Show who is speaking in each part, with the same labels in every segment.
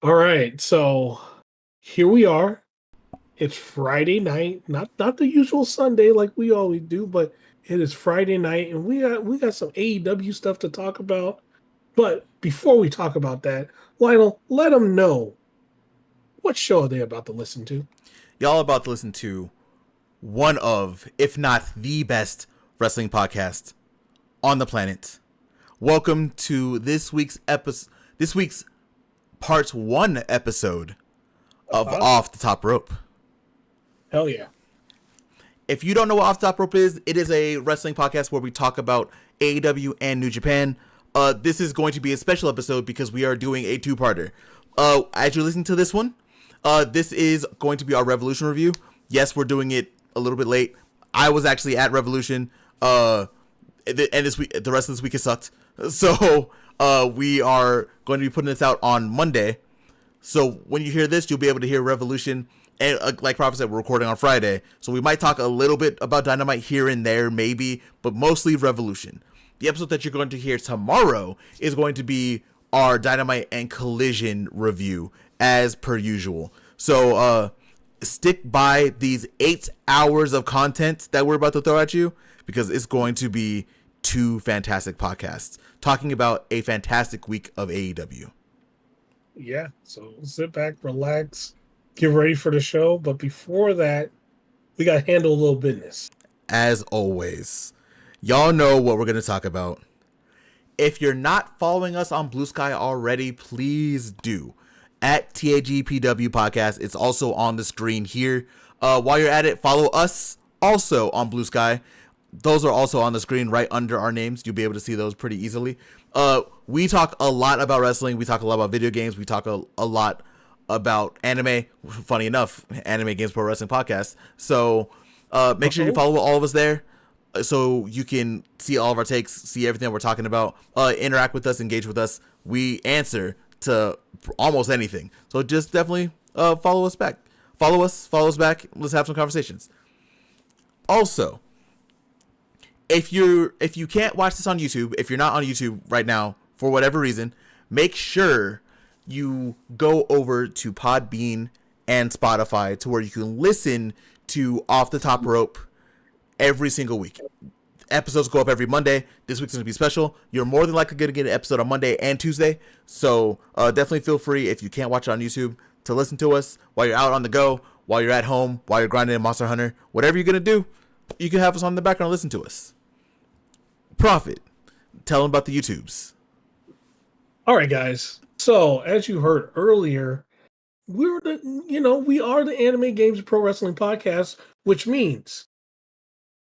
Speaker 1: All right, so here we are. It's Friday night, not the usual Sunday like we always do, but it is Friday night, and we got some AEW stuff to talk about. But before we talk about that, Lionel, let them know what show are they about to listen to.
Speaker 2: Y'all about to listen to one of, if not the best wrestling podcast on the planet. Welcome to this week's part one episode of Off the Top Rope.
Speaker 1: Hell yeah.
Speaker 2: If you don't know what Off the Top Rope is, it is a wrestling podcast where we talk about AEW and New Japan. This is going to be a special episode because we are doing a two-parter. As you listen to this one, this is going to be our Revolution review. Yes, we're doing it a little bit late. I was actually at Revolution, and this week, the rest of this week has sucked. So we are going to be putting this out on Monday. So when you hear this, you'll be able to hear Revolution. And like Proff said, we're recording on Friday. So we might talk a little bit about Dynamite here and there, maybe, but mostly Revolution. The episode that you're going to hear tomorrow is going to be our Dynamite and Collision review, as per usual. So stick by these 8 hours of content that we're about to throw at you, because it's going to be two fantastic podcasts talking about a fantastic week of AEW.
Speaker 1: Yeah, so sit back, relax, get ready for the show. But before that, we got to handle a little business.
Speaker 2: As always, y'all know what we're going to talk about. If you're not following us on Blue Sky already, please do. At TAGPW Podcast. It's also on the screen here. While you're at it, follow us also on Blue Sky. Those are also on the screen right under our names. You'll be able to see those pretty easily. We talk a lot about wrestling. We talk a lot about video games. We talk a lot about anime. Funny enough, Anime Games Pro Wrestling Podcast. So make sure you follow all of us there so you can see all of our takes, see everything that we're talking about, interact with us, engage with us. We answer to almost anything. So just definitely follow us back. Follow us back. Let's have some conversations. Also, if you can't watch this on YouTube, if you're not on YouTube right now for whatever reason, make sure you go over to Podbean and Spotify to where you can listen to Off the Top Rope every single week. Episodes go up every Monday. This week's going to be special. You're more than likely going to get an episode on Monday and Tuesday. So definitely feel free, if you can't watch it on YouTube, to listen to us while you're out on the go, while you're at home, while you're grinding in Monster Hunter. Whatever you're going to do, you can have us on the background and listen to us. Profit, tell them about the YouTubes.
Speaker 1: All right, guys. So as you heard earlier, we are the Anime Games Pro Wrestling Podcast, which means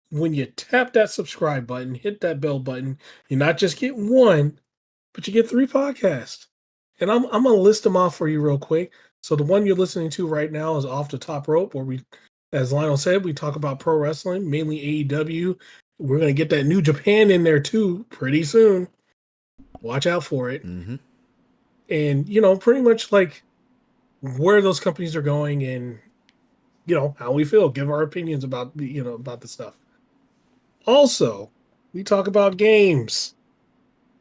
Speaker 1: when you tap that subscribe button, hit that bell button, you not just get one, but you get 3 podcasts. And I'm gonna list them off for you real quick. So the one you're listening to right now is Off the Top Rope, where we, as Lionel said, we talk about pro wrestling, mainly AEW. We're gonna get that New Japan in there too pretty soon. Watch out for it.
Speaker 2: Mm-hmm.
Speaker 1: And pretty much like where those companies are going and how we feel, give our opinions about the stuff. Also, we talk about games,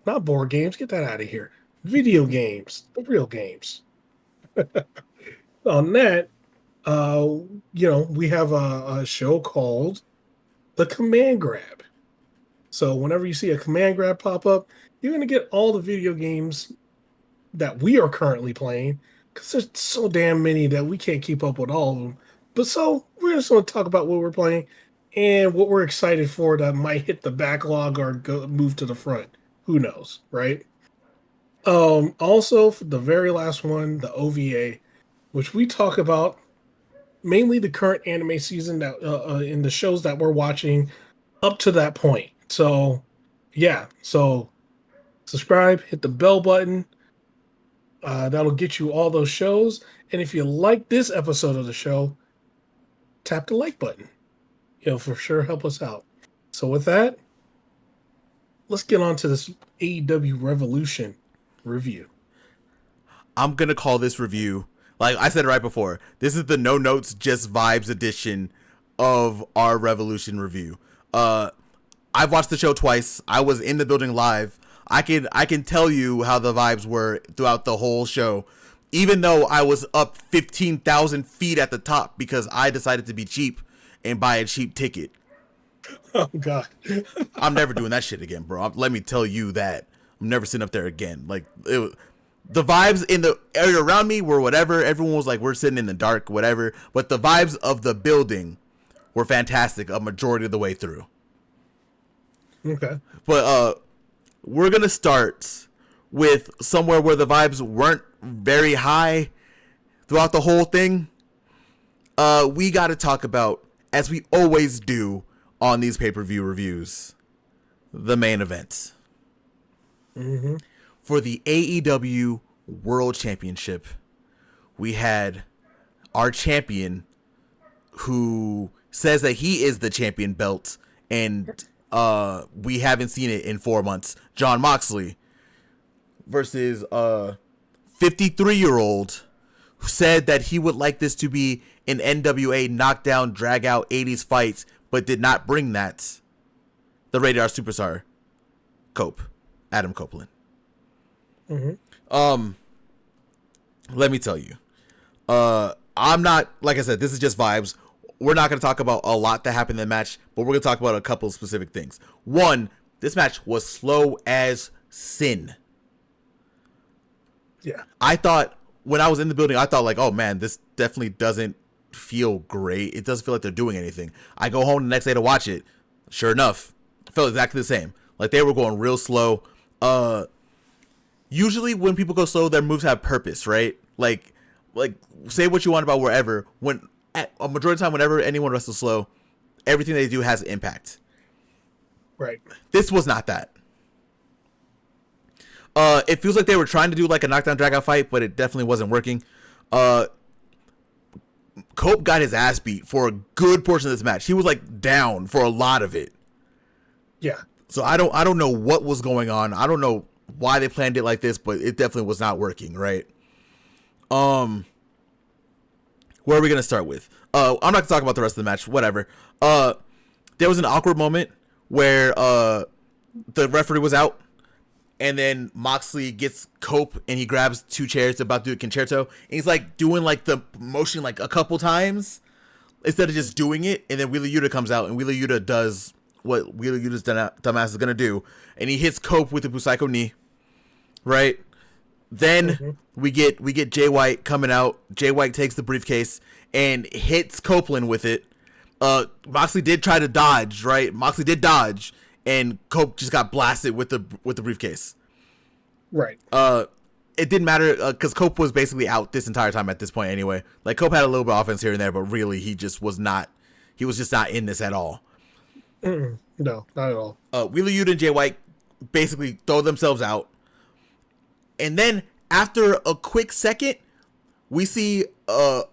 Speaker 1: not board games. Get that out of here. Video games, the real games. On that, we have a show called The Command Grab. So whenever you see a command grab pop up, you're going to get all the video games that we are currently playing, because there's so damn many that we can't keep up with all of them. But so we're just going to talk about what we're playing and what we're excited for that might hit the backlog or move to the front. Who knows, right? Also, for the very last one, the OVA, which we talk about mainly the current anime season that in the shows that we're watching up to that point. So, yeah. So, subscribe, hit the bell button. That'll get you all those shows. And if you like this episode of the show, tap the like button. It'll for sure help us out. So with that, let's get on to this AEW Revolution review.
Speaker 2: I'm going to call this review, like I said right before, this is the no notes, just vibes edition of our Revolution review. I've watched the show twice. I was in the building live. I can tell you how the vibes were throughout the whole show. even though I was up 15,000 feet at the top because I decided to be cheap and buy a cheap ticket.
Speaker 1: Oh God.
Speaker 2: I'm never doing that shit again, bro. Let me tell you that. I'm never sitting up there again. Like, the vibes in the area around me were whatever. Everyone was like, we're sitting in the dark, whatever. But the vibes of the building were fantastic a majority of the way through.
Speaker 1: Okay.
Speaker 2: But we're going to start with somewhere where the vibes weren't very high throughout the whole thing. We got to talk about, as we always do on these pay-per-view reviews, the main event.
Speaker 1: Mm-hmm.
Speaker 2: For the AEW World Championship, we had our champion who says that he is the champion belt, and we haven't seen it in 4 months, Jon Moxley, versus 53-year-old who said that he would like this to be an NWA knockdown, drag-out 80s fight, but did not bring that. The Rated R Superstar, Adam Copeland.
Speaker 1: Mm-hmm.
Speaker 2: Let me tell you, I'm not, like I said, this is just vibes. We're not going to talk about a lot that happened in the match, but we're going to talk about a couple of specific things. One, this match was slow as sin.
Speaker 1: Yeah.
Speaker 2: I thought, when I was in the building, I thought like, oh man, this definitely doesn't feel great. It doesn't feel like they're doing anything. I go home the next day to watch it. Sure enough, it felt exactly the same. Like, they were going real slow. Usually when people go slow, their moves have purpose, right? Like say what you want about wherever. When at a majority of the time, whenever anyone wrestles slow, everything they do has impact.
Speaker 1: Right.
Speaker 2: This was not that. It feels like they were trying to do like a knockdown drag-out fight, but it definitely wasn't working. Cope got his ass beat for a good portion of this match. He was like down for a lot of it.
Speaker 1: Yeah.
Speaker 2: So I don't know what was going on. I don't know why they planned it like this, but it definitely was not working, right? Where are we gonna start with? I'm not gonna talk about the rest of the match. Whatever. There was an awkward moment where the referee was out, and then Moxley gets Cope and he grabs two chairs about to do a concerto, and he's like doing like the motion like a couple times instead of just doing it. And then Wheeler Yuta comes out, and Wheeler Yuta does what Wheeler Yuta's dumbass is gonna do, and he hits Cope with the Busaiku knee. Right. Then we get Jay White coming out. Jay White takes the briefcase and hits Copeland with it. Moxley did try to dodge, right? Moxley did dodge, and Cope just got blasted with the briefcase.
Speaker 1: Right.
Speaker 2: It didn't matter because Cope was basically out this entire time at this point anyway. Like, Cope had a little bit of offense here and there, but really he was just not in this at all.
Speaker 1: No, not at all.
Speaker 2: Wheeler Yuta and Jay White basically throw themselves out. And then after a quick second, we see a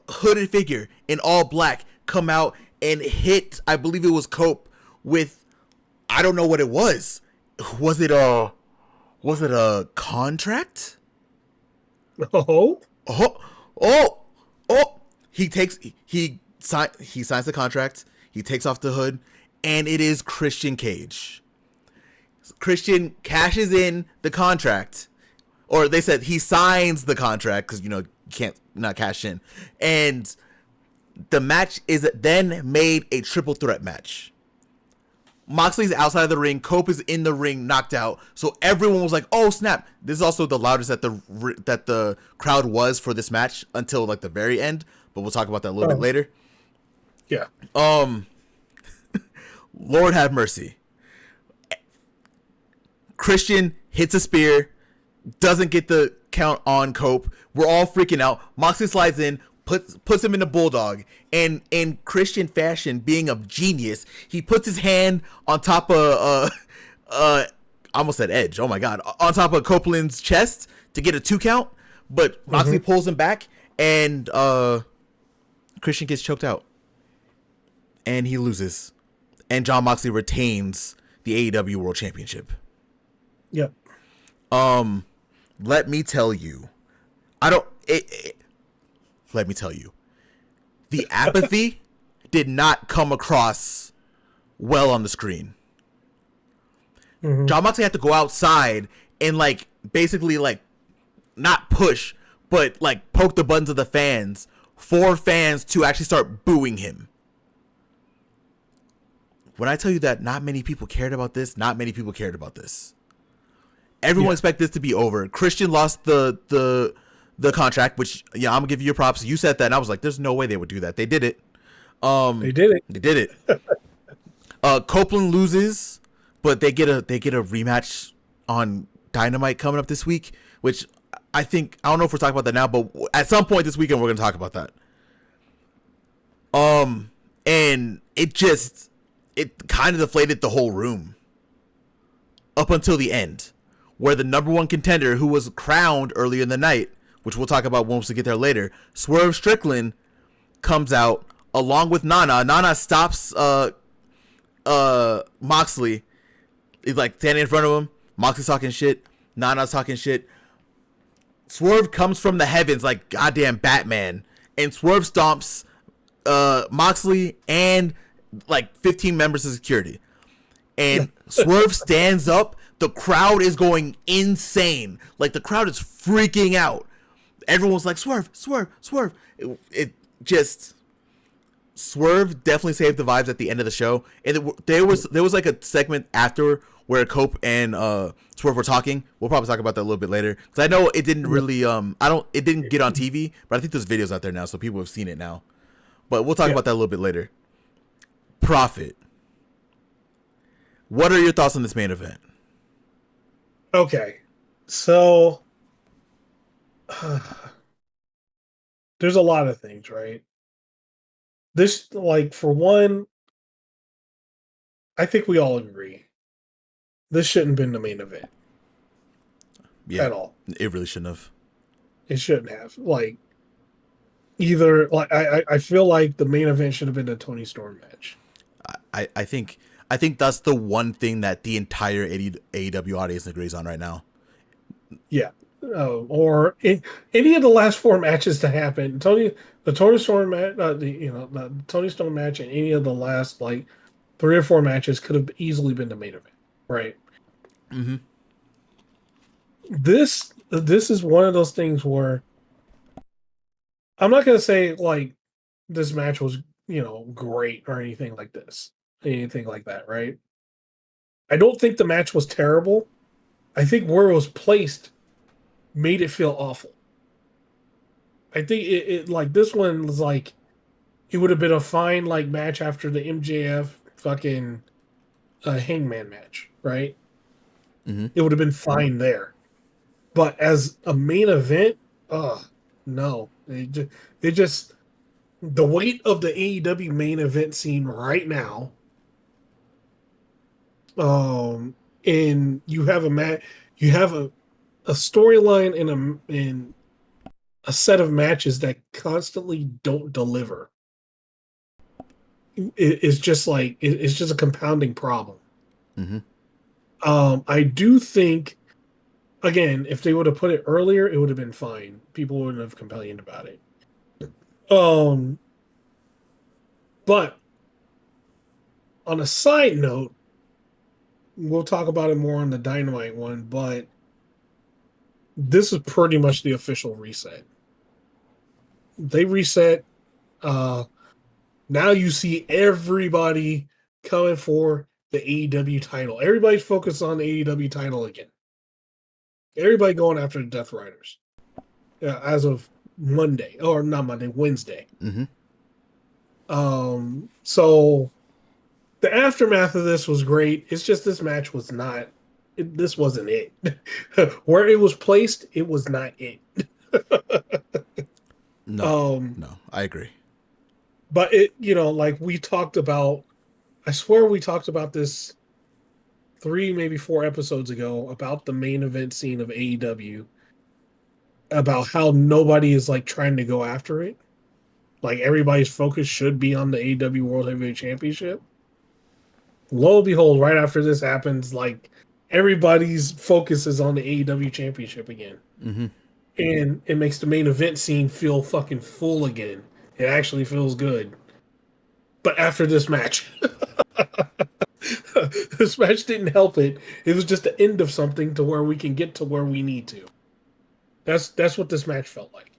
Speaker 2: hooded figure in all black come out and hit, I believe it was Cope, with, I don't know what it was. Was it a contract?
Speaker 1: Oh.
Speaker 2: He signs the contract. He takes off the hood, and it is Christian Cage. Christian cashes in the contract. Or they said he signs the contract because, you can't not cash in. And the match is then made a triple threat match. Moxley's outside of the ring. Cope is in the ring, knocked out. So everyone was like, oh, snap. This is also the loudest that the crowd was for this match until like the very end. But we'll talk about that a little bit later.
Speaker 1: Yeah.
Speaker 2: Lord have mercy. Christian hits a spear. Doesn't get the count on Cope. We're all freaking out. Moxley slides in, puts him in a bulldog, and in Christian fashion, being a genius, he puts his hand on top of I almost said Edge. Oh my god, on top of Copeland's chest to get a 2 count, but Moxley pulls him back, and Christian gets choked out, and he loses, and Jon Moxley retains the AEW World Championship.
Speaker 1: Yep.
Speaker 2: Let me tell you, let me tell you, the apathy did not come across well on the screen. Jon Moxley had to go outside and basically not push, but like poke the buttons of the fans for fans to actually start booing him. When I tell you that not many people cared about this, not many people cared about this. Everyone expected this to be over. Christian lost the contract, which I'm gonna give you your props. You said that, and I was like, "There's no way they would do that." They did it.
Speaker 1: They did it.
Speaker 2: They did it. Copeland loses, but they get a rematch on Dynamite coming up this week, which I don't know if we're talking about that now, but at some point this weekend we're gonna talk about that. And it kind of deflated the whole room up until the end, where the number one contender, who was crowned earlier in the night, which we'll talk about once we get there later, Swerve Strickland, comes out along with Nana. Nana stops Moxley. He's like standing in front of him. Moxley's talking shit. Nana's talking shit. Swerve comes from the heavens like goddamn Batman, and Swerve stomps Moxley and like 15 members of security. And Swerve stands up. The crowd is going insane. Like, the crowd is freaking out. Everyone's like, Swerve, Swerve, Swerve. It just... Swerve definitely saved the vibes at the end of the show. And there was like a segment after where Cope and Swerve were talking. We'll probably talk about that a little bit later. Because I know it didn't really... it didn't get on TV, but I think there's videos out there now, so people have seen it now. But we'll talk about that a little bit later. Profit. What are your thoughts on this main event?
Speaker 1: Okay, so there's a lot of things, right? This, like, for one, I think we all agree this shouldn't have been the main event. At all.
Speaker 2: It really shouldn't have.
Speaker 1: It shouldn't have. Like, either, like, I feel like the main event should have been a Tony Storm match.
Speaker 2: I think that's the one thing that the entire AEW audience agrees on right now.
Speaker 1: Yeah. Or any of the last four matches to happen, the Tony Storm match, the Tony Storm match, and any of the last like 3 or 4 matches could have easily been the main event, right?
Speaker 2: Mm-hmm.
Speaker 1: This is one of those things where I'm not gonna say like this match was great or anything like that, right? I don't think the match was terrible. I think where it was placed made it feel awful. I think it like this one was like it would have been a fine like match after the MJF fucking Hangman match, right?
Speaker 2: Mm-hmm.
Speaker 1: It would have been fine there, but as a main event, no, it just the weight of the AEW main event scene right now. And you have a storyline in a set of matches that constantly don't deliver. It's just a compounding problem.
Speaker 2: Mm-hmm.
Speaker 1: I do think, again, if they would have put it earlier, it would have been fine. People wouldn't have complained about it. But on a side note, we'll talk about it more on the Dynamite one, but this is pretty much the official reset. They reset. Now you see everybody coming for the AEW title. Everybody's focused on the AEW title again. Everybody going after the Death Riders. As of Monday, or not Monday, Wednesday.
Speaker 2: Mm-hmm.
Speaker 1: So the aftermath of this was great. It's just this match was not. This wasn't it. Where it was placed, it was not it.
Speaker 2: No, I agree.
Speaker 1: But it, like we talked about, I swear we talked about this 3, maybe 4 episodes ago about the main event scene of AEW, about how nobody is like trying to go after it. Like everybody's focus should be on the AEW World Heavyweight Championship. Lo and behold, right after this happens, like everybody's focus is on the AEW Championship again.
Speaker 2: Mm-hmm.
Speaker 1: And it makes the main event scene feel fucking full again. It actually feels good. But after this match, this match didn't help it. It was just the end of something to where we can get to where we need to. That's what this match felt like.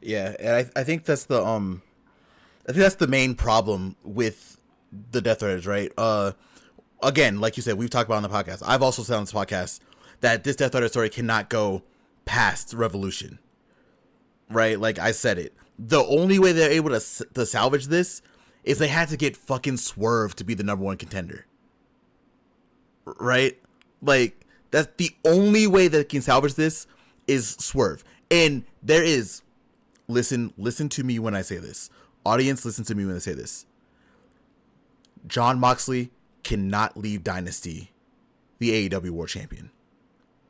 Speaker 2: Yeah, and I think that's the I think that's the main problem with the Death Riders, right? Again, like you said, we've talked about on the podcast. I've also said on this podcast that this Death Rider story cannot go past Revolution, right? Like I said it. The only way they're able to salvage this is they had to get fucking Swerve to be the #1 contender, right? Like that's the only way that can salvage this is Swerve. And there is, listen to me when I say this. Audience, listen to me when I say this. Jon Moxley cannot leave Dynasty the AEW World Champion.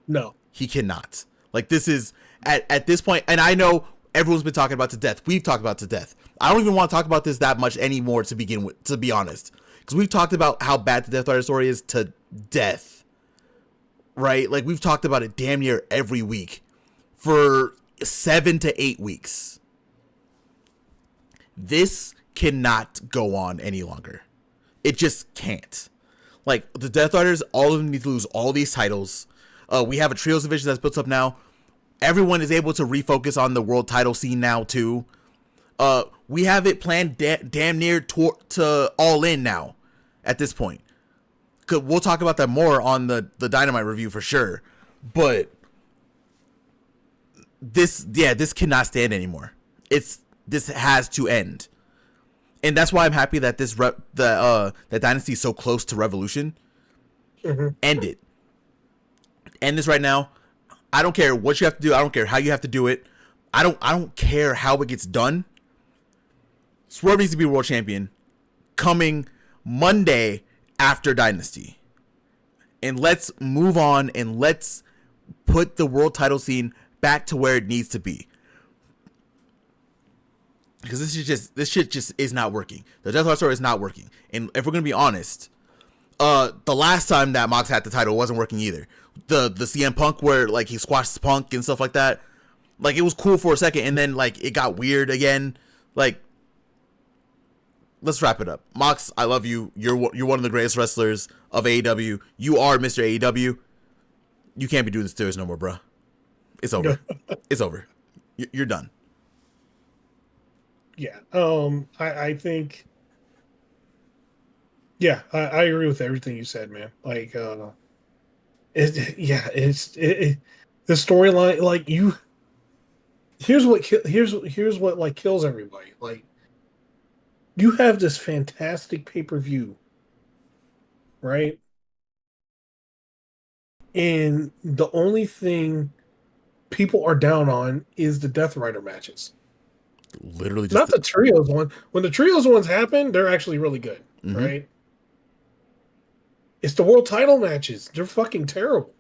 Speaker 1: No.
Speaker 2: He cannot. Like, this is, at this point, and I know everyone's been talking about to death. We've talked about to death. I don't even want to talk about this that much anymore to begin with, to be honest. Because we've talked about how bad the Death Rider story is to death. Right? Like, we've talked about it damn near every week for 7 to 8 weeks. This cannot go on any longer. It just can't. Like, the Death Riders, all of them need to lose all these titles. We have a trios division that's built up now. Everyone is able to refocus on the world title scene now, too. We have it planned damn near to All In now, at this point. We'll talk about that more on the Dynamite review for sure. But this cannot stand anymore. This has to end. And that's why I'm happy that that Dynasty is so close to Revolution.
Speaker 1: Mm-hmm.
Speaker 2: End it. End this right now. I don't care what you have to do. I don't care how you have to do it. I don't care how it gets done. Swerve needs to be world champion coming Monday after Dynasty. And let's move on and let's put the world title scene back to where it needs to be. Because this shit just is not working. The Death Rider story is not working. And if we're gonna be honest, the last time that Mox had the title wasn't working either. The CM Punk where like he squashed Punk and stuff like that, like it was cool for a second and then like it got weird again. Like, let's wrap it up. Mox, I love you. You're one of the greatest wrestlers of AEW. You are Mr. AEW. You can't be doing this to us no more, bro. It's over. It's over. You're done.
Speaker 1: Yeah. I think. Yeah, I agree with everything you said, man. Like, the storyline. Like here's what like kills everybody. Like, you have this fantastic pay-per-view, right? And the only thing people are down on is the Death Rider matches.
Speaker 2: Literally, just
Speaker 1: not the trios one. When the trios ones happen, they're actually really good,
Speaker 2: mm-hmm.
Speaker 1: right? It's the world title matches. They're fucking terrible.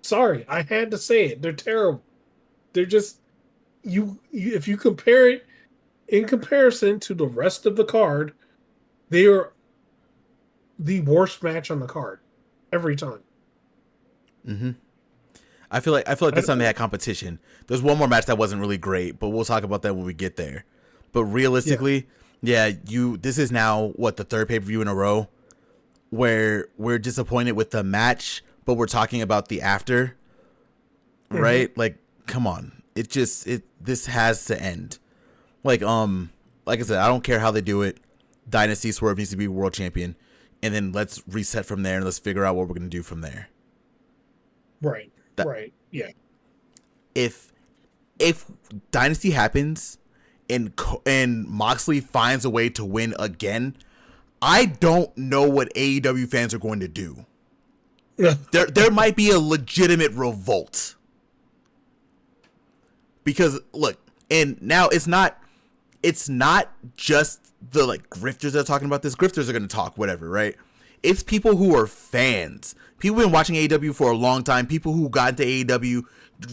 Speaker 1: Sorry, I had to say it. They're terrible. They're just you if you compare it in comparison to the rest of the card, they are the worst match on the card every time.
Speaker 2: Mm-hmm. I feel like this time they had competition. There's one more match that wasn't really great, but we'll talk about that when we get there. But realistically, this is now what, the third pay-per-view in a row where we're disappointed with the match, but we're talking about the after. Mm-hmm. Right? Like, come on. This has to end. Like I said, I don't care how they do it. Dynasty Swerve needs to be world champion, and then let's reset from there and let's figure out what we're going to do from there.
Speaker 1: Right. Right. Yeah.
Speaker 2: If Dynasty happens and Moxley finds a way to win again, I don't know what AEW fans are going to do. there might be a legitimate revolt. Because look, and now it's not just the like grifters that are talking about this. Grifters are going to talk whatever, right? It's people who are fans. People who've been watching AEW for a long time. People who got into AEW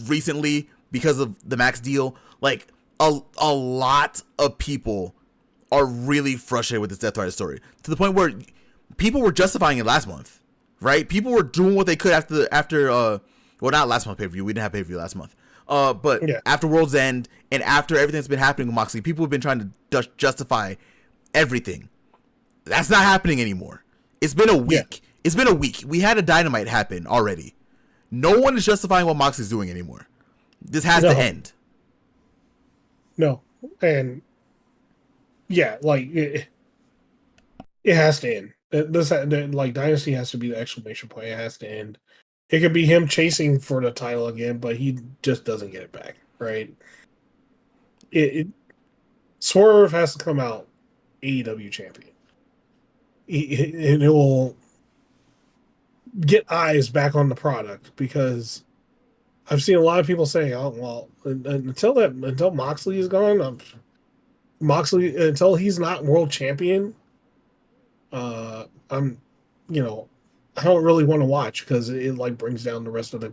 Speaker 2: recently because of the Max deal. Like, a lot of people are really frustrated with this Death Rider story. To the point where people were justifying it last month, right? People were doing what they could after well, not last month pay-per-view. We didn't have pay-per-view last month. But after World's End and after everything that's been happening with Moxley, people have been trying to justify everything. That's not happening anymore. It's been a week. Yeah. It's been a week. We had a Dynamite happen already. No one is justifying what Moxley's doing anymore. This has to end.
Speaker 1: No. And yeah, like it has to end. Like Dynasty has to be the exclamation point. It has to end. It could be him chasing for the title again, but he just doesn't get it back, right? Swerve has to come out AEW champion. And it will get eyes back on the product, because I've seen a lot of people saying, "Oh, well, until Moxley is gone, until he's not world champion, I'm, I don't really want to watch, because it like brings down the rest of the,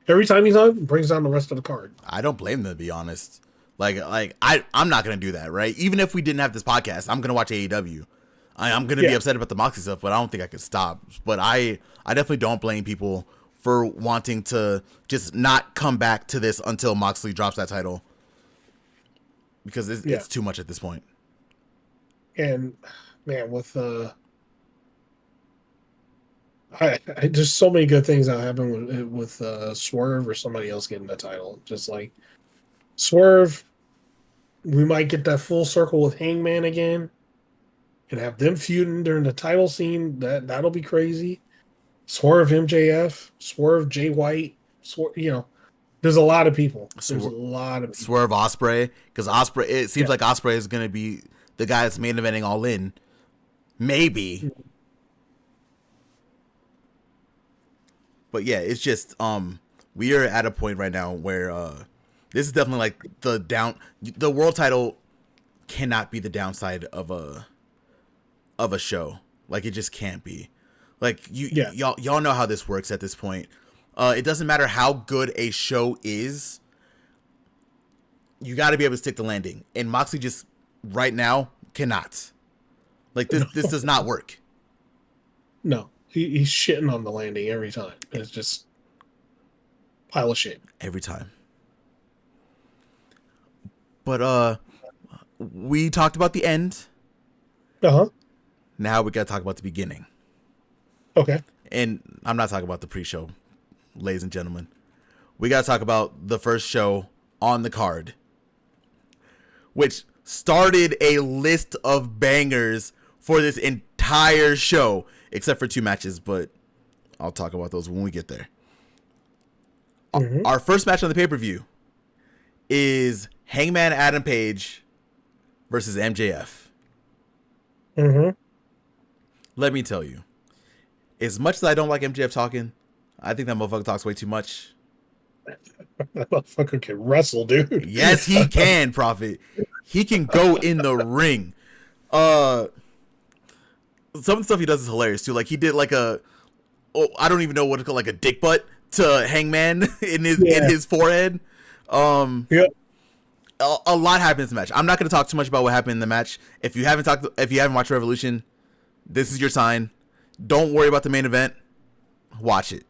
Speaker 1: every time he's on, it brings down the rest of the card."
Speaker 2: I don't blame them, to be honest. I'm not gonna do that, right? Even if we didn't have this podcast, I'm gonna watch AEW. I'm gonna be upset about the Moxley stuff, but I don't think I could stop. But I definitely don't blame people for wanting to just not come back to this until Moxley drops that title, because it's too much at this point.
Speaker 1: And man, with just so many good things that happen with Swerve or somebody else getting the title. Just like Swerve, we might get that full circle with Hangman again, and have them feuding during the title scene. That'll be crazy. Swerve MJF, Swerve Jay White, there's a lot of people. There's a lot of people.
Speaker 2: Swerve Ospreay, because Ospreay, it seems like Ospreay is going to be the guy that's main eventing All In. Maybe. But yeah, it's just we are at a point right now where this is definitely like the world title cannot be the downside of a show. Like, it just can't be. Like, y'all know how this works at this point. It doesn't matter how good a show is. You got to be able to stick the landing. And Moxley just right now cannot. Like, this does not work.
Speaker 1: No, he's shitting on the landing every time. It's just pile of shit
Speaker 2: every time. But we talked about the end. Now we got to talk about the beginning.
Speaker 1: Okay.
Speaker 2: And I'm not talking about the pre-show, ladies and gentlemen. We got to talk about the first show on the card, which started a list of bangers for this entire show, except for 2 matches, but I'll talk about those when we get there. Mm-hmm. Our first match on the pay-per-view is Hangman Adam Page versus MJF.
Speaker 1: Mm-hmm.
Speaker 2: Let me tell you, as much as I don't like MJF talking, I think that motherfucker talks way too much.
Speaker 1: That motherfucker can wrestle, dude.
Speaker 2: Yes, he can, Prophet. He can go in the ring. Some of the stuff he does is hilarious too. Like, he did like I don't even know what to call, like a dick butt to Hangman in his forehead.
Speaker 1: Yeah.
Speaker 2: A lot happened in the match. I'm not going to talk too much about what happened in the match. If you haven't watched Revolution, this is your sign. Don't worry about the main event. Watch it.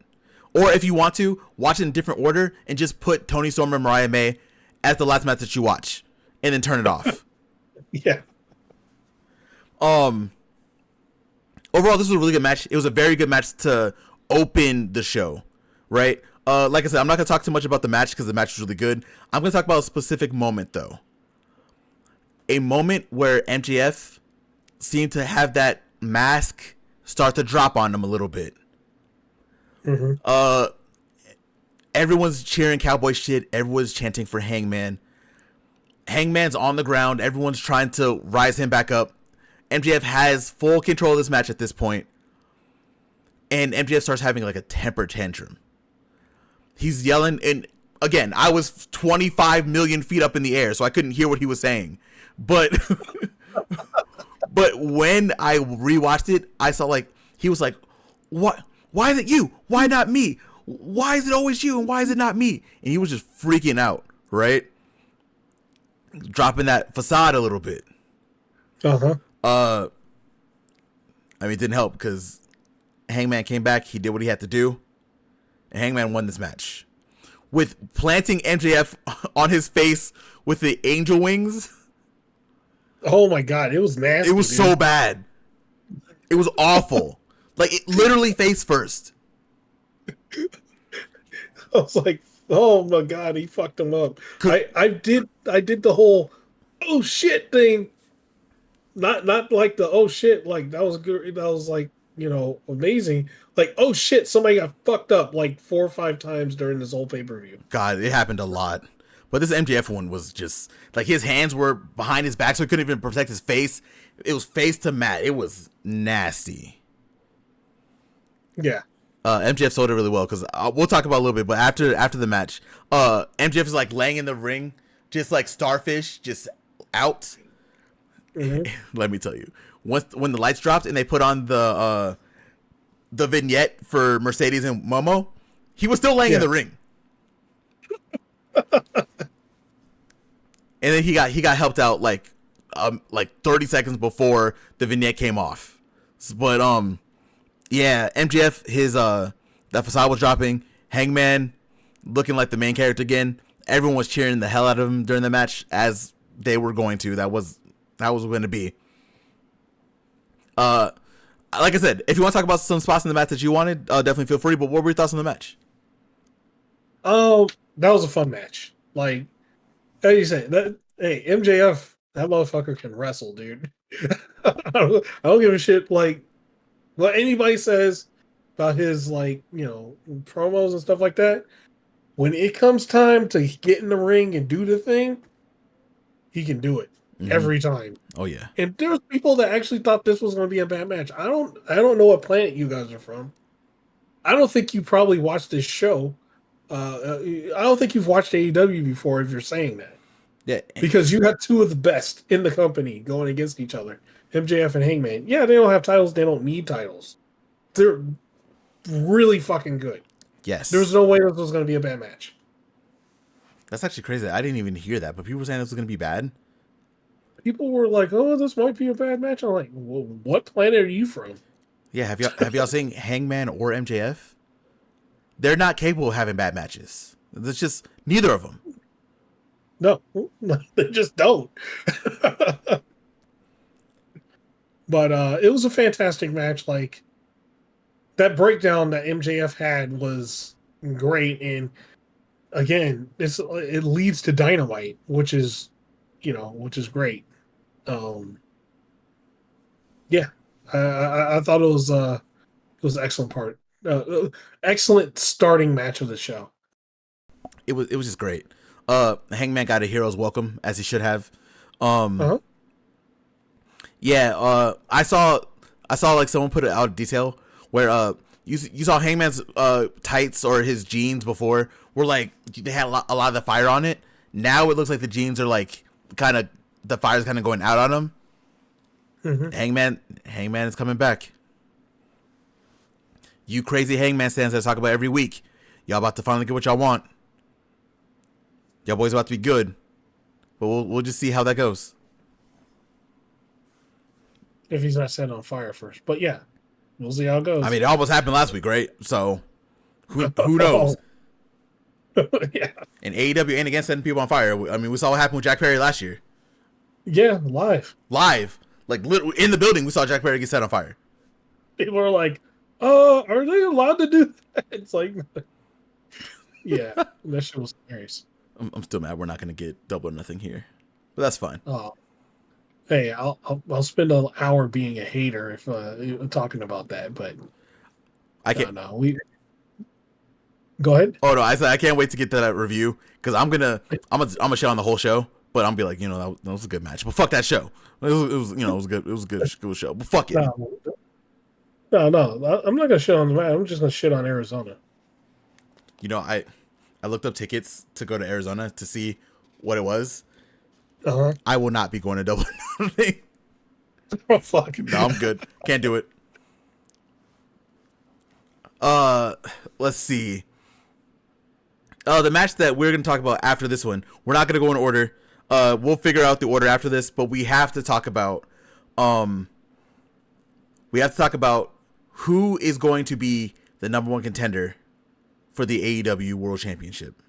Speaker 2: Or if you want to, watch it in a different order and just put Tony Storm and Mariah May as the last match that you watch, and then turn it off.
Speaker 1: Yeah.
Speaker 2: Overall, this was a really good match. It was a very good match to open the show, right? Like I said, I'm not going to talk too much about the match because the match was really good. I'm going to talk about a specific moment, though. A moment where MJF seemed to have that mask start to drop on him a little bit.
Speaker 1: Mm-hmm.
Speaker 2: Everyone's cheering cowboy shit. Everyone's chanting for Hangman. Hangman's on the ground. Everyone's trying to rise him back up. MJF has full control of this match at this point. And MJF starts having like a temper tantrum. He's yelling, and again, I was 25 million feet up in the air, so I couldn't hear what he was saying. But but when I rewatched it, I saw like he was like, "What? Why is it you? Why not me? Why is it always you? And why is it not me?" And he was just freaking out, right? Dropping that facade a little bit.
Speaker 1: Uh-huh.
Speaker 2: I mean, it didn't help because Hangman came back. He did what he had to do. And Hangman won this match with planting MJF on his face with the angel wings.
Speaker 1: Oh my God. It was nasty.
Speaker 2: It was so bad. It was awful. Like, it literally face first.
Speaker 1: I was like, oh my god, he fucked him up. I did the whole oh shit thing. Not like the oh shit, like that was good. That was like, amazing. Like, oh shit, somebody got fucked up like 4 or 5 times during this whole pay-per-view.
Speaker 2: God, it happened a lot. But this MJF one was just like his hands were behind his back, so he couldn't even protect his face. It was face to mat. It was nasty.
Speaker 1: Yeah.
Speaker 2: MJF sold it really well because we'll talk about it a little bit. But after the match, MJF is like laying in the ring, just like starfish, just out. Mm-hmm. Let me tell you, when the lights dropped and they put on the vignette for Mercedes and Momo, he was still laying in the ring. And then he got helped out like 30 seconds before the vignette came off. But yeah, MJF that facade was dropping. Hangman looking like the main character again. Everyone was cheering the hell out of him during the match, as they were going to. That was going to be. Like I said, if you want to talk about some spots in the match that you wanted, definitely feel free. But what were your thoughts on the match?
Speaker 1: Oh, that was a fun match. Like, as you say, hey, MJF, that motherfucker can wrestle, dude. I don't give a shit, like, what anybody says about his, like, promos and stuff like that. When it comes time to get in the ring and do the thing, he can do it every time.
Speaker 2: Oh yeah.
Speaker 1: And there's people that actually thought this was going to be a bad match. I don't know what planet you guys are from. I don't think you probably watched this show. I don't think you've watched AEW before if you're saying that.
Speaker 2: Yeah.
Speaker 1: Because you got two of the best in the company going against each other. MJF and Hangman. Yeah, they don't have titles. They don't need titles. They're really fucking good.
Speaker 2: Yes.
Speaker 1: There's no way this was going to be a bad match.
Speaker 2: That's actually crazy. I didn't even hear that, but people were saying this was going to be bad.
Speaker 1: People were like, "Oh, this might be a bad match." I'm like, well, "What planet are you from?"
Speaker 2: Yeah, have y'all seen Hangman or MJF? They're not capable of having bad matches. It's just neither of them.
Speaker 1: No, they just don't. But it was a fantastic match. Like, that breakdown that MJF had was great, and again, it leads to Dynamite, which is great. Yeah, I thought it was an excellent part, excellent starting match of the show.
Speaker 2: It was just great. Hangman got a hero's welcome, as he should have. Yeah, I saw like someone put it out of detail where you saw Hangman's tights or his jeans before were like they had a lot of the fire on it. Now it looks like the jeans are like kind of the fire's kind of going out on him. Mm-hmm. Hangman is coming back. You crazy Hangman fans that I talk about every week, y'all about to finally get what y'all want. Y'all boys about to be good, but we'll just see how that goes.
Speaker 1: If he's not set on fire first, but yeah, we'll see how it goes.
Speaker 2: I mean, it almost happened last week, right? So who knows?
Speaker 1: Yeah.
Speaker 2: And AEW ain't against setting people on fire. I mean, we saw what happened with Jack Perry last year.
Speaker 1: Yeah, live,
Speaker 2: like literally in the building, we saw Jack Perry get set on fire.
Speaker 1: People are like, are they allowed to do that?" It's like, yeah, that shit was hilarious.
Speaker 2: I'm still mad we're not going to get Double or Nothing here, but that's fine.
Speaker 1: Oh, hey, I'll spend an hour being a hater if talking about that, but
Speaker 2: I can't.
Speaker 1: No, we go ahead.
Speaker 2: Oh no, I said I can't wait to get to that review because I'm gonna shit on the whole show, but I'm be like, that was a good match, but fuck that show. It was good. It was a good show, but fuck it.
Speaker 1: No, I'm not gonna shit on the match. I'm just gonna shit on Arizona.
Speaker 2: I looked up tickets to go to Arizona to see what it was.
Speaker 1: Uh-huh.
Speaker 2: I will not be going to Double or Nothing.
Speaker 1: Oh, fuck.
Speaker 2: No, I'm good. Can't do it. Let's see. The match that we're going to talk about after this one, we're not going to go in order. We'll figure out the order after this, but we have to talk about who is going to be the number one contender for the AEW World Championship.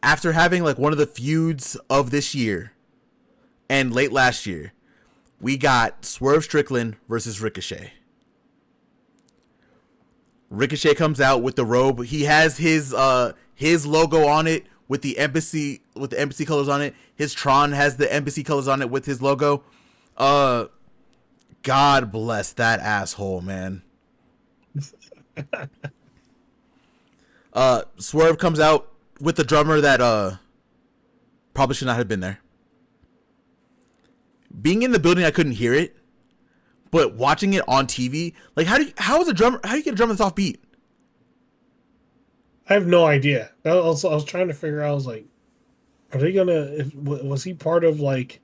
Speaker 2: After having like one of the feuds of this year and late last year, we got Swerve Strickland versus Ricochet. Ricochet comes out with the robe. He has his logo on it with the embassy colors on it. His Tron has the embassy colors on it with his logo. God bless that asshole, man. Swerve comes out with the drummer that probably should not have been there. Being in the building, I couldn't hear it, but watching it on TV, like how do you get a drummer that's offbeat?
Speaker 1: I have no idea. I was trying to figure out. I was like, are they gonna? Was he part of like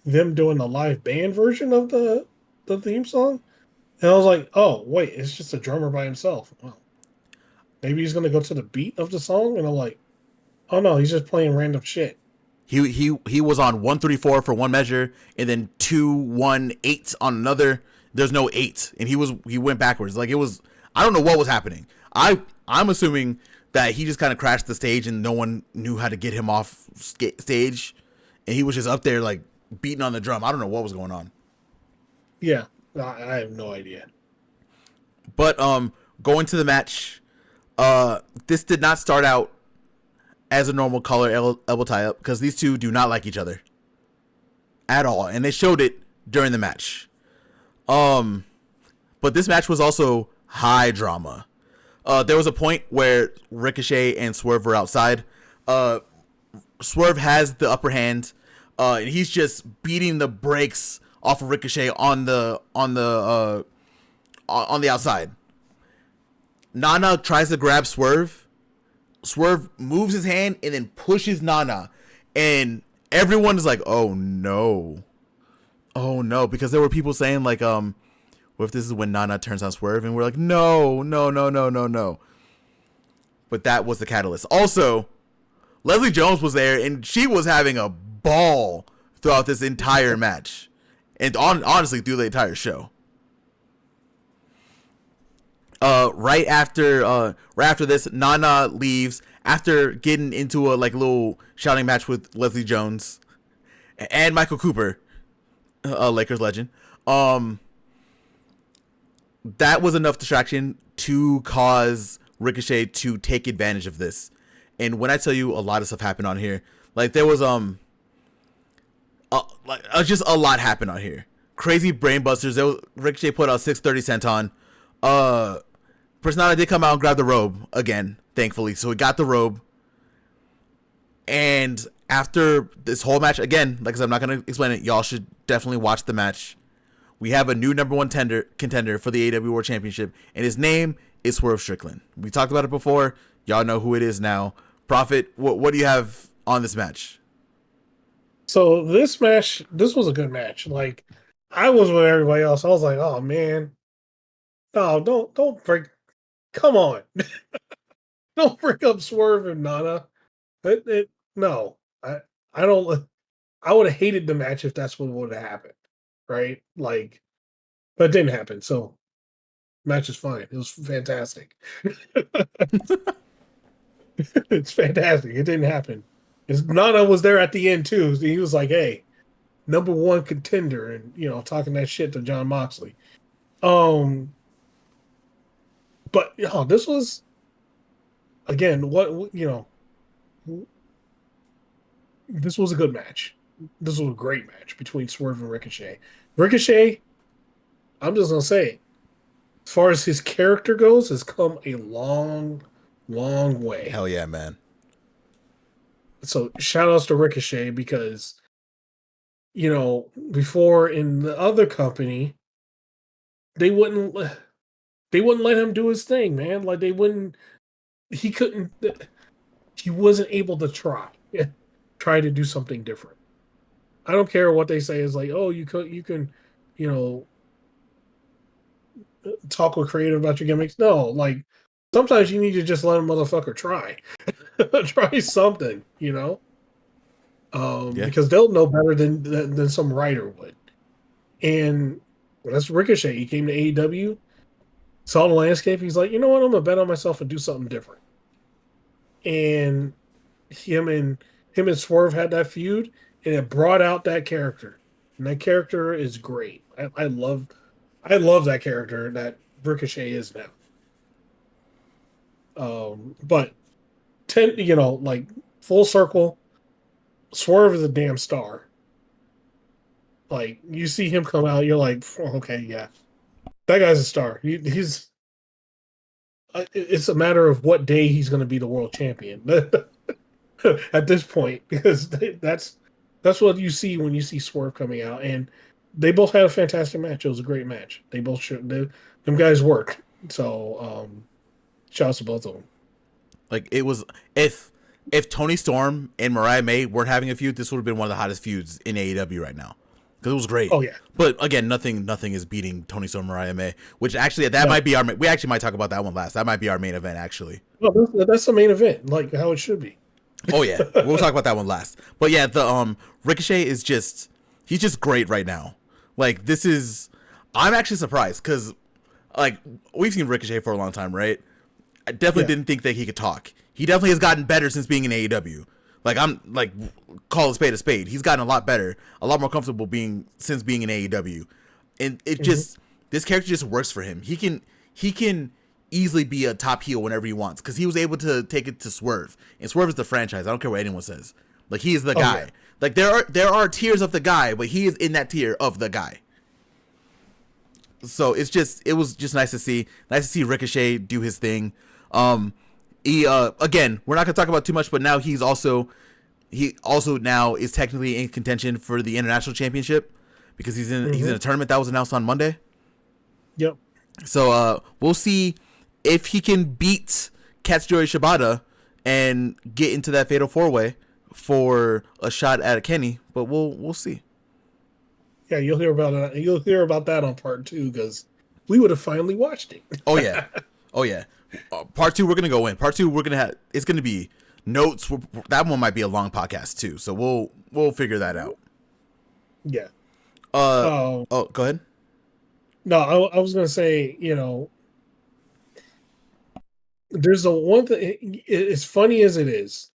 Speaker 1: them doing the live band version of the theme song? And I was like, oh wait, it's just a drummer by himself. Well, maybe he's gonna go to the beat of the song, and I'm like, oh no, he's just playing random shit.
Speaker 2: He was on 134 for one measure, and then 218 on another. There's no 8, and he went backwards. Like it was, I don't know what was happening. I'm assuming that he just kind of crashed the stage, and no one knew how to get him off stage, and he was just up there like beating on the drum. I don't know what was going on.
Speaker 1: Yeah, I have no idea.
Speaker 2: But going to the match, this did not start out as a normal collar elbow tie up because these two do not like each other at all, and they showed it during the match. But this match was also high drama. There was a point where Ricochet and Swerve were outside. Swerve has the upper hand, and he's just beating the brakes off of Ricochet on the outside. Nana tries to grab Swerve. Swerve moves his hand and then pushes Nana, and everyone is like, "Oh no, because there were people saying like, "What if this is when Nana turns on Swerve?" And we're like, "No." But that was the catalyst. Also, Leslie Jones was there, and she was having a ball throughout this entire match, and honestly through the entire show. Right after this, Nana leaves after getting into a like little shouting match with Leslie Jones and Michael Cooper, Lakers legend. That was enough distraction to cause Ricochet to take advantage of this. And when I tell you a lot of stuff happened on here, like there was just a lot happened on here. Crazy brainbusters. Ricochet put out 630 senton. Personality did come out and grab the robe again, thankfully. So he got the robe. And after this whole match, again, like I said, I'm not going to explain it. Y'all should definitely watch the match. We have a new number one contender for the AEW World Championship, and his name is Swerve Strickland. We talked about it before. Y'all know who it is now. Prophet, what do you have on this match?
Speaker 1: So this was a good match. Like I was with everybody else. I was like, oh man, no, don't break. Come on, don't break up Swerve and Nana. No, I don't. I would have hated the match if that's what would have happened, right? Like, but it didn't happen. So match is fine. It was fantastic. It's fantastic. It didn't happen. Nana was there at the end too. He was like, "Hey, number one contender," and talking that shit to John Moxley. But this was again this was a good match. This was a great match between Swerve and Ricochet. Ricochet, I'm just gonna say it. As far as his character goes, has come a long way.
Speaker 2: Hell yeah, man.
Speaker 1: So shout outs to Ricochet because, before in the other company, they wouldn't let him do his thing, man. Like he wasn't able to try to do something different. I don't care what they say is like, oh, you can, talk with creative about your gimmicks. No, like sometimes you need to just let a motherfucker try. Try something, because they'll know better than some writer would. And that's Ricochet. He came to AEW, saw the landscape. He's like, you know what? I'm gonna bet on myself and do something different. And him and Swerve had that feud, and it brought out that character. And that character is great. I love that character that Ricochet is now. But like full circle, Swerve is a damn star. Like you see him come out, you're like, "Oh, okay, yeah, that guy's a star. He's. It's a matter of what day he's going to be the world champion at this point, because that's what you see when you see Swerve coming out, and they both had a fantastic match. It was a great match. They both them guys worked. So shouts to both of them.
Speaker 2: Like it was if Tony Storm and Mariah May weren't having a feud, this would have been one of the hottest feuds in AEW right now. Because it was great.
Speaker 1: Oh yeah.
Speaker 2: But again, nothing is beating Tony Storm and Mariah May, which actually might be we actually might talk about that one last. That might be our main event actually.
Speaker 1: Well, that's the main event, like how it should be.
Speaker 2: Oh yeah, we'll talk about that one last. But yeah, the Ricochet is he's just great right now. Like I'm actually surprised because like we've seen Ricochet for a long time, right? I definitely didn't think that he could talk. He definitely has gotten better since being in AEW. Like I'm like call a spade. He's gotten a lot better, a lot more comfortable since being in AEW, and it just this character just works for him. He can easily be a top heel whenever he wants because he was able to take it to Swerve, and Swerve is the franchise. I don't care what anyone says. Like he is the guy. Yeah. Like there are tiers of the guy, but he is in that tier of the guy. So it was just nice to see Ricochet do his thing. He again, we're not gonna talk about too much, but now he also now is technically in contention for the international championship because he's in a tournament that was announced on Monday.
Speaker 1: Yep.
Speaker 2: So we'll see if he can beat Katsuyori Shibata and get into that fatal 4-way for a shot at Kenny, but we'll see.
Speaker 1: Yeah, you'll hear about it. You'll hear about that on part 2 because we would have finally watched it.
Speaker 2: Oh yeah. Part 2 we're gonna go in. Part 2 it's gonna be notes. That one might be a long podcast too, so we'll figure that out.
Speaker 1: Yeah.
Speaker 2: Go ahead.
Speaker 1: No, I was gonna say, there's a one thing. As funny as it is,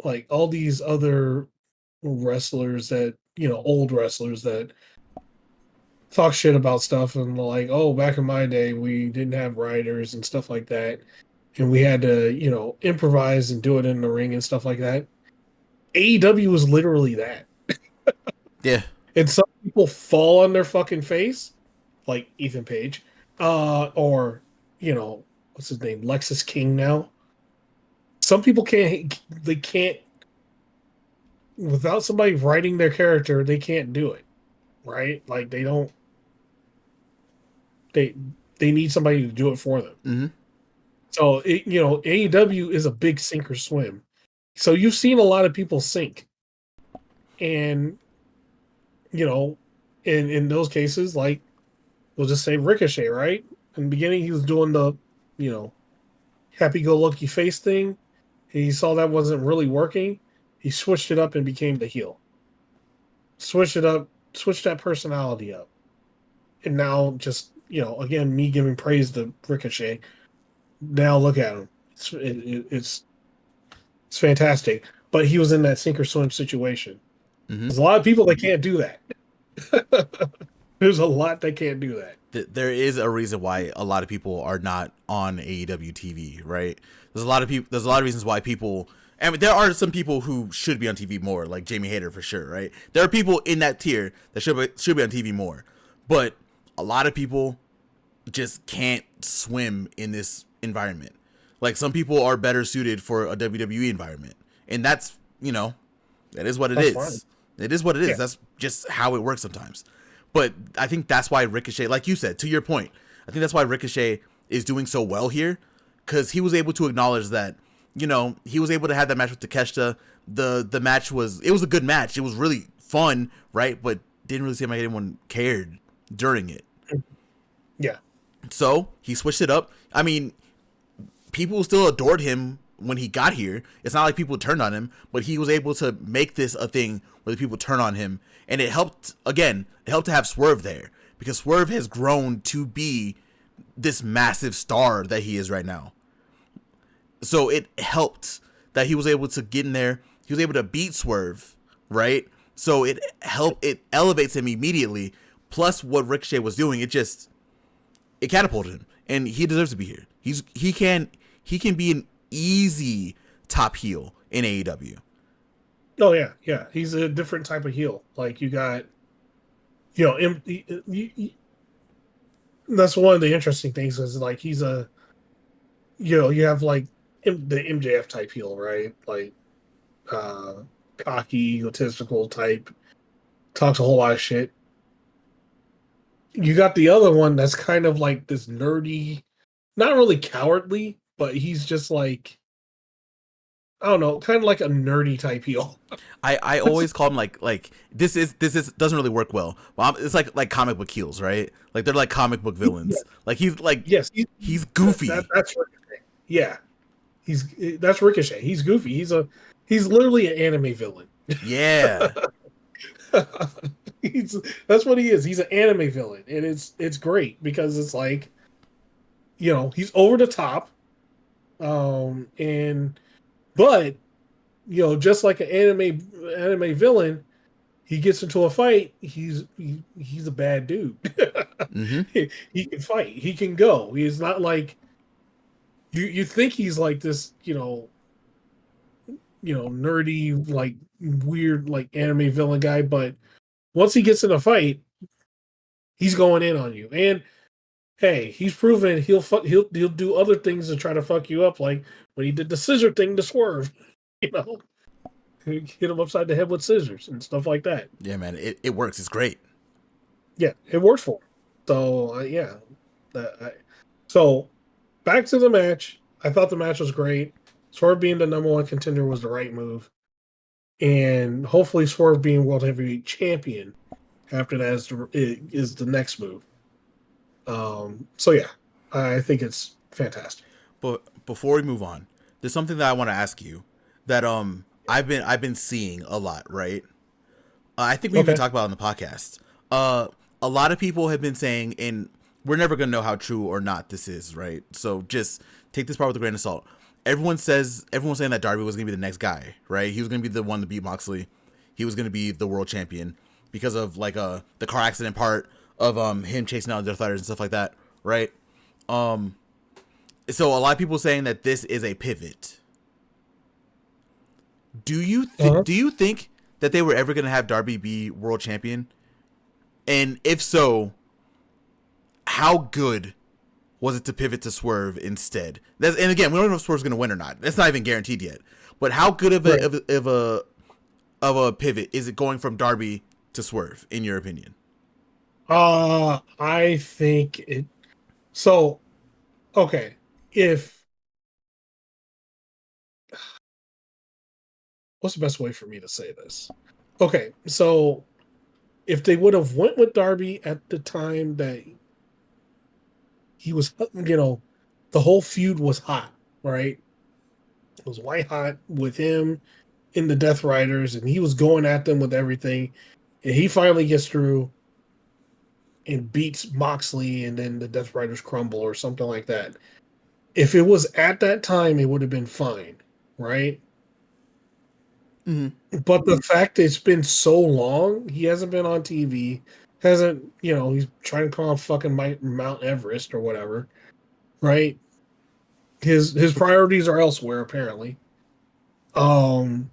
Speaker 1: like all these other wrestlers that old wrestlers that talk shit about stuff and like, oh, back in my day we didn't have writers and stuff like that, and we had to improvise and do it in the ring and stuff like that. AEW is literally that.
Speaker 2: Yeah.
Speaker 1: And some people fall on their fucking face, like Ethan Page, or what's his name, Lexus King now. Some people can't without somebody writing their character, they can't do it, right? Like they need somebody to do it for them.
Speaker 2: Mm-hmm.
Speaker 1: So AEW is a big sink or swim. So you've seen a lot of people sink, and in those cases, like we'll just say Ricochet, right? In the beginning, he was doing the happy-go-lucky face thing. He saw that wasn't really working. He switched it up and became the heel. Switched it up, switched that personality up. And now just, again, me giving praise to Ricochet. Now look at him. It's fantastic. But he was in that sink or swim situation. Mm-hmm. There's a lot of people that can't do that. There's a lot that can't do that.
Speaker 2: There is a reason why a lot of people are not on AEW TV, right? There's a lot of reasons why people. I mean, there are some people who should be on TV more, like Jamie Hayter for sure, right? There are people in that tier that should be on TV more, but a lot of people just can't swim in this environment. Like some people are better suited for a WWE environment, and that's that is what it is. Fine. It is what it is. Yeah. That's just how it works sometimes. But I think that's why Ricochet, like you said, to your point, I think that's why Ricochet is doing so well here, because he was able to acknowledge that. He was able to have that match with Takeshita. The match was a good match. It was really fun, right? But didn't really seem like anyone cared during it.
Speaker 1: Yeah.
Speaker 2: So he switched it up. I mean, people still adored him when he got here. It's not like people turned on him, but he was able to make this a thing where the people turn on him. And it helped to have Swerve there, because Swerve has grown to be this massive star that he is right now. So it helped that he was able to get in there. He was able to beat Swerve, right? So it elevates him immediately. Plus what Ricochet was doing, it catapulted him, and he deserves to be here. he can be an easy top heel in AEW.
Speaker 1: Oh yeah. He's a different type of heel. Like you got, you know, that's one of the interesting things is like he's a, you have like the MJF type heel, right? Like uh cocky, egotistical type, talks a whole lot of shit. You got the other one that's kind of like this nerdy, not really cowardly, but he's just like, I don't know, kind of like a nerdy type heel.
Speaker 2: I always call him like this is doesn't really work well. Well, it's like comic book heels, right? Like they're like comic book villains. Like
Speaker 1: Yes,
Speaker 2: he's goofy.
Speaker 1: that's Ricochet. Yeah, that's Ricochet. He's goofy. He's literally an anime villain.
Speaker 2: Yeah.
Speaker 1: he's that's what he is. He's an anime villain, and it's great because it's like, he's over the top, and but just like an anime villain, he gets into a fight. He's a bad dude.
Speaker 2: Mm-hmm.
Speaker 1: He can fight. He can go. He's not like you think he's like this, nerdy, like weird, like anime villain guy. But once he gets in a fight, he's going in on you. And hey, he's proven he'll do other things to try to fuck you up, like when he did the scissor thing to Swerve. You know, hit him upside the head with scissors and stuff like that.
Speaker 2: Yeah, man, it works. It's great.
Speaker 1: Yeah, it works for him. So yeah, so back to the match. I thought the match was great. Swerve being the number one contender was the right move, and hopefully Swerve being world heavyweight champion after that is the next move. So yeah, I think it's fantastic.
Speaker 2: But before we move on, there's something that I want to ask you that I've been seeing a lot, right? I think we've been talking about it on the podcast. A lot of people have been saying, and we're never gonna know how true or not this is, right? So just take this part with a grain of salt. Everyone's saying that Darby was gonna be the next guy, right? He was gonna be the one to beat Moxley. He was gonna be the world champion because of like the car accident part of him chasing out Death Riders and stuff like that, right? So a lot of people saying that this is a pivot. Do you think that they were ever gonna have Darby be world champion? And if so, how good was it to pivot to Swerve instead? And again, we don't know if Swerve's going to win or not. That's not even guaranteed yet. But how good of a pivot is it going from Darby to Swerve, in your opinion?
Speaker 1: I think it. So, okay, what's the best way for me to say this? Okay, so if they would have went with Darby at the time that he was, the whole feud was hot, right? It was white hot with him in the Death Riders, and he was going at them with everything. And he finally gets through and beats Moxley, and then the Death Riders crumble or something like that. If it was at that time, it would have been fine, right?
Speaker 2: Mm-hmm.
Speaker 1: But the fact it's been so long, he hasn't been on TV, hasn't, he's trying to climb fucking Mount Everest or whatever, right? His priorities are elsewhere, apparently. The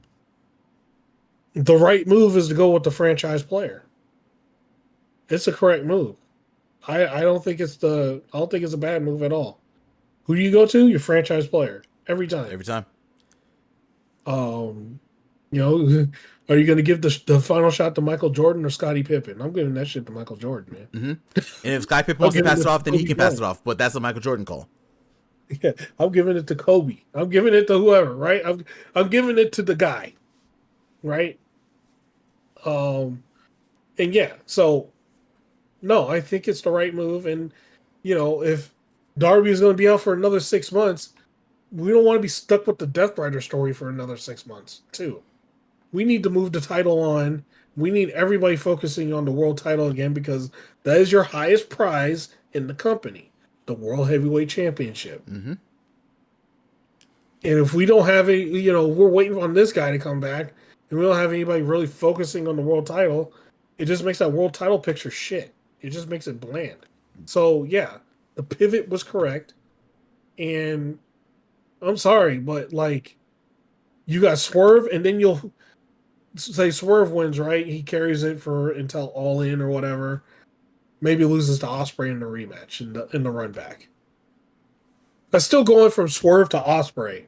Speaker 1: right move is to go with the franchise player. It's a correct move. I don't think it's a bad move at all. Who do you go to? Your franchise player every time.
Speaker 2: Every time.
Speaker 1: Are you going to give the final shot to Michael Jordan or Scottie Pippen? I'm giving that shit to Michael Jordan, man.
Speaker 2: Mm-hmm. And if Scottie Pippen wants to pass it off, then he can pass it off. But that's a Michael Jordan call.
Speaker 1: Yeah, I'm giving it to Kobe. I'm giving it to whoever, right? I'm giving it to the guy, right? And yeah, so no, I think it's the right move. And if Darby is going to be out for another 6 months, we don't want to be stuck with the Death Rider story for another 6 months, too. We need to move the title on. We need everybody focusing on the world title again because that is your highest prize in the company, the World Heavyweight Championship.
Speaker 2: Mm-hmm.
Speaker 1: And if we don't have we're waiting on this guy to come back, and we don't have anybody really focusing on the world title, it just makes that world title picture shit. It just makes it bland. So yeah, the pivot was correct, and I'm sorry, but like you got Swerve, and then you'll say Swerve wins, right? He carries it for until All In or whatever. Maybe loses to Osprey in the rematch in the run back. That's still going from Swerve to Osprey.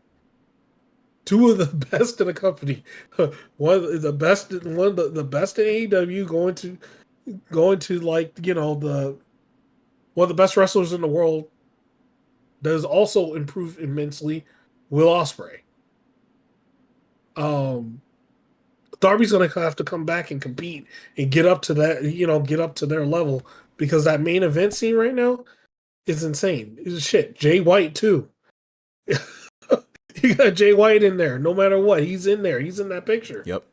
Speaker 1: Two of the best in the company. One of the best, one of the best in AEW, going to like the one of the best wrestlers in the world that has also improved immensely. Will Osprey. Um, Darby's gonna have to come back and compete and get up to that, get up to their level because that main event scene right now is insane. It's shit. Jay White too. You got Jay White in there. No matter what, he's in there. He's in that picture.
Speaker 2: Yep.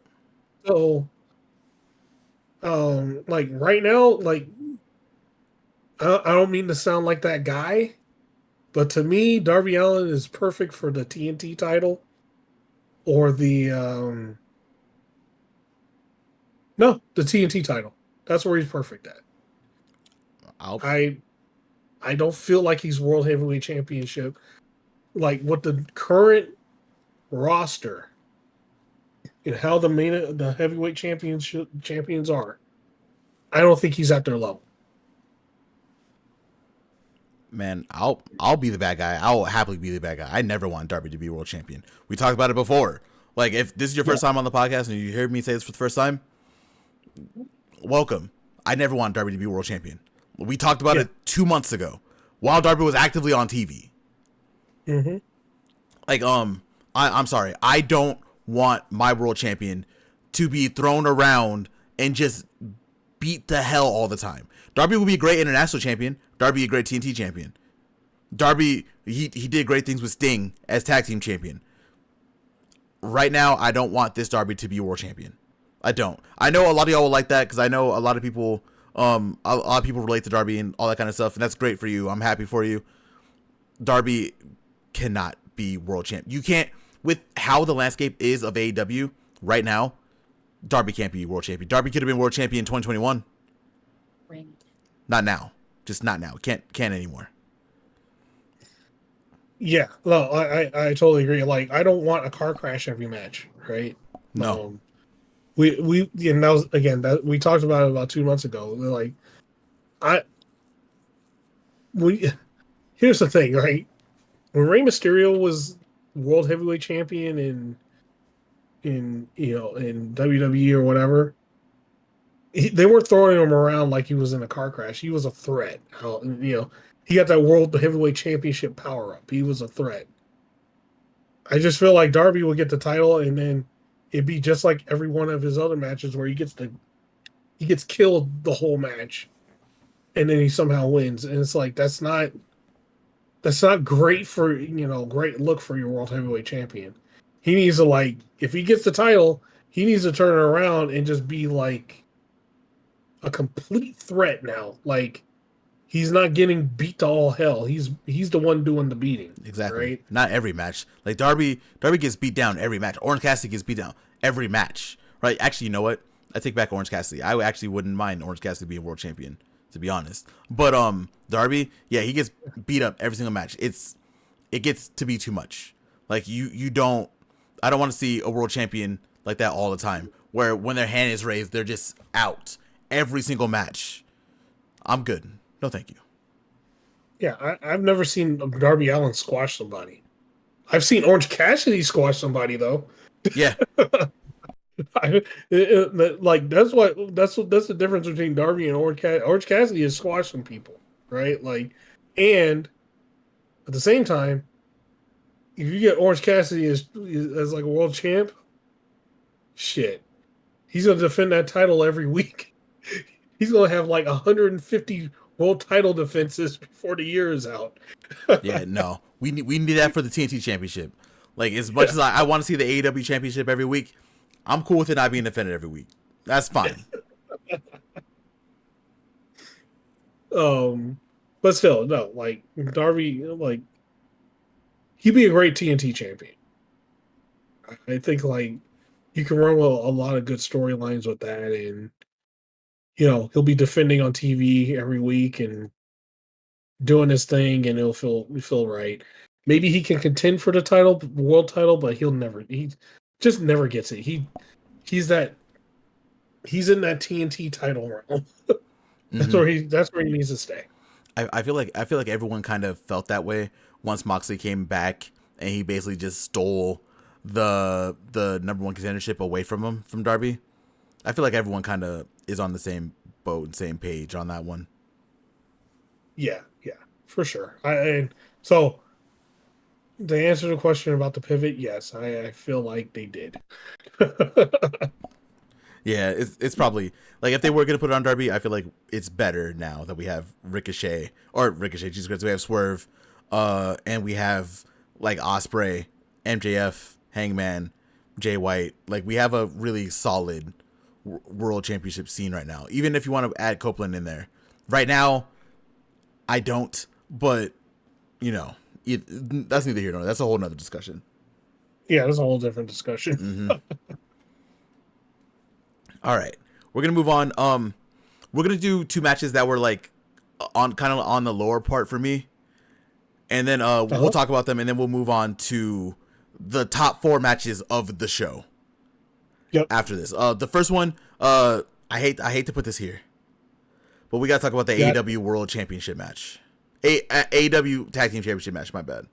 Speaker 1: So, like right now, like I don't mean to sound like that guy, but to me, Darby Allin is perfect for the TNT title or the TNT title. That's where he's perfect at.
Speaker 2: I'll
Speaker 1: I I don't feel like he's World Heavyweight Championship. Like what the current roster and how the heavyweight champions are. I don't think he's at their level.
Speaker 2: Man, I'll be the bad guy. I'll happily be the bad guy. I never want Darby to be world champion. We talked about it before. Like, if this is your first time on the podcast and you hear me say this for the first time, welcome. I never want Darby to be world champion. We talked about it 2 months ago while Darby was actively on TV.
Speaker 1: Mm-hmm.
Speaker 2: Like, I'm sorry. I don't want my world champion to be thrown around and just beat the hell all the time. Darby will be a great international champion. Darby a great TNT champion. Darby, he did great things with Sting as tag team champion. Right now, I don't want this Darby to be world champion. I don't. I know a lot of y'all will like that because I know a lot of people, a lot of people relate to Darby and all that kind of stuff, and that's great for you. I'm happy for you. Darby cannot be world champ. You can't, with how the landscape is of AEW right now, Darby can't be world champion. Darby could have been world champion in 2021.
Speaker 3: Right.
Speaker 2: Not now. Just not now. Can't anymore.
Speaker 1: Yeah, no, I totally agree. Like, I don't want a car crash every match, right?
Speaker 2: No.
Speaker 1: We and that was again that we talked about it about 2 months ago. Like, I we here's the thing, right? When Rey Mysterio was world heavyweight champion in WWE or whatever, they weren't throwing him around like he was in a car crash. He was a threat. He got that world heavyweight championship power up. He was a threat. I just feel like Darby will get the title, and then it'd be just like every one of his other matches where he gets killed the whole match, and then he somehow wins. And it's like that's not great for great look for your world heavyweight champion. He needs to, like, if he gets the title, he needs to turn it around and just be like a complete threat now. Like, he's not getting beat to all hell. He's the one doing the beating.
Speaker 2: Exactly.
Speaker 1: Right?
Speaker 2: Not every match. Like, Darby gets beat down every match. Orange Cassidy gets beat down every match. Right? Actually, you know what? I take back Orange Cassidy. I actually wouldn't mind Orange Cassidy being world champion, to be honest. But Darby, yeah, he gets beat up every single match. It gets to be too much. Like, you don't, I don't want to see a world champion like that all the time, where when their hand is raised, they're just out every single match. I'm good. No, thank you.
Speaker 1: Yeah, I've never seen Darby Allin squash somebody. I've seen Orange Cassidy squash somebody though.
Speaker 2: Yeah.
Speaker 1: Like that's the difference between Darby and Orange Cassidy. Orange Cassidy is squashing people, right? Like, and at the same time, if you get Orange Cassidy as like a world champ, shit, he's gonna defend that title every week. He's gonna have like 150 world title defenses before the year is out.
Speaker 2: Yeah, no. We need that for the TNT championship. Like, as much as I want to see the AEW championship every week, I'm cool with it not being defended every week. That's fine.
Speaker 1: But still, no, like Darby, like he'd be a great TNT champion. I think like you can run with a lot of good storylines with that, and he'll be defending on TV every week and doing his thing, and it'll feel right. maybe he can contend for the title, world title, but he just never gets it. He's in that TNT title realm. That's where he needs to stay.
Speaker 2: I feel like everyone kind of felt that way once Moxley came back and he basically just stole the number one contendership away from him, from Darby. I feel like everyone kind of is on the same boat and same page on that one.
Speaker 1: Yeah, for sure. So to answer the question about the pivot, yes, I feel like they did.
Speaker 2: Yeah, it's probably like if they were gonna put it on Darby, I feel like it's better now that we have Ricochet, Jesus Christ, we have Swerve, and we have like Ospreay, MJF, Hangman, Jay White. Like we have a really solid world championship scene right now. Even if you want to add Copeland in there, right now, I don't. But you know, that's neither here nor there. That's a whole nother discussion.
Speaker 1: Yeah, that's a whole different discussion.
Speaker 2: Mm-hmm. All right, we're gonna move on. We're gonna do two matches that were like on kind of on the lower part for me, and then we'll talk about them, and then we'll move on to the top 4 matches of the show.
Speaker 1: Yep.
Speaker 2: After this, the first one, I hate to put this here, but we gotta talk about the AEW World Championship match, AEW Tag Team Championship match. My bad.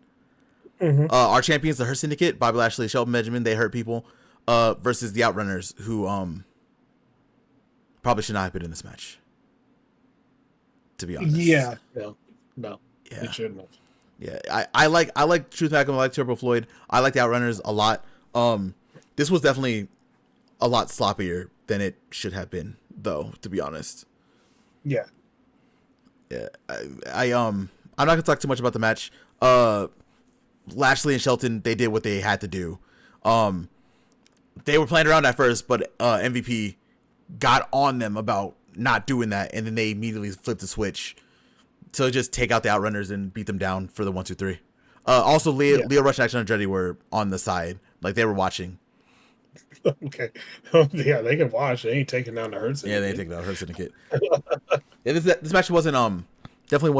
Speaker 1: Mm-hmm.
Speaker 2: Our champions, the Hurt Syndicate, Bobby Lashley, Shelton Benjamin, they hurt people, versus the Outrunners, who probably should not have been in this match, to be honest.
Speaker 1: Yeah, no,
Speaker 2: yeah,
Speaker 1: it shouldn't have.
Speaker 2: Yeah, I like Truth Magnum, I like Turbo Floyd, I like the Outrunners a lot. This was definitely a lot sloppier than it should have been, though, to be honest.
Speaker 1: Yeah.
Speaker 2: I'm not gonna talk too much about the match. Lashley and Shelton, they did what they had to do. They were playing around at first, but MVP got on them about not doing that, and then they immediately flipped the switch to just take out the Outrunners and beat them down for the 1, 2, 3. Also, Leo Rush and Action Andretti were on the side, like they were watching.
Speaker 1: Okay. Yeah, they can watch. They ain't taking down the Hurt Syndicate.
Speaker 2: Yeah, they ain't taking down the Hurt Syndicate. Yeah, this match wasn't definitely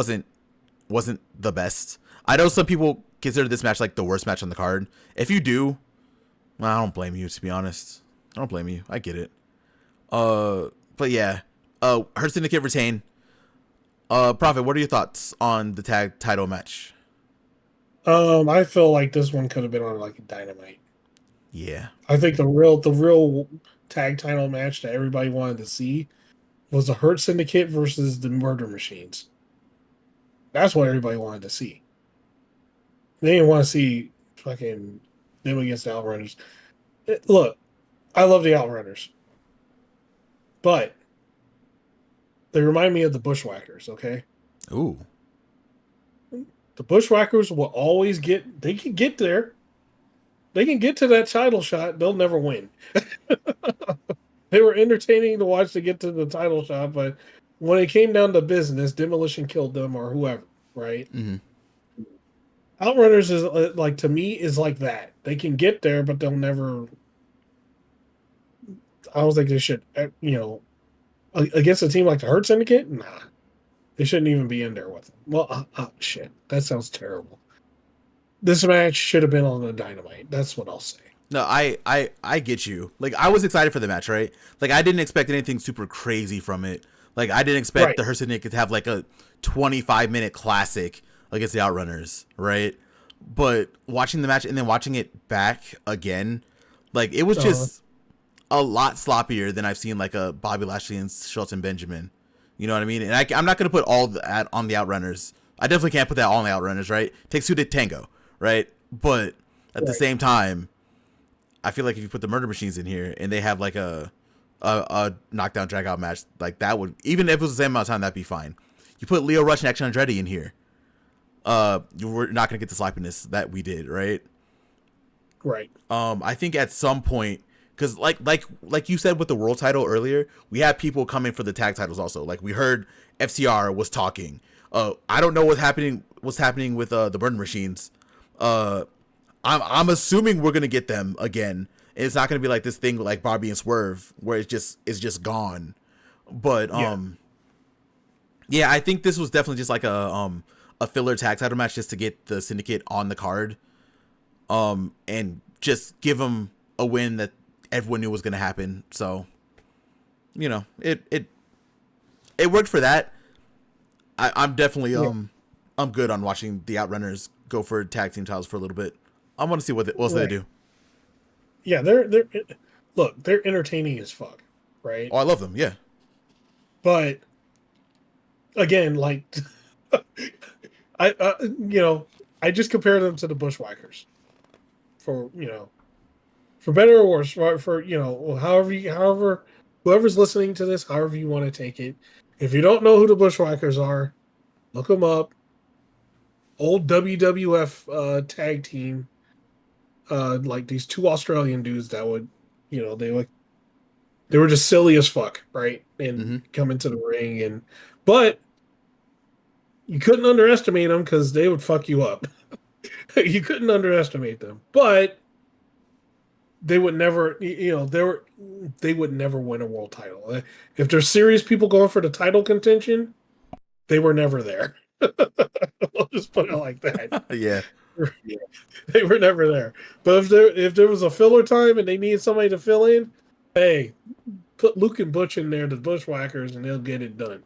Speaker 2: wasn't the best. I know some people consider this match like the worst match on the card. If you do, well, I don't blame you, to be honest. I don't blame you. I get it. But yeah, Hurt Syndicate retain. Prophet, what are your thoughts on the tag title match?
Speaker 1: I feel like this one could have been on like a Dynamite.
Speaker 2: Yeah,
Speaker 1: I think the real tag title match that everybody wanted to see was the Hurt Syndicate versus the Murder Machines. That's what everybody wanted to see. They didn't want to see fucking them against the Outrunners. Look, I love the Outrunners, but they remind me of the Bushwhackers, okay?
Speaker 2: Ooh.
Speaker 1: The Bushwhackers will always they can get there. They can get to that title shot. They'll never win. They were entertaining to watch to get to the title shot, but when it came down to business, Demolition killed them or whoever, right?
Speaker 2: Mm-hmm.
Speaker 1: Outrunners is like, to me, is like that. They can get there, but they'll never. I don't think they should, against a team like the Hurt Syndicate, nah. They shouldn't even be in there with them. Well, shit. That sounds terrible. This match should have been on the Dynamite. That's what I'll say.
Speaker 2: No, I get you. Like, I was excited for the match, right? Like, I didn't expect anything super crazy from it. Like, I didn't expect the Hurt Syndicate to have, like, a 25-minute classic against the Outrunners, right? But watching the match and then watching it back again, like, it was just a lot sloppier than I've seen, like, a Bobby Lashley and Shelton Benjamin. You know what I mean? And I'm not going to put all that on the Outrunners. I definitely can't put that all on the Outrunners, right? Takes two to tango, right? But at the same time, I feel like if you put the Murder Machines in here and they have like a knockdown drag out match, like that would, even if it was the same amount of time, that'd be fine. You put Leo Rush and Action Andretti in here, we're not gonna get the sloppiness that we did, right?
Speaker 1: Right.
Speaker 2: I think at some point, because like you said with the world title earlier, we have people coming for the tag titles also. Like we heard FCR was talking. I don't know what's happening with the Murder Machines. I'm assuming we're gonna get them again. And it's not gonna be like this thing like Barbie and Swerve where it's just gone. But yeah, I think this was definitely just like a a filler tag title match just to get the Syndicate on the card, and just give them a win that everyone knew was going to happen. So, you know, it worked for that. I'm definitely I'm good on watching the Outrunners go for tag team titles for a little bit. I want to see what else they do.
Speaker 1: Yeah, they're entertaining as fuck, right?
Speaker 2: Oh, I love them. Yeah,
Speaker 1: but again, like I just compare them to the Bushwhackers for better or worse, for however whoever's listening to this, however you want to take it. If you don't know who the Bushwhackers are, look them up. Old WWF tag team, like these two Australian dudes that would, they were just silly as fuck, right? And come into the ring, but you couldn't underestimate them because they would fuck you up. You couldn't underestimate them, but they would never, they would never win a world title. If there's serious people going for the title contention, they were never there. I'll just put it like that.
Speaker 2: Yeah.
Speaker 1: They were never there. But if there was a filler time and they needed somebody to fill in, hey, put Luke and Butch in there, the Bushwhackers, and they'll get it done.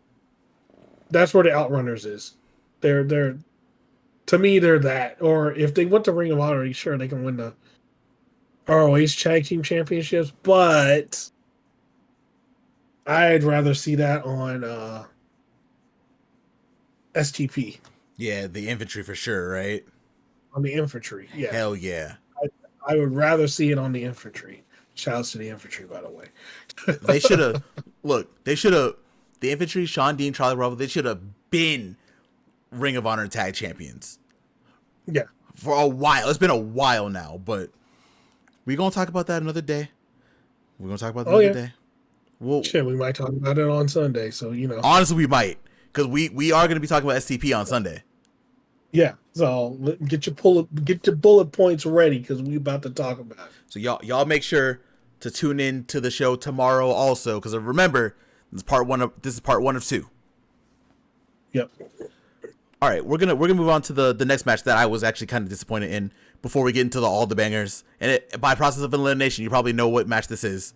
Speaker 1: That's where the Outrunners is. They're to me, they're that. Or if they went to Ring of Honor, sure, they can win the ROH Tag Team Championships, but I'd rather see that on STP.
Speaker 2: Yeah, the infantry for sure, right?
Speaker 1: On the infantry, yeah.
Speaker 2: Hell yeah.
Speaker 1: I would rather see it on the infantry. Shouts to the infantry, by the way.
Speaker 2: They should have, the infantry, Sean Dean, Charlie Bravo, they should have been Ring of Honor tag champions.
Speaker 1: Yeah.
Speaker 2: For a while. It's been a while now, but we're going to talk about that another day. We're going to talk about that another day.
Speaker 1: Shit, we might talk about it on Sunday, so,
Speaker 2: Honestly, we might, because we are going to be talking about STP on Sunday.
Speaker 1: Yeah, so get your bullet points ready because we're about to talk about it.
Speaker 2: So y'all make sure to tune in to the show tomorrow also, because remember, this is part one of 2.
Speaker 1: Yep.
Speaker 2: All right, we're gonna move on to the next match that I was actually kind of disappointed in before we get into all the bangers. And by process of elimination, you probably know what match this is.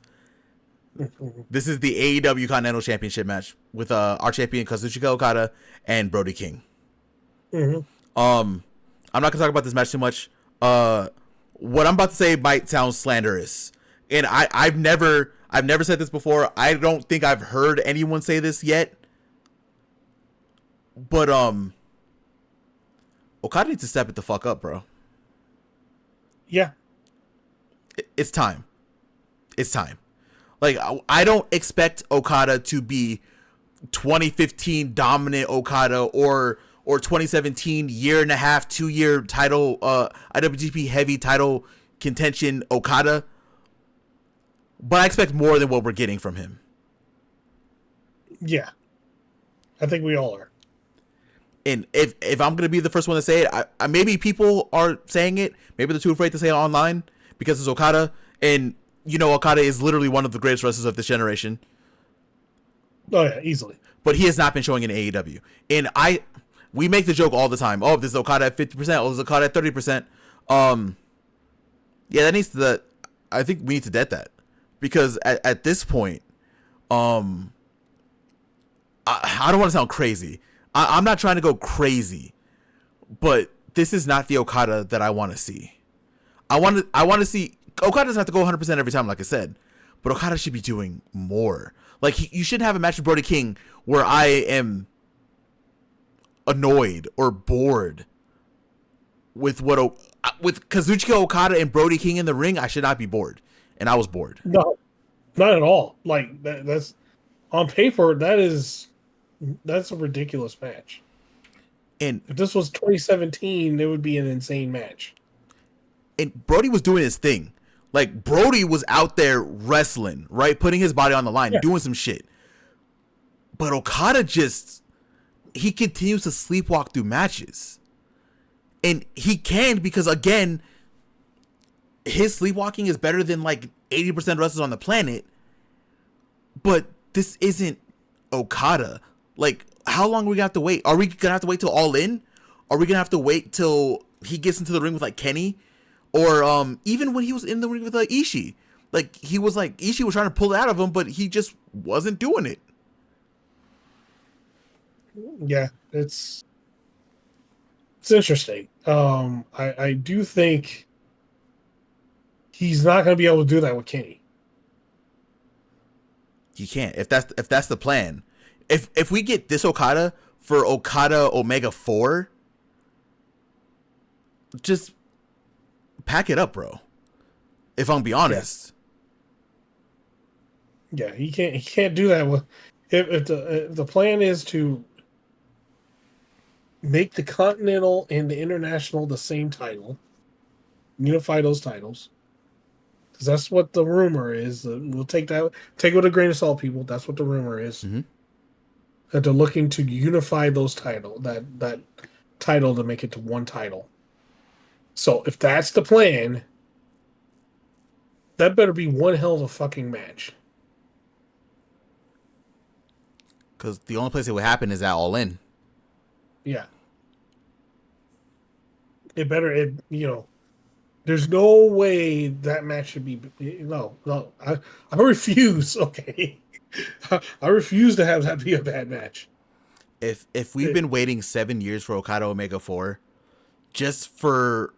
Speaker 2: This is the AEW Continental Championship match with our champion Kazuchika Okada and Brody King.
Speaker 1: Mm-hmm.
Speaker 2: I'm not gonna talk about this match too much. What I'm about to say might sound slanderous, and I've never said this before. I don't think I've heard anyone say this yet. But Okada needs to step it the fuck up, bro.
Speaker 1: Yeah,
Speaker 2: it's time. It's time. Like, I don't expect Okada to be 2015 dominant Okada or 2017 year and a half, 2-year title, IWGP heavy title contention Okada. But I expect more than what we're getting from him.
Speaker 1: Yeah. I think we all are.
Speaker 2: And if I'm going to be the first one to say it, I maybe people are saying it. Maybe they're too afraid to say it online because it's Okada. And, Okada is literally one of the greatest wrestlers of this generation.
Speaker 1: Oh, yeah, easily.
Speaker 2: But he has not been showing in AEW. And we make the joke all the time. Oh, this is Okada at 50%. Oh, this is Okada at 30%. Yeah, I think we need to debt that. Because at this point, I don't want to sound crazy. I'm not trying to go crazy, but this is not the Okada that I want to see. I want to see Okada doesn't have to go 100% every time, like I said, but Okada should be doing more. Like you shouldn't have a match with Brody King where I am annoyed or bored with with Kazuchika Okada and Brody King in the ring. I should not be bored, and I was bored.
Speaker 1: No, not at all. Like that's on paper. That's a ridiculous match.
Speaker 2: And
Speaker 1: if this was 2017, it would be an insane match.
Speaker 2: And Brody was doing his thing. Like, Brody was out there wrestling, right? Putting his body on the line, doing some shit. But Okada he continues to sleepwalk through matches. And he can because, again, his sleepwalking is better than, 80% wrestlers on the planet. But this isn't Okada. Like, how long are we going to have to wait? Are we going to have to wait till All In? Are we gonna have to wait till he gets into the ring with like Kenny, or even when he was in the ring with like Ishii, like he was like Ishii was trying to pull it out of him, but he just wasn't doing it.
Speaker 1: Yeah, it's interesting. I do think he's not going to be able to do that with Kenny.
Speaker 2: You can't if that's the plan. If we get this Okada for Okada Omega 4, just pack it up, bro. If I'm be honest.
Speaker 1: Yeah, he can't do that with if the plan is to make the Continental and the International the same title, unify those titles. Because that's what the rumor is. We'll take it with a grain of salt, people. That's what the rumor is.
Speaker 2: Mm-hmm.
Speaker 1: That they're looking to unify those that title to make it to one title. So if that's the plan, that better be one hell of a fucking match.
Speaker 2: Because the only place it would happen is at All In.
Speaker 1: Yeah. There's no way that match should be. No. I refuse. Okay, I refuse to have that be a bad match.
Speaker 2: If we've been waiting 7 years for Okada Omega 4, just for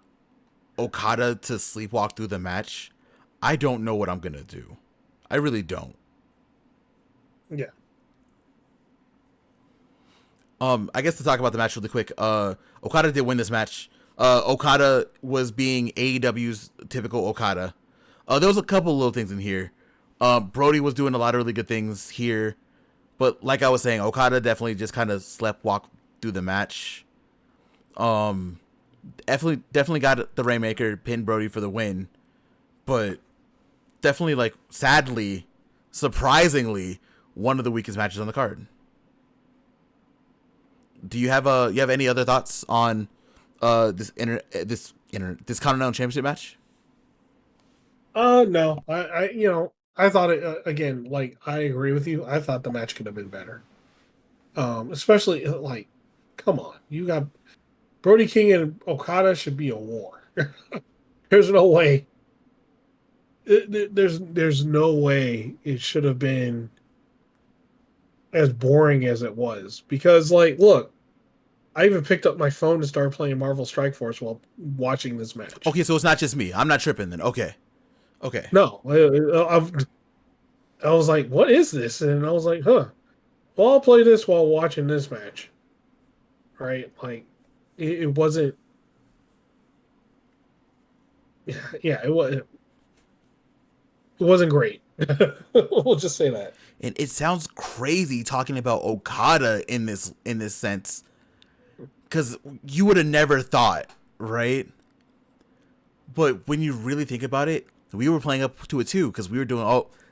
Speaker 2: Okada to sleepwalk through the match, I don't know what I'm gonna do. I really don't.
Speaker 1: Yeah.
Speaker 2: I guess to talk about the match really quick. Okada did win this match. Okada was being AEW's typical Okada. There was a couple little things in here. Brody was doing a lot of really good things here, but like I was saying, Okada definitely just kind of sleptwalked through the match. Definitely got the Rainmaker, pinned Brody for the win, but definitely, like, sadly, surprisingly, one of the weakest matches on the card. Do you have any other thoughts on this Continental Championship match?
Speaker 1: No. I thought it again. Like I agree with you. I thought the match could have been better. Especially like, come on, you got Brody King and Okada should be a war. There's no way. There's no way it should have been as boring as it was because, like, look, I even picked up my phone to start playing Marvel Strike Force while watching this match.
Speaker 2: Okay, so it's not just me. I'm not tripping then. Okay.
Speaker 1: No, I was like, what is this? And I was like, huh. Well, I'll play this while watching this match. Right? Like, it wasn't. Yeah, it wasn't great. We'll just say that.
Speaker 2: And it sounds crazy talking about Okada in this sense, because you would have never thought, right? But when you really think about it, we were playing up to it too, because we were doing,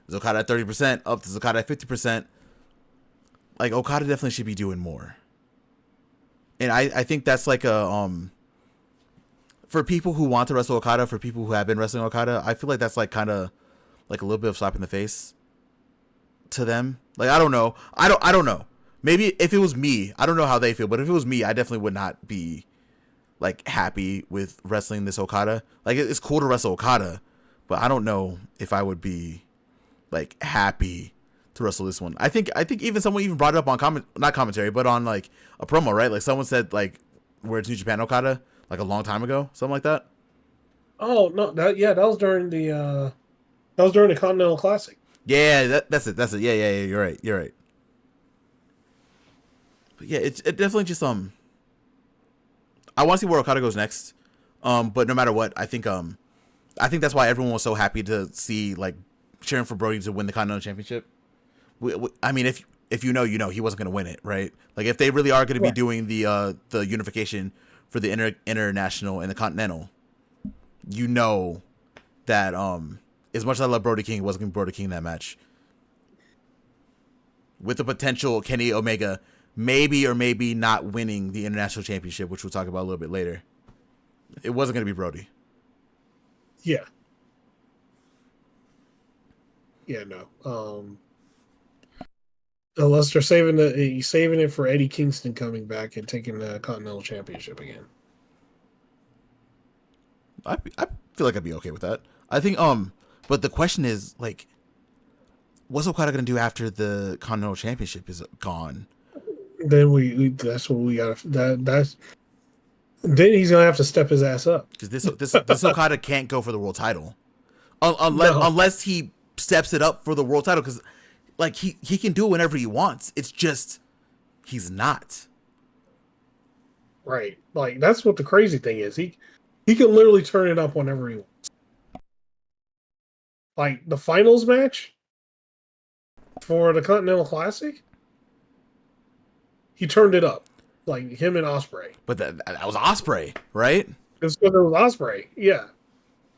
Speaker 2: is Okada at 30%, up to Okada at 50%. Like, Okada definitely should be doing more. And I think that's like for people who want to wrestle Okada, for people who have been wrestling Okada, I feel like that's like kind of like a little bit of slap in the face to them. Like, I don't know. I don't know. Maybe if it was me, I don't know how they feel, but if it was me, I definitely would not be like happy with wrestling this Okada. Like, it's cool to wrestle Okada, but I don't know if I would be like happy to wrestle this one. I think even someone even brought it up on not commentary, but on like a promo, right? Like, someone said like, where it's New Japan Okada, like a long time ago, something like that.
Speaker 1: Oh no, that was during the Continental Classic.
Speaker 2: Yeah, that's it. Yeah. You're right. But yeah, it definitely just I want to see where Okada goes next. But no matter what, I think that's why everyone was so happy to see, like, cheering for Brody to win the Continental Championship. I mean, if you know, he wasn't going to win it, right? Like, if they really are going to be doing the unification for the international and the Continental, you know that as much as I love Brody King, it wasn't going to be Brody King in that match. With the potential Kenny Omega maybe or maybe not winning the international championship, which we'll talk about a little bit later. It wasn't going to be Brody.
Speaker 1: Yeah. Yeah, no. Unless they're saving it for Eddie Kingston coming back and taking the Continental Championship again.
Speaker 2: I feel like I'd be okay with that. I think but the question is like, what's Okada gonna do after the Continental Championship is gone?
Speaker 1: Then that's what we got. That's then he's gonna have to step his ass up.
Speaker 2: Because this Okada can't go for the world title, unless he steps it up for the world title. Because like he can do it whenever he wants. It's just he's not.
Speaker 1: Right. Like that's what the crazy thing is. He can literally turn it up whenever he wants. Like the finals match for the Continental Classic, he turned it up. Like him and Ospreay.
Speaker 2: But that was Ospreay, right?
Speaker 1: It's because it was Ospreay. Yeah.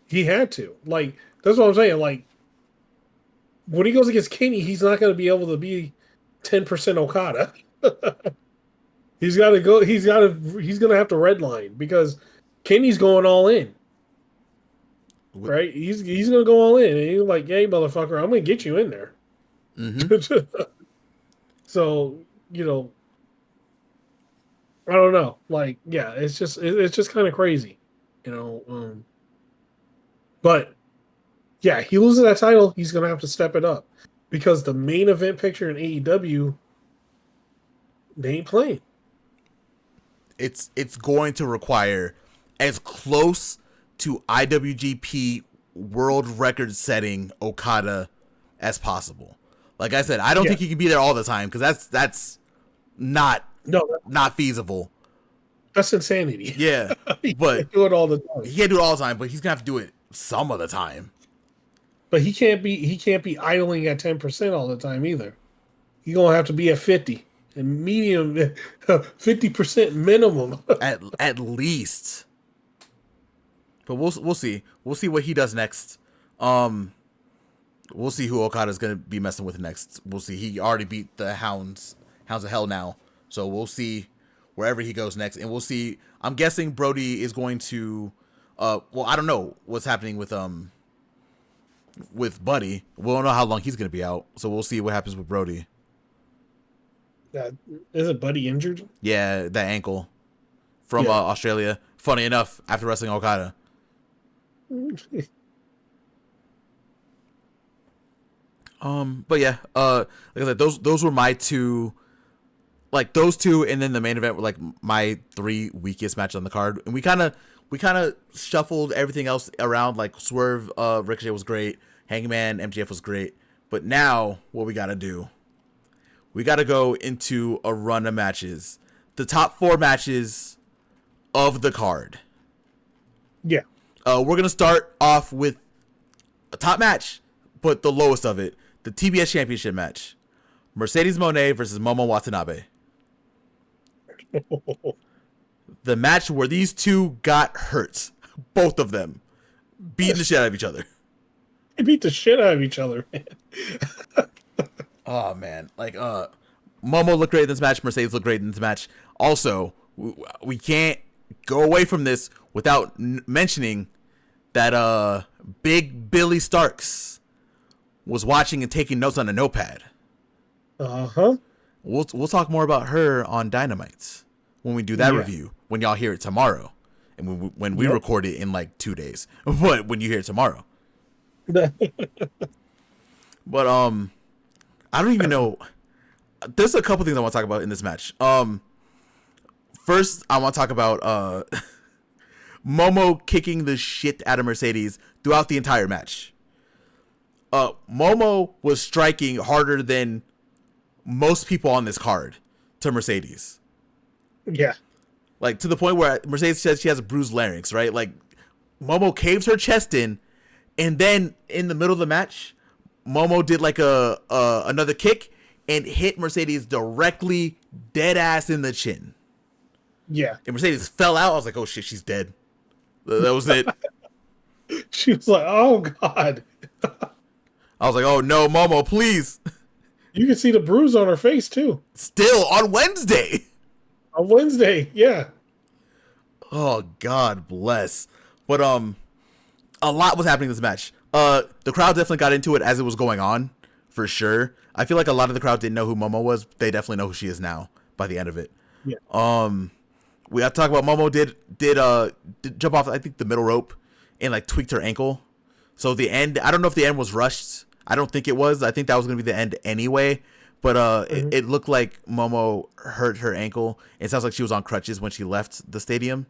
Speaker 1: He had to. Like, that's what I'm saying. Like, when he goes against Kenny, he's not going to be able to be 10% Okada. He's got to go. He's going to have to redline because Kenny's going all in. Right? He's going to go all in. And he's like, hey, motherfucker, I'm going to get you in there. Mm-hmm. So, I don't know. Like, yeah, it's just kind of crazy, But yeah, he loses that title, he's gonna have to step it up because the main event picture in AEW, they ain't playing.
Speaker 2: It's going to require as close to IWGP world record setting Okada as possible. Like I said, I don't think he can be there all the time because that's not feasible.
Speaker 1: That's insanity.
Speaker 2: Yeah, but
Speaker 1: can't do it all the time.
Speaker 2: He can't do it all the time, but he's gonna have to do it some of the time.
Speaker 1: But he can't be idling at 10% all the time either. He's gonna have to be at 50 and medium 50% minimum
Speaker 2: at least. But we'll see. We'll see what he does next. We'll see who Okada's gonna be messing with next. We'll see. He already beat the Hounds of Hell now, so we'll see wherever he goes next, and we'll see. I'm guessing Brody is going to. Well, I don't know what's happening with Buddy. We don't know how long he's gonna be out, so we'll see what happens with Brody.
Speaker 1: Isn't Buddy injured?
Speaker 2: Yeah, that ankle from Australia. Funny enough, after wrestling Okada. But yeah, like I said, those were my two, like those two, and then the main event were like my three weakest matches on the card, and we kind of shuffled everything else around. Like Swerve, Ricochet was great, Hangman, MJF was great, but now what we gotta do? We gotta go into a run of matches, the top 4 matches of the card.
Speaker 1: Yeah.
Speaker 2: We're gonna start off with a top match, but the lowest of it. The TBS Championship match. Mercedes Moné versus Momo Watanabe. The match where these two got hurt. Both of them. Beating the shit out of each other.
Speaker 1: They beat the shit out of each other, man.
Speaker 2: Oh, man. Like, Momo looked great in this match. Mercedes looked great in this match. Also, we can't go away from this without mentioning that Big Billy Starks was watching and taking notes on a notepad.
Speaker 1: Uh-huh.
Speaker 2: We'll talk more about her on Dynamite when we do that review, when y'all hear it tomorrow. And when we record it in like 2 days. But when you hear it tomorrow. But I don't even know. There's a couple things I want to talk about in this match. First, I want to talk about Momo kicking the shit out of Mercedes throughout the entire match. Momo was striking harder than most people on this card to Mercedes.
Speaker 1: Yeah.
Speaker 2: Like, to the point where Mercedes says she has a bruised larynx, right? Like, Momo caves her chest in, and then in the middle of the match, Momo did like another kick and hit Mercedes directly dead ass in the chin.
Speaker 1: Yeah.
Speaker 2: And Mercedes fell out. I was like, oh shit, she's dead. That was it.
Speaker 1: She was like, oh God.
Speaker 2: I was like, oh no, Momo, please.
Speaker 1: You can see the bruise on her face too.
Speaker 2: Still on Wednesday.
Speaker 1: On Wednesday, yeah.
Speaker 2: Oh, God bless. But a lot was happening in this match. The crowd definitely got into it as it was going on. for sure. I feel like a lot of the crowd didn't know who Momo was. They definitely know who she is now by the end of it.
Speaker 1: Yeah.
Speaker 2: We have to talk about Momo did jump off, I think, the middle rope and like tweaked her ankle. So the end, I don't know if the end was rushed. I don't think it was. I think that was going to be the end anyway. But it looked like Momo hurt her ankle. It sounds like she was on crutches when she left the stadium.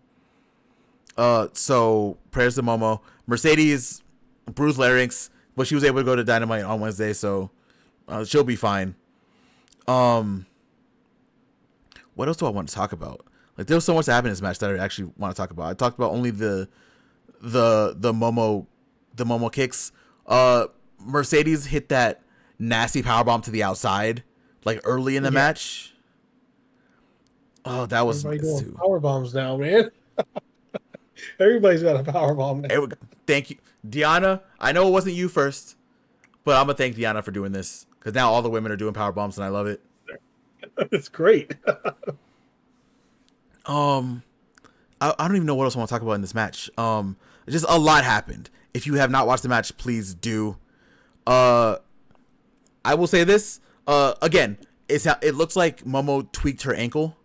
Speaker 2: So prayers to Momo. Mercedes bruised larynx, but she was able to go to Dynamite on Wednesday, so she'll be fine. What else do I want to talk about? Like, there was so much that happened in this match that I actually want to talk about. I talked about only the Momo kicks. Mercedes hit that nasty powerbomb to the outside, like early in the match. Oh, that was nice too.
Speaker 1: Power bombs now, man. Everybody's got a power bomb now.
Speaker 2: Thank you, Deanna. I know it wasn't you first, but I'm gonna thank Deanna for doing this because now all the women are doing power bombs and I love it.
Speaker 1: It's great.
Speaker 2: I don't even know what else I want to talk about in this match. Just a lot happened. If you have not watched the match, please do. I will say this. Again, it looks like Momo tweaked her ankle,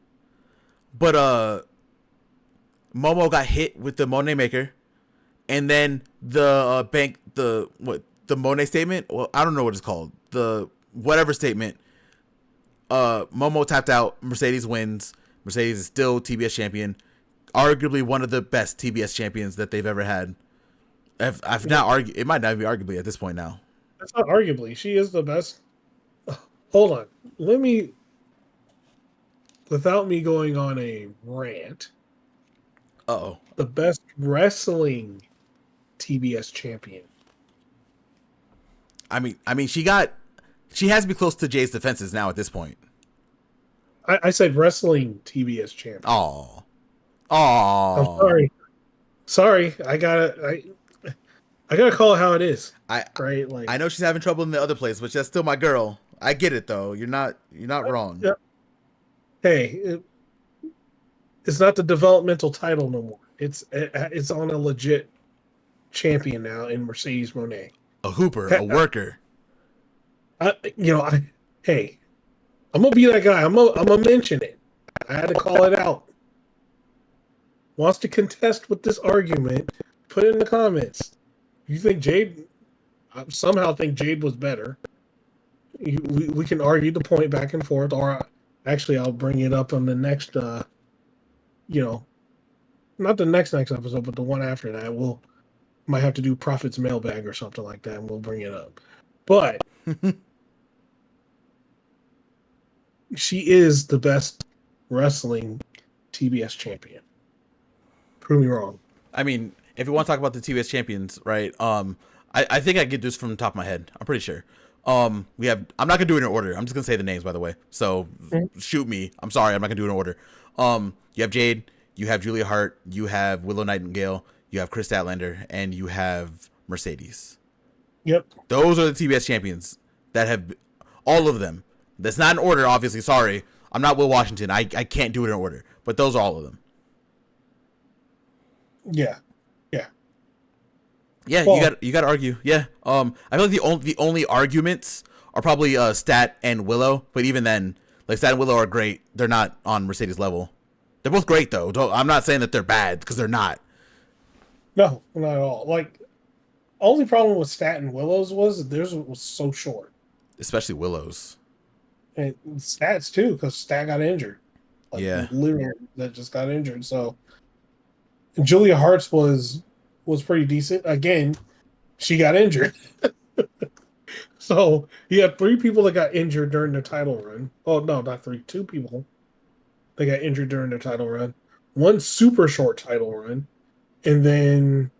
Speaker 2: but Momo got hit with the Monet Maker, and then the Monet statement. Well, I don't know what it's called. The whatever statement. Momo tapped out. Mercedes wins. Mercedes is still TBS champion, arguably one of the best TBS champions that they've ever had. I've not argued. It might not be arguably at this point now.
Speaker 1: That's not arguably. She is the best. Hold on. Without me going on a rant.
Speaker 2: Uh-oh.
Speaker 1: The best wrestling TBS champion.
Speaker 2: I mean, she has to be close to Jay's defenses now at this point.
Speaker 1: I said wrestling TBS champion.
Speaker 2: Oh.
Speaker 1: I'm sorry. I gotta call it how it is. Right? Like,
Speaker 2: I know she's having trouble in the other place, but that's still my girl. I get it though. You're not wrong.
Speaker 1: Hey, it's not the developmental title no more. It's on a legit champion now in Mercedes Monet.
Speaker 2: A hooper, a worker.
Speaker 1: Hey, I'm gonna be that guy. I'm gonna mention it. I had to call it out. Wants to contest with this argument? Put it in the comments. You think Jade? I somehow think Jade was better. We can argue the point back and forth, or actually, I'll bring it up on the next. Not the next episode, but the one after that. We'll might have to do Prophet's mailbag or something like that, and we'll bring it up. But she is the best wrestling TBS champion. Prove me wrong.
Speaker 2: I mean, if you want to talk about the TBS champions, right? I think I get this from the top of my head. I'm pretty sure. I'm not gonna do it in order. I'm just gonna say the names, by the way. So shoot me. I'm sorry. I'm not gonna do it in order. You have Jade. You have Julia Hart. You have Willow Nightingale. You have Chris Statlander, and you have Mercedes.
Speaker 1: Yep.
Speaker 2: Those are the TBS champions that have all of them. That's not in order, obviously. Sorry. I'm not Will Washington. I can't do it in order. But those are all of them.
Speaker 1: Yeah.
Speaker 2: Yeah, well, you got to argue. Yeah. I feel like the only arguments are probably Stat and Willow, but even then, like Stat and Willow are great. They're not on Mercedes level. They're both great though. I'm not saying that they're bad because they're not.
Speaker 1: No, not at all. Like, only problem with Stat and Willow's was theirs was so short.
Speaker 2: Especially Willow's.
Speaker 1: And Stat's too, because Stat got injured. Like, literally, that just got injured. So Julia Hart's was pretty decent. Again, she got injured. So you had 3 people that got injured during their title run. Oh no, not 3, 2 people. They got injured during their title run. 1 super short title run. And then,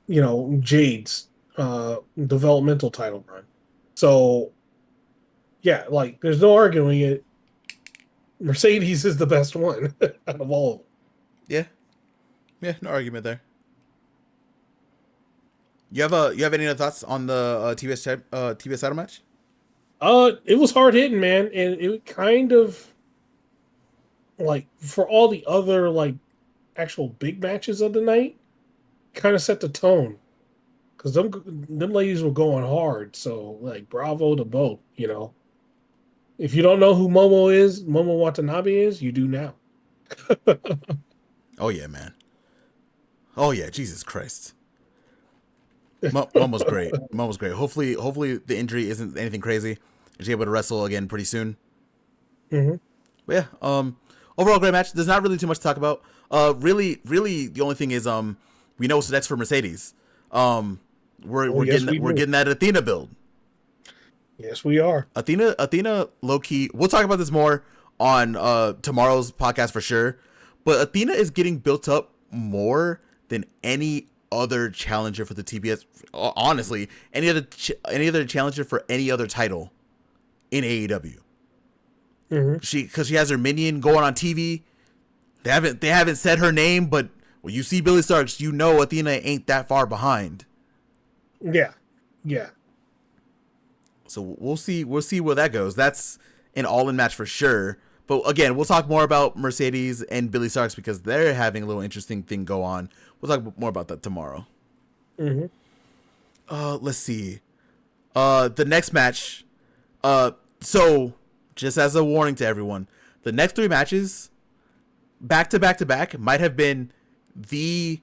Speaker 1: Jade's developmental title run. So, yeah, like, there's no arguing it. Mercedes is the best one out of all of them.
Speaker 2: Yeah. Yeah, no argument there. You have any other thoughts on the TBS title match?
Speaker 1: It was hard hitting, man, and it kind of like for all the other like actual big matches of the night, kind of set the tone because them ladies were going hard. So like, bravo to both. If you don't know who Momo Watanabe is, you do now.
Speaker 2: Oh yeah, man. Oh yeah, Jesus Christ. Mom was great. Mom was great. Hopefully the injury isn't anything crazy. And she's able to wrestle again pretty soon.
Speaker 1: Mm-hmm.
Speaker 2: But yeah, overall great match. There's not really too much to talk about. Really, the only thing is we know what's next for Mercedes. We're getting that Athena build.
Speaker 1: Yes, we are.
Speaker 2: Athena low key. We'll talk about this more on tomorrow's podcast for sure. But Athena is getting built up more than any other challenger for the TBS. Honestly, any other challenger for any other title in AEW.
Speaker 1: Mm-hmm.
Speaker 2: Because she has her minion going on TV. They haven't said her name, but when you see Billy Starks, you know Athena ain't that far behind.
Speaker 1: Yeah.
Speaker 2: So we'll see where that goes. That's an all-in match for sure. But again, we'll talk more about Mercedes and Billy Starks because they're having a little interesting thing go on. We'll talk more about that tomorrow.
Speaker 1: Mm-hmm.
Speaker 2: Let's see. The next match. So just as a warning to everyone, the next 3 matches, back to back, might have been the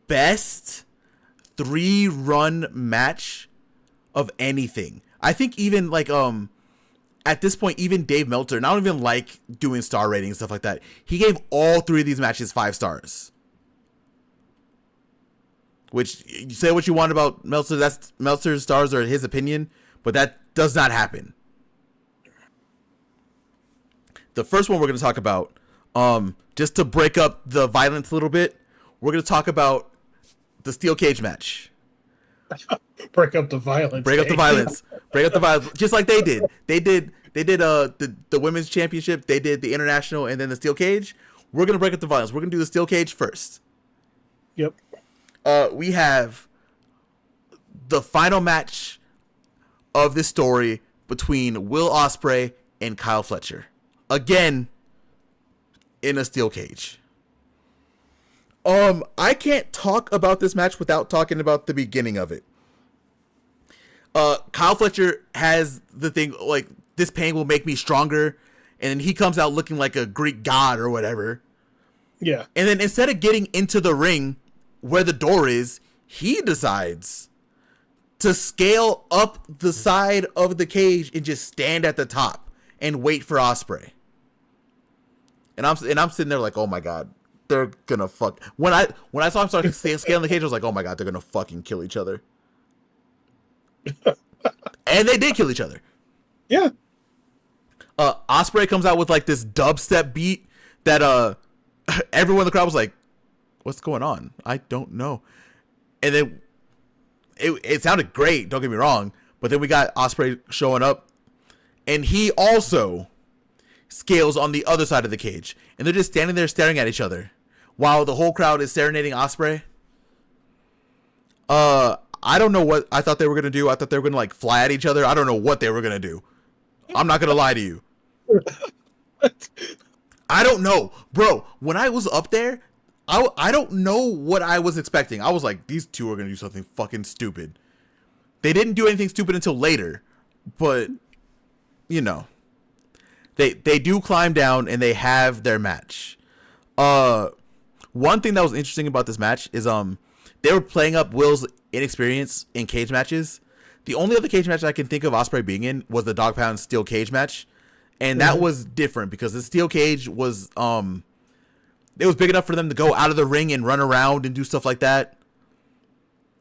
Speaker 2: best 3-run match of anything. I think even like at this point, even Dave Meltzer, and I don't even like doing star ratings and stuff like that, he gave all 3 of these matches 5 stars. Which, you say what you want about Meltzer, that's Meltzer's stars are his opinion, but that does not happen. The first one we're going to talk about, just to break up the violence a little bit, we're going to talk about the steel cage match.
Speaker 1: Break up the violence.
Speaker 2: Break up the violence. Just like they did. They did the women's championship. They did the international and then the steel cage. We're going to break up the violence. We're going to do the steel cage first.
Speaker 1: Yep.
Speaker 2: We have the final match of this story between Will Ospreay and Kyle Fletcher. Again, in a steel cage. I can't talk about this match without talking about the beginning of it. Kyle Fletcher has the thing, like, this pain will make me stronger, and then he comes out looking like a Greek god or whatever.
Speaker 1: Yeah.
Speaker 2: And then instead of getting into the ring where the door is, he decides to scale up the side of the cage and just stand at the top and wait for Ospreay. And I'm sitting there like, oh my god, they're gonna fuck. When I saw him start scaling the cage, I was like, oh my god, they're gonna fucking kill each other. And they did kill each other.
Speaker 1: Yeah.
Speaker 2: Ospreay comes out with like this dubstep beat that everyone in the crowd was like, what's going on? I don't know. And then it sounded great, don't get me wrong, but then we got Ospreay showing up, and he also scales on the other side of the cage, and they're just standing there staring at each other while the whole crowd is serenading Ospreay. I don't know what I thought they were gonna do. I thought they were gonna like fly at each other. I don't know what they were gonna do. I'm not gonna lie to you. I don't know, bro. When I was up there, I don't know what I was expecting. I was like, these two are gonna do something fucking stupid. They didn't do anything stupid until later, but you know, they do climb down and they have their match. One thing that was interesting about this match is they were playing up Will's inexperience in cage matches. The only other cage match I can think of Ospreay being in was the Dog Pound steel cage match, and that was different because the steel cage was it was big enough for them to go out of the ring and run around and do stuff like that.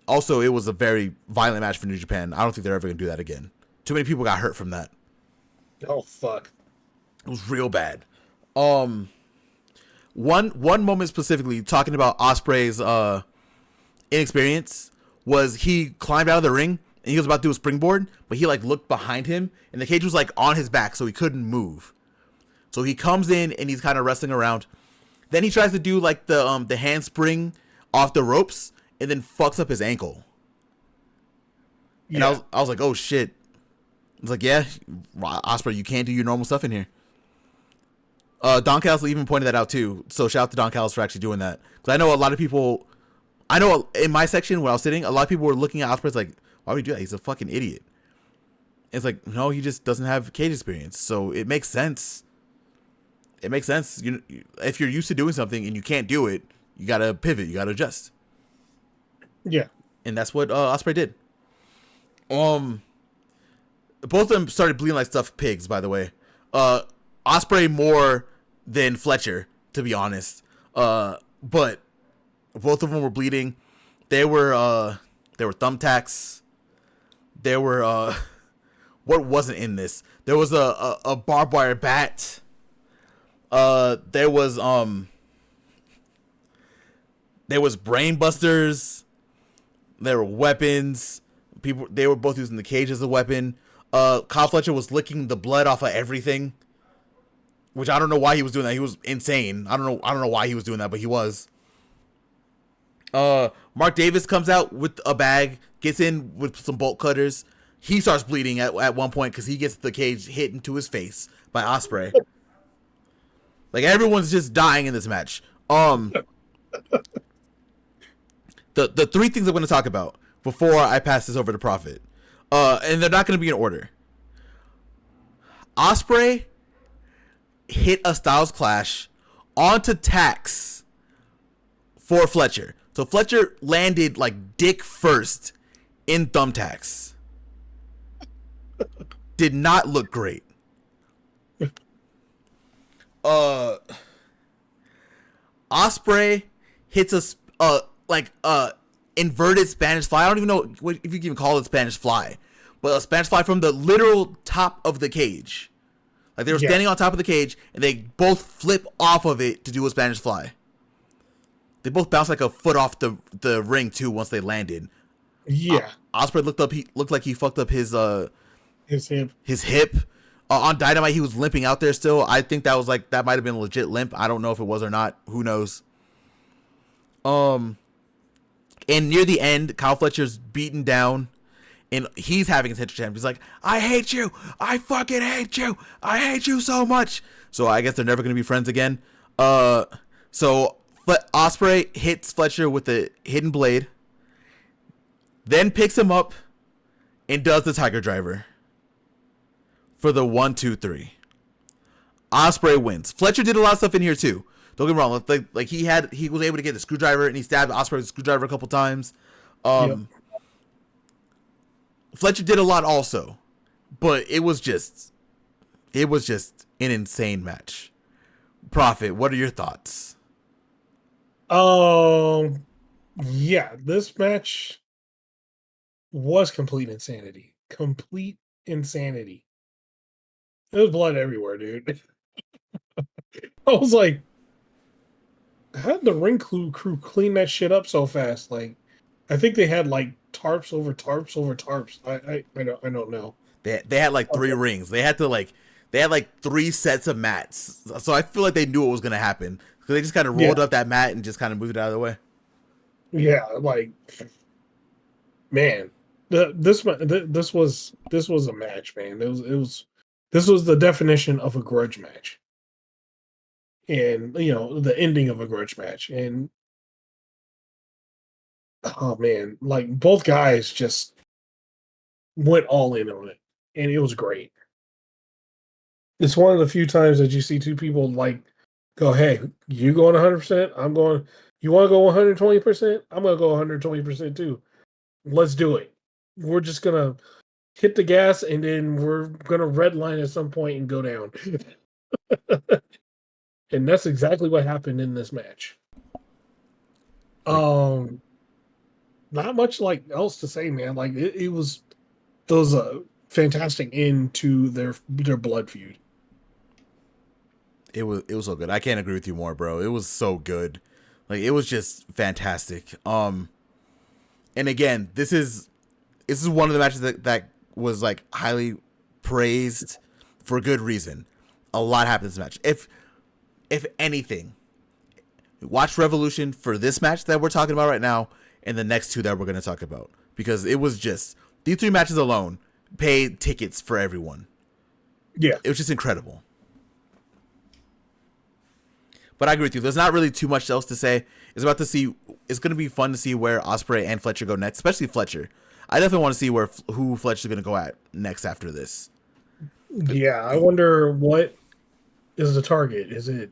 Speaker 2: Also, it was a very violent match for New Japan. I don't think they're ever gonna do that again. Too many people got hurt from that.
Speaker 1: Oh fuck.
Speaker 2: It was real bad. One moment specifically talking about Ospreay's inexperience was he climbed out of the ring and he was about to do a springboard, but he like looked behind him and the cage was like on his back, so he couldn't move. So he comes in and he's kind of wrestling around. Then he tries to do like the handspring off the ropes and then fucks up his ankle. Yeah. And I was like, oh shit. I was like, yeah, Ospreay, you can't do your normal stuff in here. Don Callis even pointed that out too. So shout out to Don Callis for actually doing that. Because I know a lot of people I know in my section where I was sitting, a lot of people were looking at Ospreay like, why would he do that? He's a fucking idiot. It's like, no, he just doesn't have cage experience. So it makes sense. It makes sense. If you're used to doing something and you can't do it, you gotta pivot. You gotta adjust.
Speaker 1: Yeah,
Speaker 2: and that's what Ospreay did. Both of them started bleeding like stuffed pigs. By the way, Ospreay more than Fletcher, to be honest. But both of them were bleeding. There were thumbtacks. There were what wasn't in this? There was a barbed wire bat. There was brain busters. There were weapons. They were both using the cage as a weapon. Kyle Fletcher was licking the blood off of everything, which I don't know why he was doing that. He was insane. I don't know why he was doing that, but he was. Mark Davis comes out with a bag, gets in with some bolt cutters. He starts bleeding at one point because he gets the cage hit into his face by Ospreay. Like, everyone's just dying in this match. The three things I'm going to talk about before I pass this over to Prophet, and they're not going to be in order. Ospreay hit a Styles Clash onto Tax for Fletcher. So Fletcher landed like dick first in thumbtacks. Did not look great. Ospreay hits a inverted Spanish fly. I don't even know if you can even call it Spanish fly, but a Spanish fly from the literal top of the cage. Like, they were standing on top of the cage and they both flip off of it to do a Spanish fly. They both bounced like a foot off the ring too once they landed.
Speaker 1: Yeah.
Speaker 2: Ospreay looked like he fucked up his
Speaker 1: hip.
Speaker 2: On Dynamite, he was limping out there still. I think that might have been a legit limp. I don't know if it was or not. Who knows? And near the end, Kyle Fletcher's beaten down, and he's having his attention. He's like, "I hate you. I fucking hate you. I hate you so much." So I guess they're never gonna be friends again. So Ospreay hits Fletcher with the hidden blade, then picks him up and does the Tiger Driver for the 1, 2, 3. Ospreay wins. Fletcher did a lot of stuff in here too. Don't get me wrong. Like he was able to get the screwdriver and he stabbed Ospreay with the screwdriver a couple times. Fletcher did a lot also, but it was just an insane match. Prophet, what are your thoughts?
Speaker 1: Yeah, this match was complete insanity. Complete insanity. There was blood everywhere, dude. I was like, how did the ring crew clean that shit up so fast? Like, I think they had like tarps over tarps over tarps. I don't know.
Speaker 2: They had like 3 rings. They had 3 sets of mats. So I feel like they knew what was gonna happen. So they just kind of rolled up that mat and just kind of moved it out of the way.
Speaker 1: Yeah, like, man, this was a match, man. This was the definition of a grudge match, and the ending of a grudge match. And oh man, like, both guys just went all in on it, and it was great. It's one of the few times that you see two people like go, "Hey, you going 100%? I'm going. You want to go 120%? I'm going to go 120% too. Let's do it. We're just gonna hit the gas, and then we're gonna redline at some point and go down." And that's exactly what happened in this match. Not much else to say, man. Like, it was a fantastic end to their blood feud.
Speaker 2: It was so good. I can't agree with you more, bro. It was so good. Like, it was just fantastic. And again, this is one of the matches that was like highly praised for good reason. A lot happened in this match. If anything, watch Revolution for this match that we're talking about right now and the next 2 that we're going to talk about, because it was just, these 3 matches alone paid tickets for everyone.
Speaker 1: Yeah,
Speaker 2: it was just incredible. But I agree with you. There's not really too much else to say. It's about to see it's gonna be fun to see where Ospreay and Fletcher go next, especially Fletcher. I definitely want to see who Fletcher's gonna go at next after this.
Speaker 1: Yeah, I wonder what is the target. Is it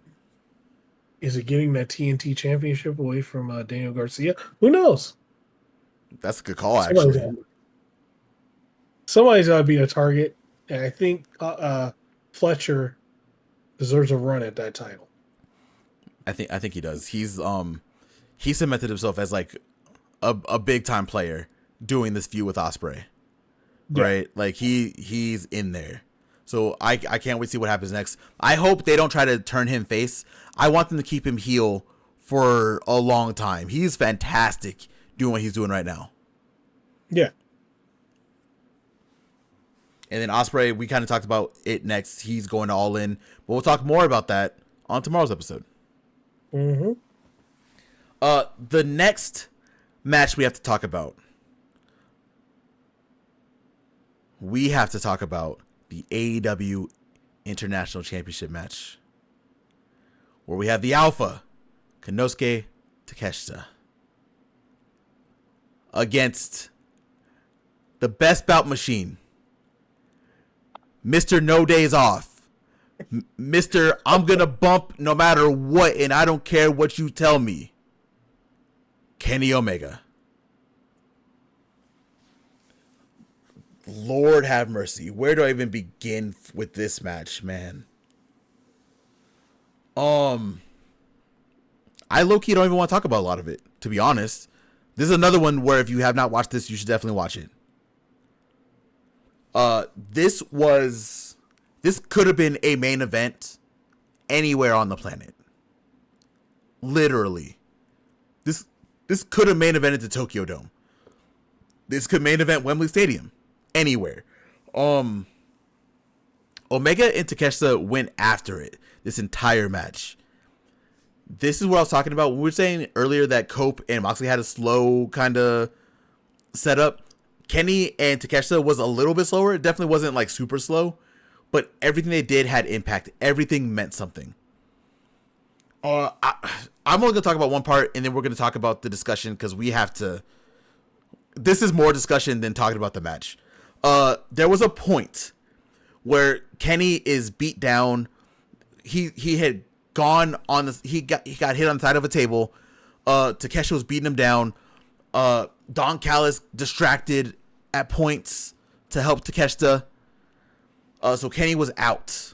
Speaker 1: getting that TNT championship away from Daniel Garcia? Who knows?
Speaker 2: That's a good call,
Speaker 1: Somebody's
Speaker 2: actually.
Speaker 1: got to be a target, and I think Fletcher deserves a run at that title.
Speaker 2: I think he does. He cemented himself as like a big time player doing this feud with Ospreay, right? Like he's in there. So I can't wait to see what happens next. I hope they don't try to turn him face. I want them to keep him heel for a long time. He's fantastic doing what he's doing right now.
Speaker 1: Yeah.
Speaker 2: And then Ospreay, we kind of talked about it next. He's going to All In, but we'll talk more about that on tomorrow's episode.
Speaker 1: Mm-hmm.
Speaker 2: The next match we have to talk about. We have to talk about the AEW International Championship match, where we have the Alpha, Konosuke Takeshita, against the best bout machine, Mr. No Days Off, Mr. I'm gonna bump no matter what, and I don't care what you tell me, Kenny Omega. Lord have mercy. Where do I even begin with this match, man? I low-key don't even want to talk about a lot of it, to be honest. This is another one where if you have not watched this, you should definitely watch it. This could have been a main event anywhere on the planet. Literally. This could have main evented the Tokyo Dome. This could main event Wembley Stadium. Anywhere. Omega and Takeshita went after it this entire match. This is what I was talking about. We were saying earlier that Cope and Moxley had a slow kind of setup. Kenny and Takeshita was a little bit slower. It definitely wasn't like super slow, but everything they did had impact. Everything meant something. I'm only going to talk about one part, and then we're going to talk about the discussion because we have to. This is more discussion than talking about the match. There was a point where Kenny is beat down. He had gone on the. He got hit on the side of a table. Takeshita was beating him down. Don Callis distracted at points to help Takeshita. So Kenny was out.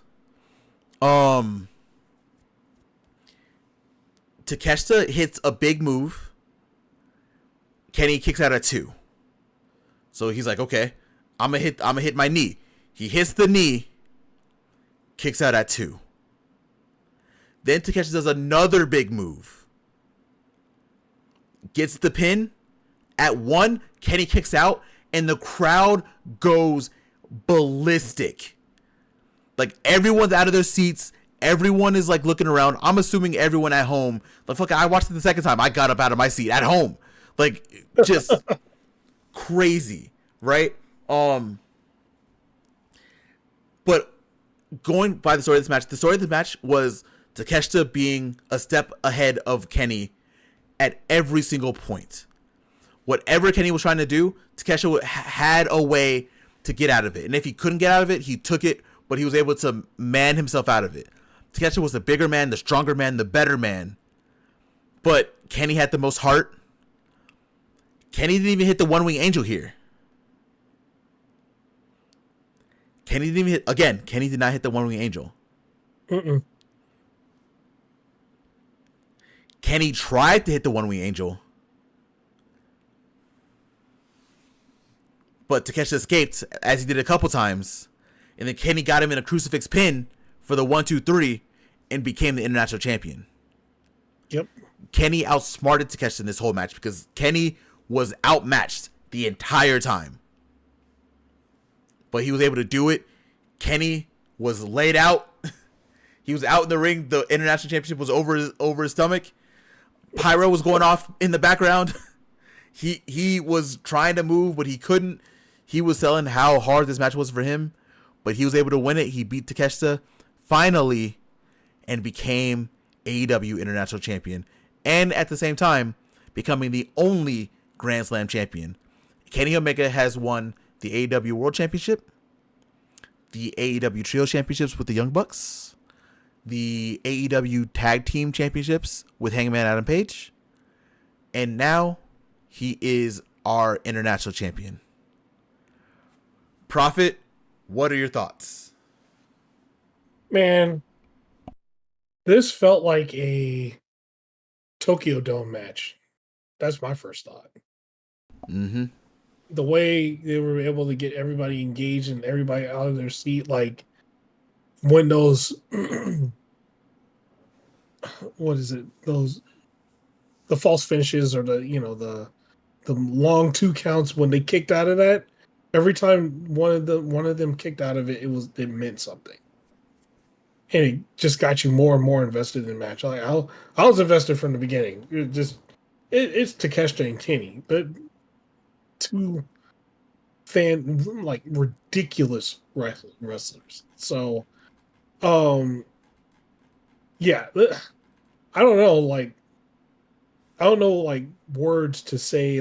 Speaker 2: Takeshita hits a big move. Kenny kicks out at 2. So he's like, okay, I'm gonna hit my knee. He hits the knee, kicks out at 2. Then Takeshita does another big move. Gets the pin. At 1, Kenny kicks out, and the crowd goes ballistic. Like, everyone's out of their seats. Everyone is, like, looking around. I'm assuming everyone at home. Like, fuck, I watched it the second time. I got up out of my seat at home. Like, just crazy, right? But going by the story of this match, the story of this match was Takeshita being a step ahead of Kenny at every single point. Whatever Kenny was trying to do, Takeshita had a way to get out of it. And if he couldn't get out of it, he took it, but he was able to man himself out of it. Takeshita was the bigger man, the stronger man, the better man. But Kenny had the most heart. Kenny didn't even hit the one-wing angel here. Kenny did not hit the one-wing angel.
Speaker 1: Mm-mm.
Speaker 2: Kenny tried to hit the one-wing angel. But Takeshita escaped, as he did a couple times. And then Kenny got him in a crucifix pin for the 1-2-3 and became the international champion.
Speaker 1: Yep.
Speaker 2: Kenny outsmarted Takeshita in this whole match because Kenny was outmatched the entire time. But he was able to do it. Kenny was laid out. He was out in the ring. The international championship was over his stomach. Pyro was going off in the background. He was trying to move, but he couldn't. He was selling how hard this match was for him, but he was able to win it. He beat Takeshita finally and became AEW International Champion. And at the same time, becoming the only Grand Slam champion. Kenny Omega has won the AEW World Championship, the AEW Trio Championships with the Young Bucks, the AEW Tag Team Championships with Hangman Adam Page, and now he is our international champion. Prophet, what are your thoughts?
Speaker 1: Man, this felt like a Tokyo Dome match. That's my first thought.
Speaker 2: Mm-hmm.
Speaker 1: The way they were able to get everybody engaged and everybody out of their seat, like when those what is it? The false finishes or the long 2 counts when they kicked out of that. Every time one of them kicked out of it, it meant something, and it just got you more and more invested in the match. I was invested from the beginning. It's Takeshita and Kenny, but two ridiculous wrestlers. So, yeah, I don't know, words to say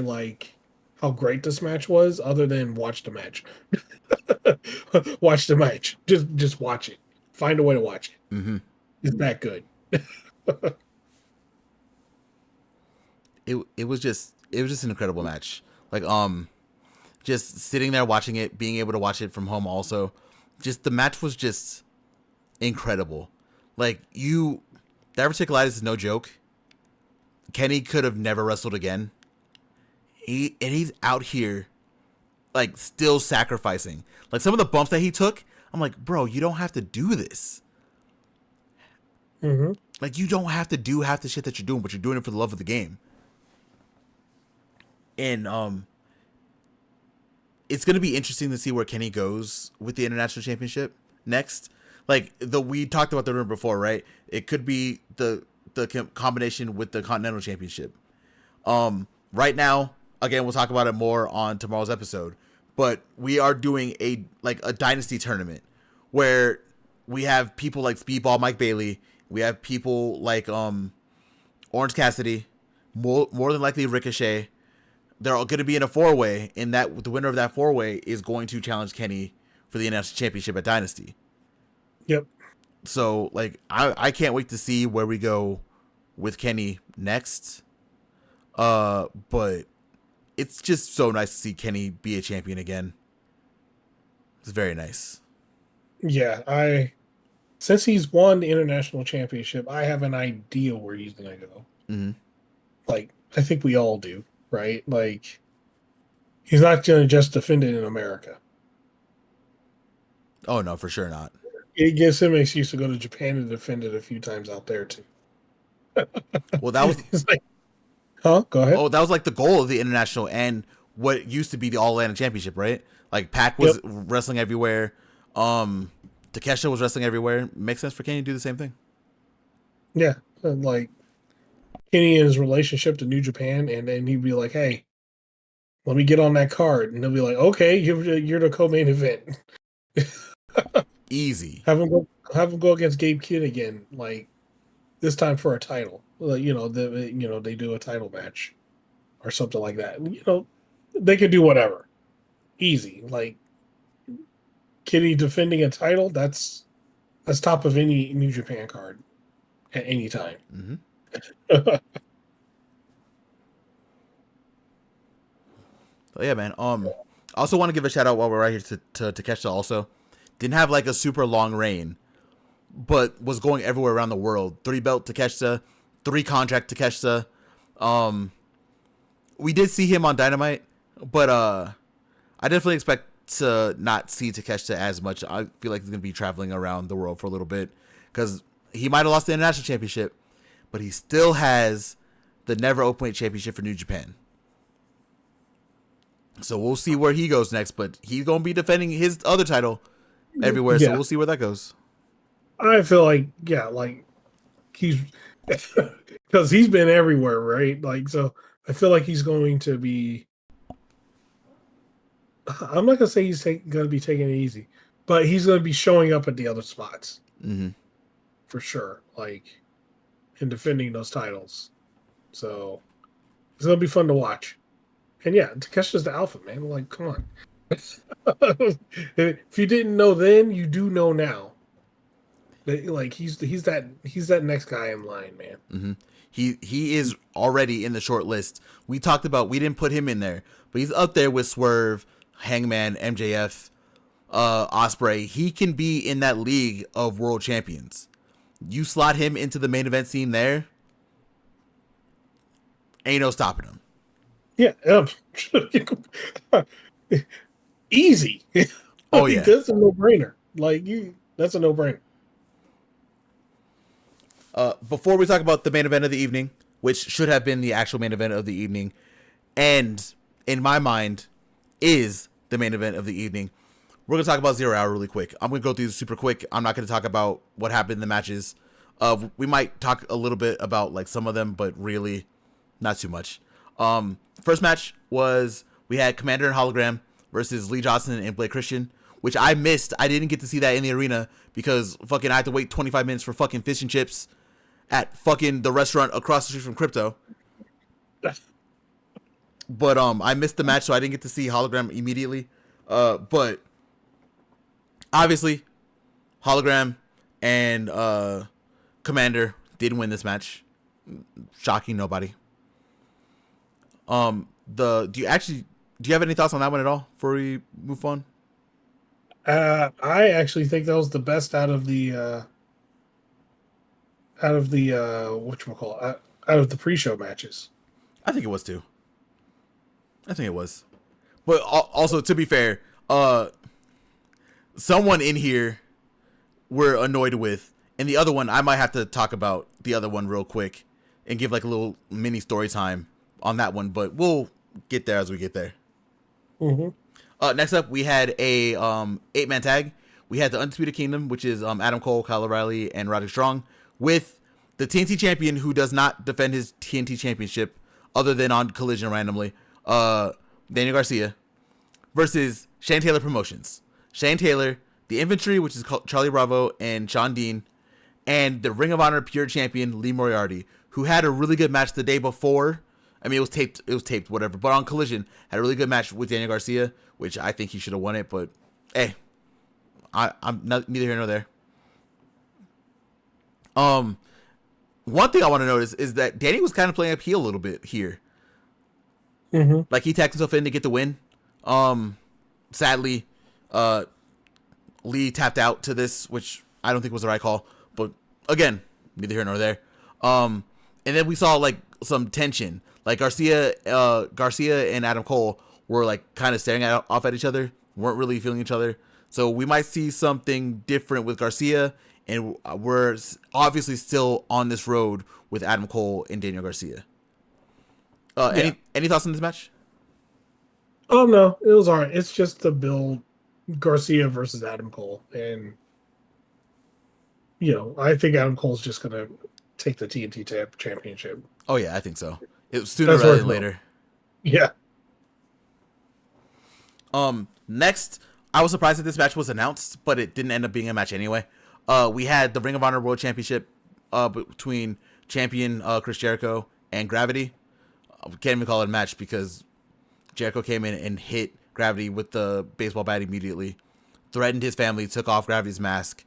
Speaker 1: how great this match was, other than watch the match. Watch the match. Just watch it. Find a way to watch it.
Speaker 2: Mm-hmm.
Speaker 1: It's that good.
Speaker 2: It was just an incredible match. Like just sitting there watching it, being able to watch it from home also. Just the match was just incredible. Like diverticulitis is no joke. Kenny could have never wrestled again. He's out here like still sacrificing. Like some of the bumps that he took, I'm like, bro, you don't have to do this.
Speaker 1: Mm-hmm.
Speaker 2: Like you don't have to do half the shit that you're doing, but you're doing it for the love of the game. And it's gonna be interesting to see where Kenny goes with the international championship next. Like we talked about the rumor before, right? It could be the combination with the Continental Championship. Right now, again, we'll talk about it more on tomorrow's episode. But we are doing a dynasty tournament where we have people like Speedball Mike Bailey, we have people like Orange Cassidy, more than likely Ricochet. They're all going to be in a 4-way, and that the winner of that 4-way is going to challenge Kenny for the international championship at Dynasty.
Speaker 1: Yep.
Speaker 2: So I can't wait to see where we go with Kenny next. But it's just so nice to see Kenny be a champion again. It's very nice.
Speaker 1: Yeah, since he's won the international championship, I have an idea where he's gonna go.
Speaker 2: Mm-hmm.
Speaker 1: I think we all do, right? He's not gonna just defend it in America.
Speaker 2: Oh no, for sure not.
Speaker 1: It gives him an excuse to go to Japan and defend it a few times out there too.
Speaker 2: Well, that was
Speaker 1: huh? Go ahead.
Speaker 2: Oh, that was like the goal of the international and what used to be the All Atlantic Championship, right? Like Pac was wrestling everywhere. Takeshita was wrestling everywhere. Makes sense for Kenny to do the same thing.
Speaker 1: Yeah, and Kenny and his relationship to New Japan, and then he'd be like, "Hey, let me get on that card," and they'll be like, "Okay, you're the co-main event."
Speaker 2: Easy.
Speaker 1: Have him go against Gabe Kidd again, this time for a title. They do a title match or something like that. They could do whatever. Easy. Kenny defending a title, that's top of any New Japan card at any time.
Speaker 2: Mm-hmm. Oh yeah, man. I also want to give a shout out while we're right here to Takeshita also. Didn't have a super long reign, but was going everywhere around the world. 3-belt Takeshita, 3-contract Takeshita. We did see him on Dynamite, but I definitely expect to not see Takeshita as much. I feel like he's going to be traveling around the world for a little bit because he might have lost the international championship, but he still has the never openweight championship for New Japan. So we'll see where he goes next, but he's going to be defending his other title everywhere. Yeah. So we'll see where that goes.
Speaker 1: I feel he's because he's been everywhere, right? So I feel like he's going to be. I'm not gonna say he's going to be taking it easy, but he's going to be showing up at the other spots for sure, and defending those titles. So It's gonna be fun to watch. And yeah, Takesha's the alpha, man. Like, come on. If you didn't know then, you do know now. Like he's that next guy in line, man.
Speaker 2: Mm-hmm. He is already in the short list. We talked about we didn't put him in there, but he's up there with Swerve, Hangman, MJF, Osprey. He can be in that league of world champions. You slot him into the main event scene there, ain't no stopping him.
Speaker 1: Yeah, easy.
Speaker 2: Oh yeah,
Speaker 1: That's a no-brainer. That's a no-brainer.
Speaker 2: Before we talk about the main event of the evening, which should have been the actual main event of the evening, and in my mind is the main event of the evening, we're going to talk about 0 Hour really quick. I'm going to go through this super quick. I'm not going to talk about what happened in the matches. We might talk a little bit about like some of them, but really not too much. First match was we had Commander and Hologram versus Lee Johnson and Blake Christian, which I missed. I didn't get to see that in the arena because fucking I had to wait 25 minutes for fucking fish and chips at fucking the restaurant across the street from Crypto. But I missed the match, so I didn't get to see Hologram immediately. But obviously, Hologram and Commander did win this match. Shocking nobody. Do you have any thoughts on that one at all before we move on?
Speaker 1: I actually think that was the best out of the whatchamacallit, out of the pre-show matches.
Speaker 2: I think it was too. I think it was. But also, to be fair, someone in here we're annoyed with, and the other one, I might have to talk about the other one real quick and give like a little mini story time on that one, but we'll get there as we get there.
Speaker 1: Mm-hmm.
Speaker 2: Next up, we had a 8-man tag. We had the Undisputed Kingdom, which is Adam Cole, Kyle O'Reilly, and Roderick Strong, with the TNT champion who does not defend his TNT championship other than on Collision randomly, Daniel Garcia, versus Shane Taylor Promotions. Shane Taylor, the Infantry, which is Charlie Bravo and Sean Dean, and the Ring of Honor Pure Champion Lee Moriarty, who had a really good match the day before. I mean, it was taped, whatever. But on Collision, had a really good match with Daniel Garcia, which I think he should have won it. But hey, I'm not, neither here nor there. One thing I want to notice is that Danny was kind of playing up heel a little bit here.
Speaker 1: Mm-hmm.
Speaker 2: Like he tacked himself in to get the win. Sadly, Lee tapped out to this, which I don't think was the right call. But again, neither here nor there. And then we saw like some tension. Like Garcia and Adam Cole were like kind of staring off at each other, weren't really feeling each other. So we might see something different with Garcia, and we're obviously still on this road with Adam Cole and Daniel Garcia. Yeah. Any thoughts on this match?
Speaker 1: Oh no, it was alright. It's just the build Garcia versus Adam Cole, and I think Adam Cole's just gonna take the TNT championship.
Speaker 2: Oh yeah, I think so. It was sooner rather than later.
Speaker 1: Yeah.
Speaker 2: Next, I was surprised that this match was announced, but it didn't end up being a match anyway. We had the Ring of Honor World Championship between champion Chris Jericho and Gravity. We can't even call it a match because Jericho came in and hit Gravity with the baseball bat immediately, threatened his family, took off Gravity's mask.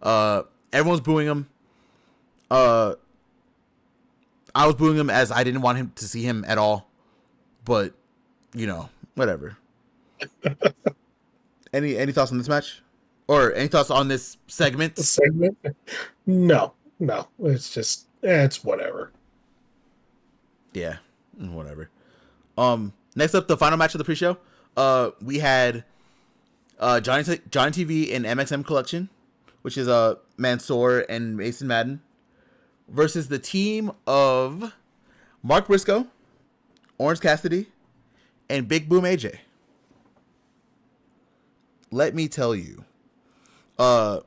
Speaker 2: Everyone's booing him. I was booing him as I didn't want him to see him at all, but whatever. Any thoughts on this match, or any thoughts on this segment?
Speaker 1: No. It's just it's whatever.
Speaker 2: Yeah, whatever. Next up, the final match of the pre-show. We had Johnny TV and MXM Collection, which is Mansoor and Mason Madden, versus the team of Mark Briscoe, Orange Cassidy, and Big Boom AJ. Let me tell you, I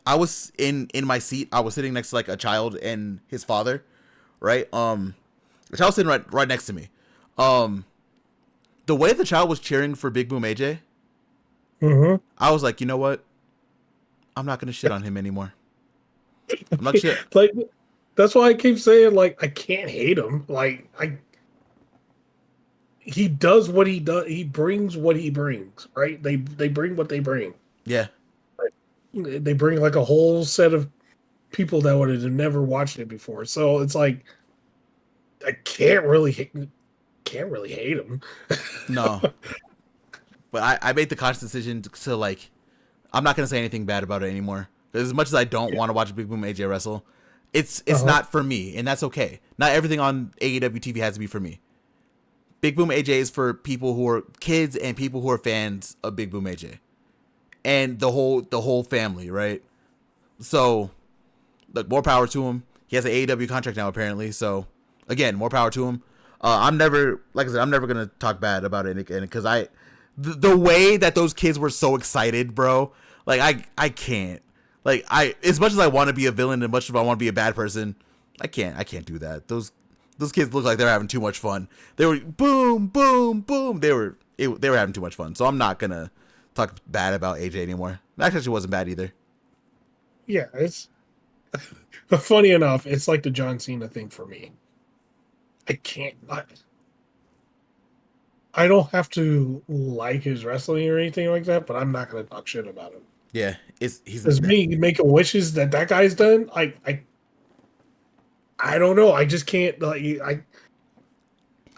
Speaker 2: was in my seat. I was sitting next to like a child and his father, right? The child was sitting right next to me. The way the child was cheering for Big Boom AJ, I was like, you know what? I'm not gonna shit on him anymore. I'm not shit.
Speaker 1: Like, that's why I keep saying, like, I can't hate him. Like, he does what he does. He brings what he brings, right? They bring what they bring.
Speaker 2: Yeah.
Speaker 1: They bring like a whole set of people that would have never watched it before. So it's like I can't really hate him.
Speaker 2: No. But I made the conscious decision to like, I'm not gonna say anything bad about it anymore. As much as I don't
Speaker 1: Yeah.
Speaker 2: want to watch Big Boom AJ wrestle, it's
Speaker 1: Uh-huh.
Speaker 2: not for me, and that's okay. Not everything on AEW TV has to be for me. Big Boom AJ is for people who are kids and people who are fans of Big Boom AJ, and the whole family, right? So, look, more power to him. He has an AEW contract now, apparently. So, again, more power to him. I'm never, like I said, I'm never gonna talk bad about it again because the way that those kids were so excited, bro. Like I can't. Like as much as I want to be a villain, and much as I want to be a bad person, I can't do that. Those kids look like they're having too much fun. They were boom, boom, boom. They were having too much fun. So I'm not gonna talk bad about AJ anymore. That actually wasn't bad either.
Speaker 1: Yeah, it's funny enough. It's like the John Cena thing for me. I can't. I don't have to like his wrestling or anything like that, but I'm not going to talk shit about him.
Speaker 2: Yeah, he's
Speaker 1: As me making wishes that guy's done, I don't know. I just can't like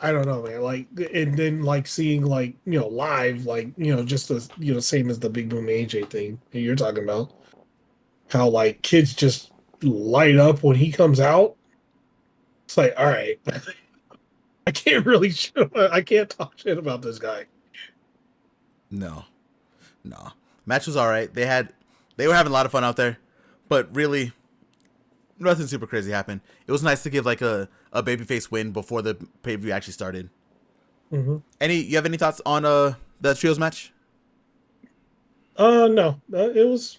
Speaker 1: I don't know, man. Like and then like seeing like live like just as same as the Big Boom AJ thing that you're talking about. How like kids just light up when he comes out. It's like all right, I can't really I can't talk shit about this guy.
Speaker 2: no. No. Match was all right. They were having a lot of fun out there, but really nothing super crazy happened. It was nice to give like a babyface win before the pay-per-view actually started.
Speaker 1: Mm-hmm.
Speaker 2: You have any thoughts on the trios match?
Speaker 1: No, it was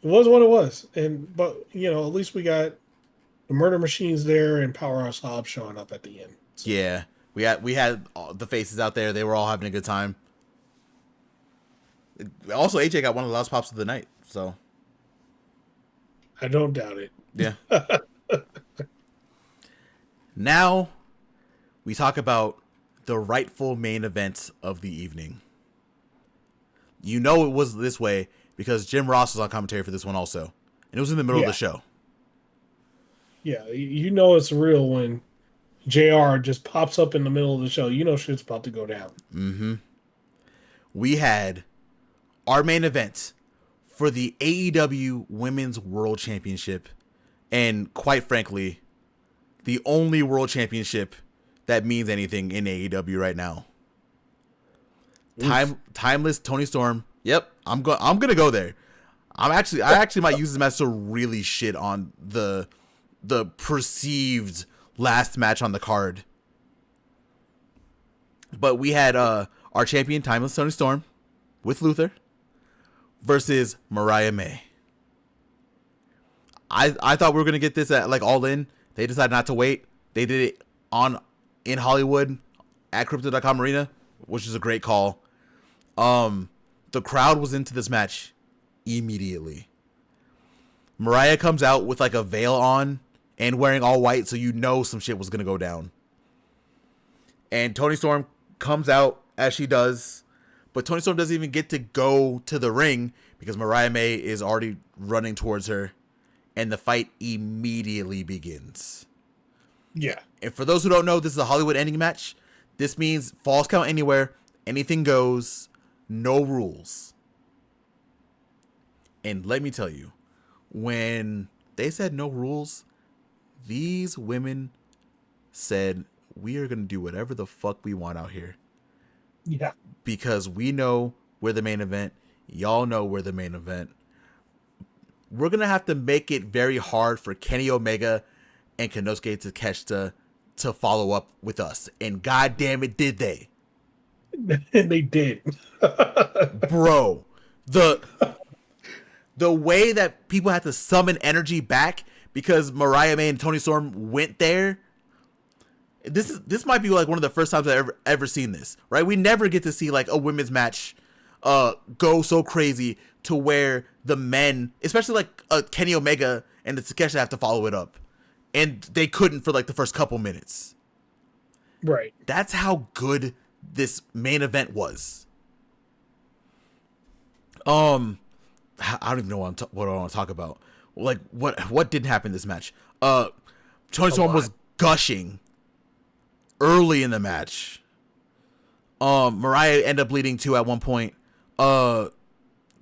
Speaker 1: what it was, but at least we got the murder machines there and Powerhouse Hobbs showing up at the end. So
Speaker 2: Yeah. We had all the faces out there. They were all having a good time. Also, AJ got one of the loudest pops of the night. So,
Speaker 1: I don't doubt it.
Speaker 2: yeah. Now we talk about the rightful main event of the evening. You know it was this way because Jim Ross was on commentary for this one also. And it was in the middle of
Speaker 1: Yeah,
Speaker 2: the show.
Speaker 1: yeah, you know it's real when JR just pops up in the middle of the show. You know shit's about to go down.
Speaker 2: Mm-hmm. We had our main event for the AEW Women's World Championship. And quite frankly, the only world championship that means anything in AEW right now. Timeless Tony Storm. Yep, I'm gonna go there. I actually might use this match to really shit on the perceived last match on the card. But we had our champion Timeless Tony Storm with Luther versus Mariah May. I thought we were gonna get this at like All In. They decided not to wait. They did it in Hollywood at Crypto.com Arena, which is a great call. The crowd was into this match immediately. Mariah comes out with like a veil on and wearing all white, so you know some shit was gonna go down. And Toni Storm comes out as she does, but Toni Storm doesn't even get to go to the ring because Mariah May is already running towards her, and the fight immediately begins.
Speaker 1: Yeah,
Speaker 2: And for those who don't know, this is a Hollywood ending match. This means falls count anywhere, anything goes, no rules. And let me tell you, when they said no rules, these women said, we are going to do whatever the fuck we want out here.
Speaker 1: yeah.
Speaker 2: Because we know we're the main event. Y'all know we're the main event. We're going to have to make it very hard for Kenny Omega and Konosuke Takeshita to follow up with us. And goddamn it, did they.
Speaker 1: And they did.
Speaker 2: Bro, the way that people had to summon energy back because Mariah May and Toni Storm went there. This might be like one of the first times I've ever seen this, right? We never get to see like a women's match go so crazy to where the men, especially like Kenny Omega and the Takeshita, have to follow it up. And they couldn't for like the first couple minutes.
Speaker 1: Right.
Speaker 2: That's how good this main event was. I don't even know what I want to talk about. Like, what didn't happen in this match? Tony Storm was gushing early in the match. Mariah ended up bleeding too at one point.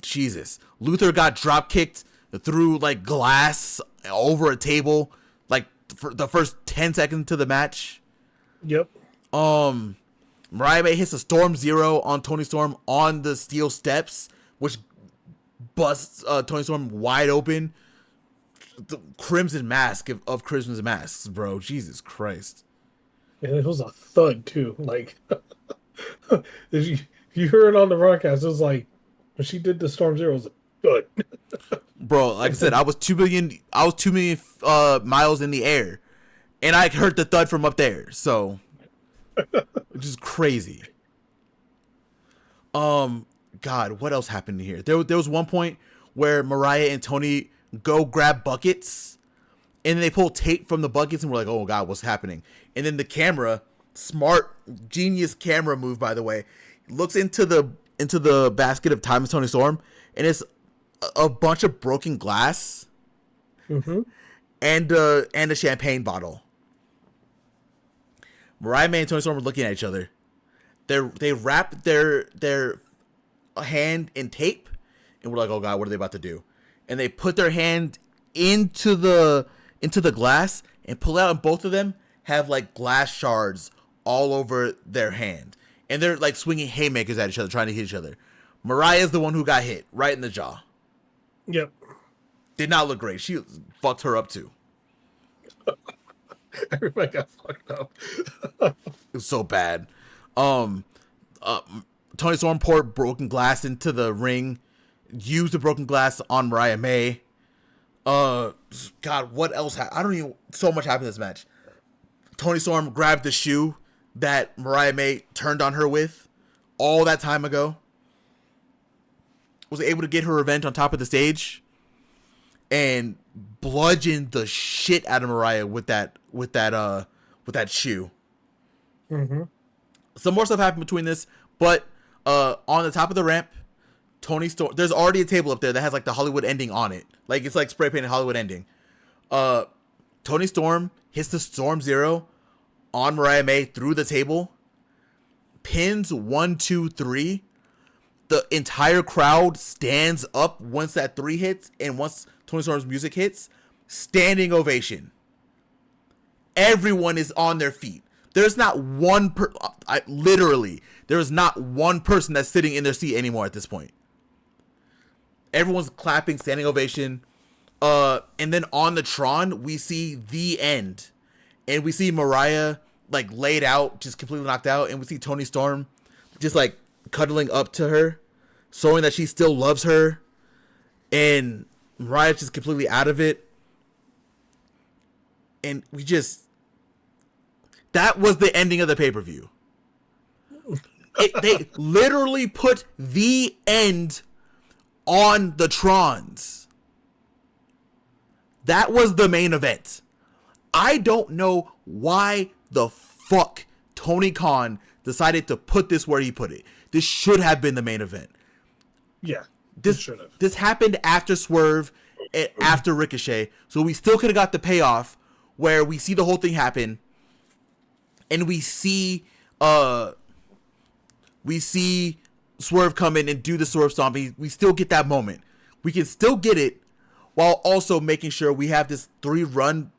Speaker 2: Jesus. Luther got drop kicked through like glass over a table like for the first 10 seconds to the match.
Speaker 1: Yep.
Speaker 2: Mariah May hits a Storm Zero on Tony Storm on the steel steps, which busts Tony Storm wide open. The Crimson Mask of Crimson Masks, bro. Jesus Christ.
Speaker 1: And it was a thud too. Like you heard it on the broadcast, it was like when she did the Storm Zero, it was good.
Speaker 2: Bro, like I said, I was 2 million miles in the air, and I heard the thud from up there. So, which is crazy. God, what else happened here? There was one point where Mariah and Tony go grab buckets, and then they pull tape from the buckets, and we're like, "Oh God, what's happening?" And then the camera, smart, genius camera move, by the way, looks into the basket of Time of Tony Storm, and it's a bunch of broken glass, and a champagne bottle. Mariah May and Tony Storm were looking at each other. They wrap their hand in tape, and we're like, "Oh God, what are they about to do?" And they put their hand into the glass and pull out, and both of them have like glass shards all over their hand, and they're like swinging haymakers at each other, trying to hit each other. Mariah's the one who got hit right in the jaw.
Speaker 1: Yep.
Speaker 2: Did not look great. She fucked her up too.
Speaker 1: Everybody got fucked up.
Speaker 2: It was so bad. Tony Storm poured broken glass into the ring, used the broken glass on Mariah May. God, what else happened? I don't even. So much happened in this match. Tony Storm grabbed the shoe that Mariah May turned on her with all that time ago. Was able to get her revenge on top of the stage, and bludgeoned the shit out of Mariah with that shoe. Some more stuff happened between this, but on the top of the ramp, Tony Storm. There's already a table up there that has like the Hollywood ending on it. Like it's like spray painted Hollywood ending. Tony Storm hits the Storm Zero on Mariah May through the table. Pins 1, 2, 3. The entire crowd stands up once that 3 hits, and once Tony Storm's music hits, standing ovation. Everyone is on their feet. There's not one there is not one person that's sitting in their seat anymore at this point. Everyone's clapping, standing ovation. And then on the Tron, we see the end. And we see Mariah like laid out, just completely knocked out, and we see Tony Storm just like cuddling up to her, showing that she still loves her, and Mariah's just completely out of it. And that was the ending of the pay-per-view. They literally put the end on the Trons. That was the main event. I don't know why the fuck Tony Khan decided to put this where he put it. This should have been the main event.
Speaker 1: Yeah,
Speaker 2: this happened after Swerve and after Ricochet, so we still could have got the payoff where we see the whole thing happen, and we see Swerve come in and do the Swerve Stomp. We still get that moment. We can still get it while also making sure we have this 3-run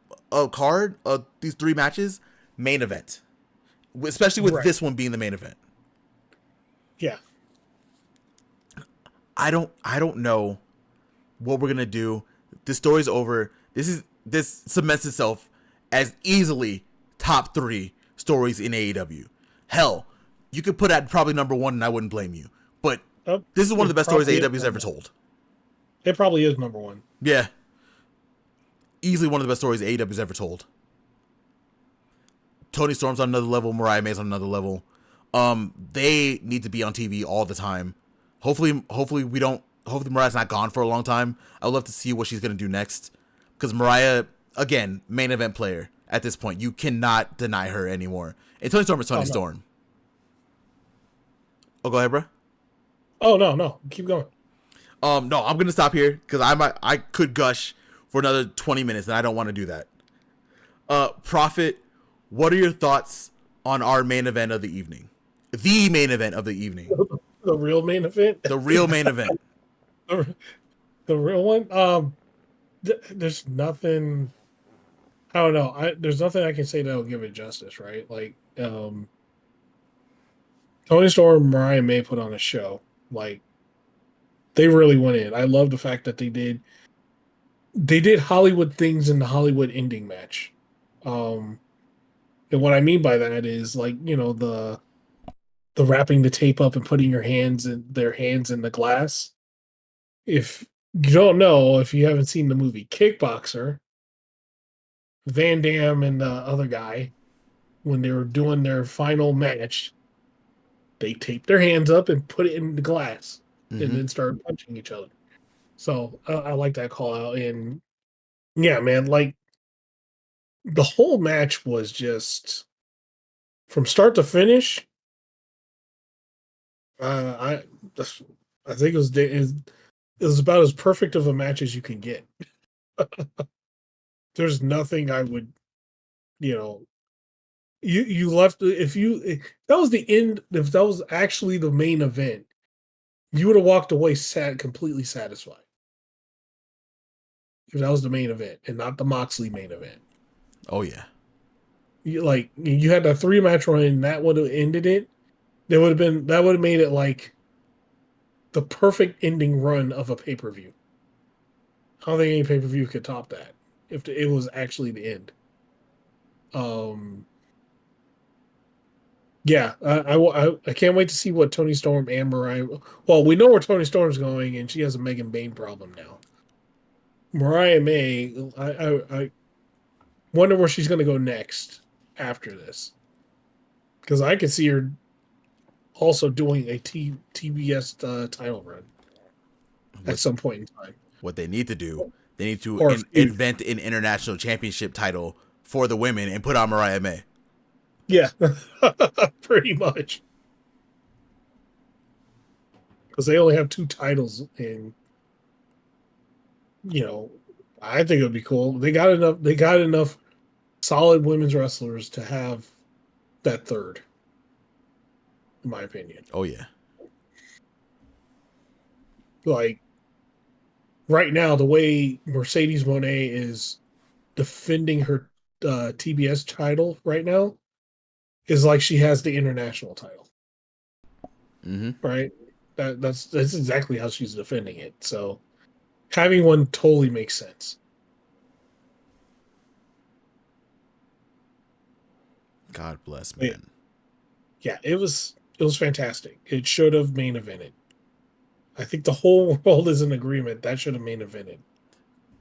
Speaker 2: card of these 3 matches main event, especially with this one being the main event.
Speaker 1: Yeah.
Speaker 2: I don't know what we're gonna do. This story's over. This cements itself as easily top 3 stories in AEW. Hell, you could put at probably number 1 and I wouldn't blame you. But this is one of the best stories AEW's ever told.
Speaker 1: It probably is number 1.
Speaker 2: Yeah. Easily one of the best stories AEW's ever told. Tony Storm's on another level. Mariah May's on another level. They need to be on TV all the time. Hopefully Mariah's not gone for a long time. I would love to see what she's going to do next. Because Mariah, again, main event player at this point. You cannot deny her anymore. And Tony Storm is Tony Storm. Oh, go ahead, bro.
Speaker 1: Oh no, keep going.
Speaker 2: No, I'm gonna stop here because I could gush for another 20 minutes, and I don't want to do that. Prophet, what are your thoughts on our main event of the evening? The main event of the evening.
Speaker 1: The real main event.
Speaker 2: The real main event.
Speaker 1: the, the real one. There's nothing. I don't know. There's nothing I can say that'll give it justice, right? Like, Tony Storm and Mariah May put on a show. Like, they really went in. I love the fact that they did Hollywood things in the Hollywood ending match. And what I mean by that is like, the wrapping the tape up and putting their hands in the glass. If you don't know, if you haven't seen the movie Kickboxer, Van Damme and the other guy, when they were doing their final match, they taped their hands up and put it in the glass and then started punching each other. So I like that call out. And yeah, man, like the whole match was just from start to finish. I I think it was about as perfect of a match as you can get. There's nothing I would, you know, you left if that was the end, if that was actually the main event, you would have walked away completely satisfied. If that was the main event and not the Moxley main event.
Speaker 2: Oh yeah.
Speaker 1: You had that 3 match run and that would have ended it. That would have made it like the perfect ending run of a pay-per-view. I don't think any pay-per-view could top that if it was actually the end. Yeah, I can't wait to see what Tony Storm and Mariah. Well, we know where Tony Storm's going, and she has a Megan Bain problem now. Mariah May, I wonder where she's going to go next after this, because I can see her also doing a TBS title run at some point in time.
Speaker 2: What they need to do, they need to
Speaker 1: Or
Speaker 2: invent an international championship title for the women and put on Mariah May.
Speaker 1: Yeah, pretty much. Because they only have 2 titles, and I think it would be cool. They got enough. They got enough solid women's wrestlers to have that third, in my opinion.
Speaker 2: Oh yeah.
Speaker 1: Like right now, the way Mercedes Moné is defending her TBS title right now is like she has the international title. Right? That's exactly how she's defending it. So having one totally makes sense.
Speaker 2: God bless, man.
Speaker 1: Yeah, it was fantastic. It should have main evented. I think the whole world is in agreement that should have main evented.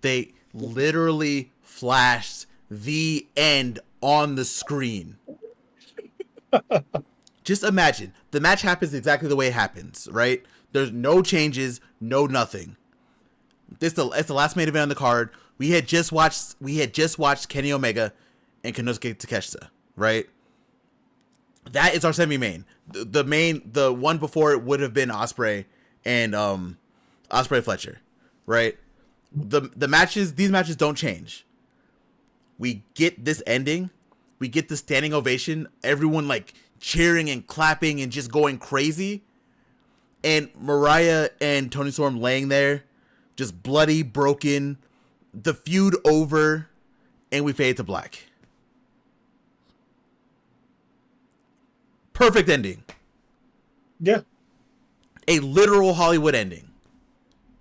Speaker 2: They literally flashed the end on the screen. Just imagine the match happens exactly the way it happens, right? There's no changes, no nothing. It's the last main event on the card. We had just watched Kenny Omega and Konosuke Takeshita, right? That is our semi-main. The one before it would have been Ospreay and Ospreay Fletcher, right? These matches don't change. We get this ending, we get the standing ovation, everyone like cheering and clapping and just going crazy, and Mariah and Tony Storm laying there, just bloody, broken, the feud over, and we fade to black. Perfect ending.
Speaker 1: Yeah.
Speaker 2: A literal Hollywood ending.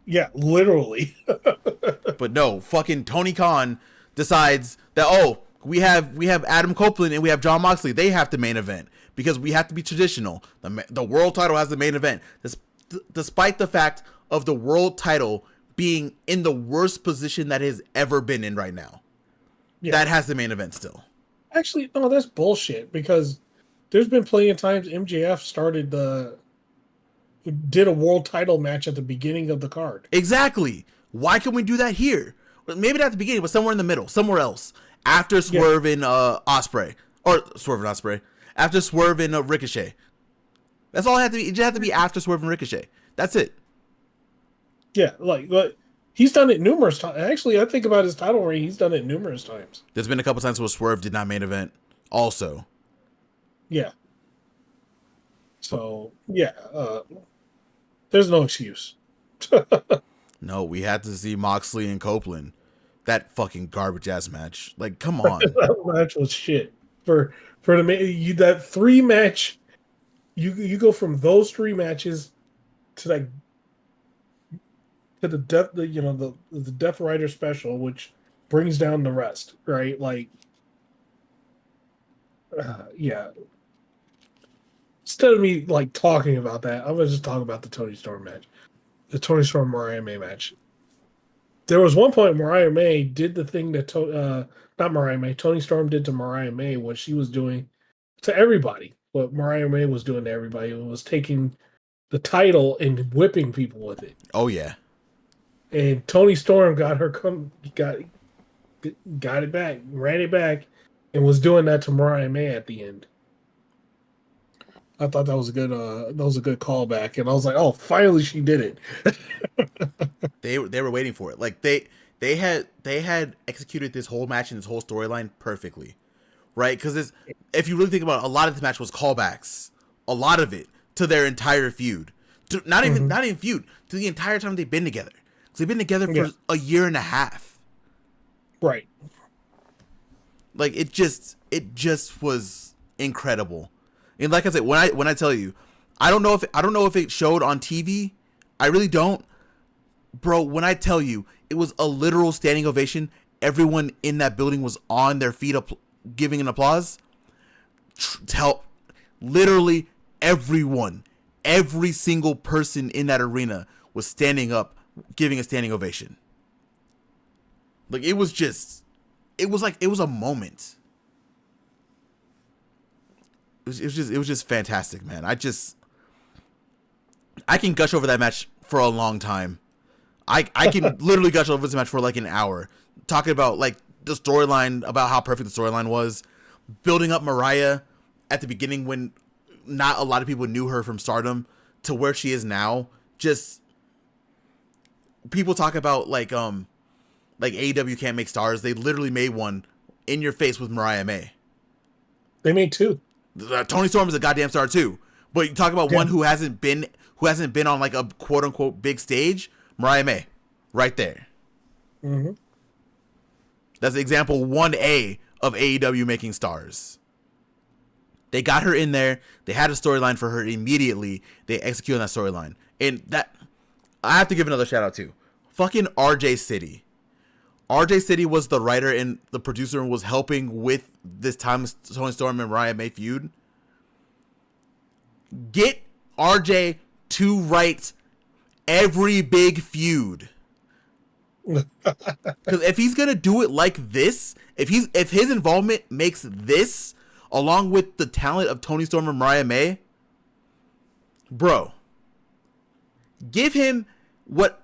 Speaker 1: Yeah, literally.
Speaker 2: But no, fucking Tony Khan decides that, we have Adam Copeland and we have Jon Moxley. They have the main event because we have to be traditional. The world title has the main event. Despite the fact of the world title being in the worst position that it has ever been in right now. Yeah. That has the main event still.
Speaker 1: Actually, no, that's bullshit because there's been plenty of times MJF did a world title match at the beginning of the card.
Speaker 2: Exactly. Why can we do that here? Maybe not at the beginning, but somewhere in the middle, somewhere else. After Swerve and Ospreay. Or Swerve and Ospreay. After Swerve and Ricochet. That's all it had to be. It just had to be after Swerve and Ricochet. That's it.
Speaker 1: Yeah, like he's done it numerous times. Actually, I think about his title reign. He's done it numerous times.
Speaker 2: There's been a couple times where Swerve did not main event. Also,
Speaker 1: Yeah. So yeah, there's no excuse.
Speaker 2: no, we had to see Moxley and Copeland. That fucking garbage ass match. Like, come on.
Speaker 1: That match was shit. For that 3 match, you go from those 3 matches to like to the death the Death Rider special, which brings down the rest, right? Like, yeah. Instead of me like talking about that, I'm gonna just talk about the Tony Storm match, the Tony Storm Mariah May match. There was one point Mariah May did the thing that not Mariah May, Tony Storm did to Mariah May what she was doing to everybody. What Mariah May was doing to everybody was taking the title and whipping people with it.
Speaker 2: Oh yeah.
Speaker 1: And Tony Storm got it back, ran it back, and was doing that to Mariah May at the end. I thought that was a good callback, and I was like, oh, finally she did it.
Speaker 2: They were waiting for it. Like they had executed this whole match and this whole storyline perfectly, right? Because if you really think about it, a lot of this match was callbacks, a lot of it to their entire feud, to not even feud, to the entire time they've been together. Because they've been together for a year and a half,
Speaker 1: right?
Speaker 2: Like it just was incredible. And like I said, when I tell you, I don't know if it showed on TV. I really don't. Bro, when I tell you, it was a literal standing ovation. Everyone in that building was on their feet giving an applause. Literally everyone, every single person in that arena was standing up, giving a standing ovation. Like it was a moment. It was just fantastic, man. I can gush over that match for a long time. I can literally gush over this match for like an hour, talking about like the storyline, about how perfect the storyline was, building up Mariah at the beginning when not a lot of people knew her from Stardom to where she is now. Just people talk about like AEW can't make stars. They literally made one in your face with Mariah May.
Speaker 1: They made 2.
Speaker 2: Tony Storm is a goddamn star too. But you talk about one who hasn't been on like a quote unquote big stage. Mariah May, right there.
Speaker 1: Mm-hmm.
Speaker 2: That's example 1A of AEW making stars. They got her in there. They had a storyline for her immediately. They executed on that storyline. And that, I have to give another shout out to fucking RJ City. RJ City was the writer and the producer and was helping with this time Tony Storm and Mariah May feud. Get RJ to write every big feud. Because if he's gonna do it like this, if his involvement makes this along with the talent of Tony Storm and Mariah May, bro, give him whatever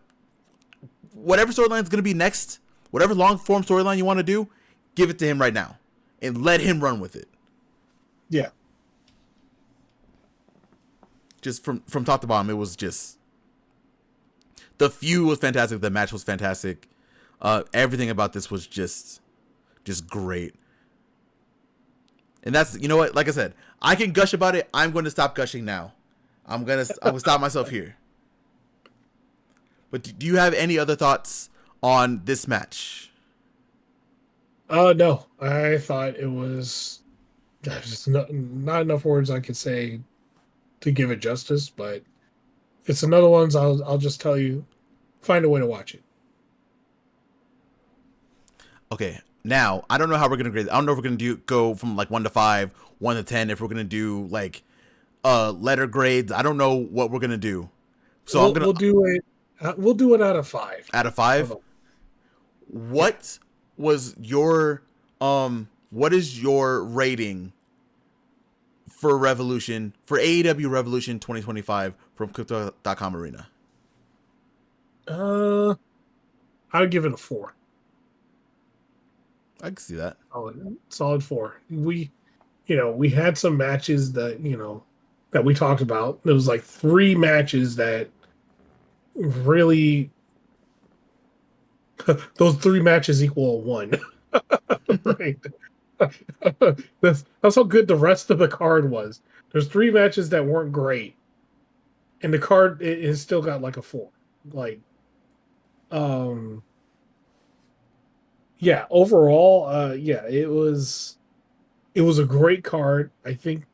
Speaker 2: storyline is gonna be next, whatever long form storyline you want to do, give it to him right now and let him run with it.
Speaker 1: Yeah.
Speaker 2: Just from top to bottom, it was just, the feud was fantastic. The match was fantastic. Everything about this was just great. And that's, you know what? Like I said, I can gush about it. I'm going to stop gushing now. I'm gonna stop myself here. But do you have any other thoughts on this match?
Speaker 1: No, I thought it was just not enough words I could say to give it justice, but it's another one. I'll just tell you, find a way to watch it.
Speaker 2: Okay, now I don't know how we're gonna grade it. I don't know if we're gonna go from like 1 to 5, 1 to 10. If we're gonna do like letter grades, I don't know what we're gonna do. So we'll do it
Speaker 1: out of 5.
Speaker 2: Out of 5. What was your what is your rating for Revolution, for AEW Revolution 2025 from Crypto.com Arena?
Speaker 1: I would give it a 4.
Speaker 2: I can see that.
Speaker 1: Solid 4. We had some matches that that we talked about. There was like 3 matches that really those 3 matches equal 1. Right. That's how good the rest of the card was. There's 3 matches that weren't great, and the card it has still got like a 4. Like, um, yeah. Overall, yeah, it was a great card. I think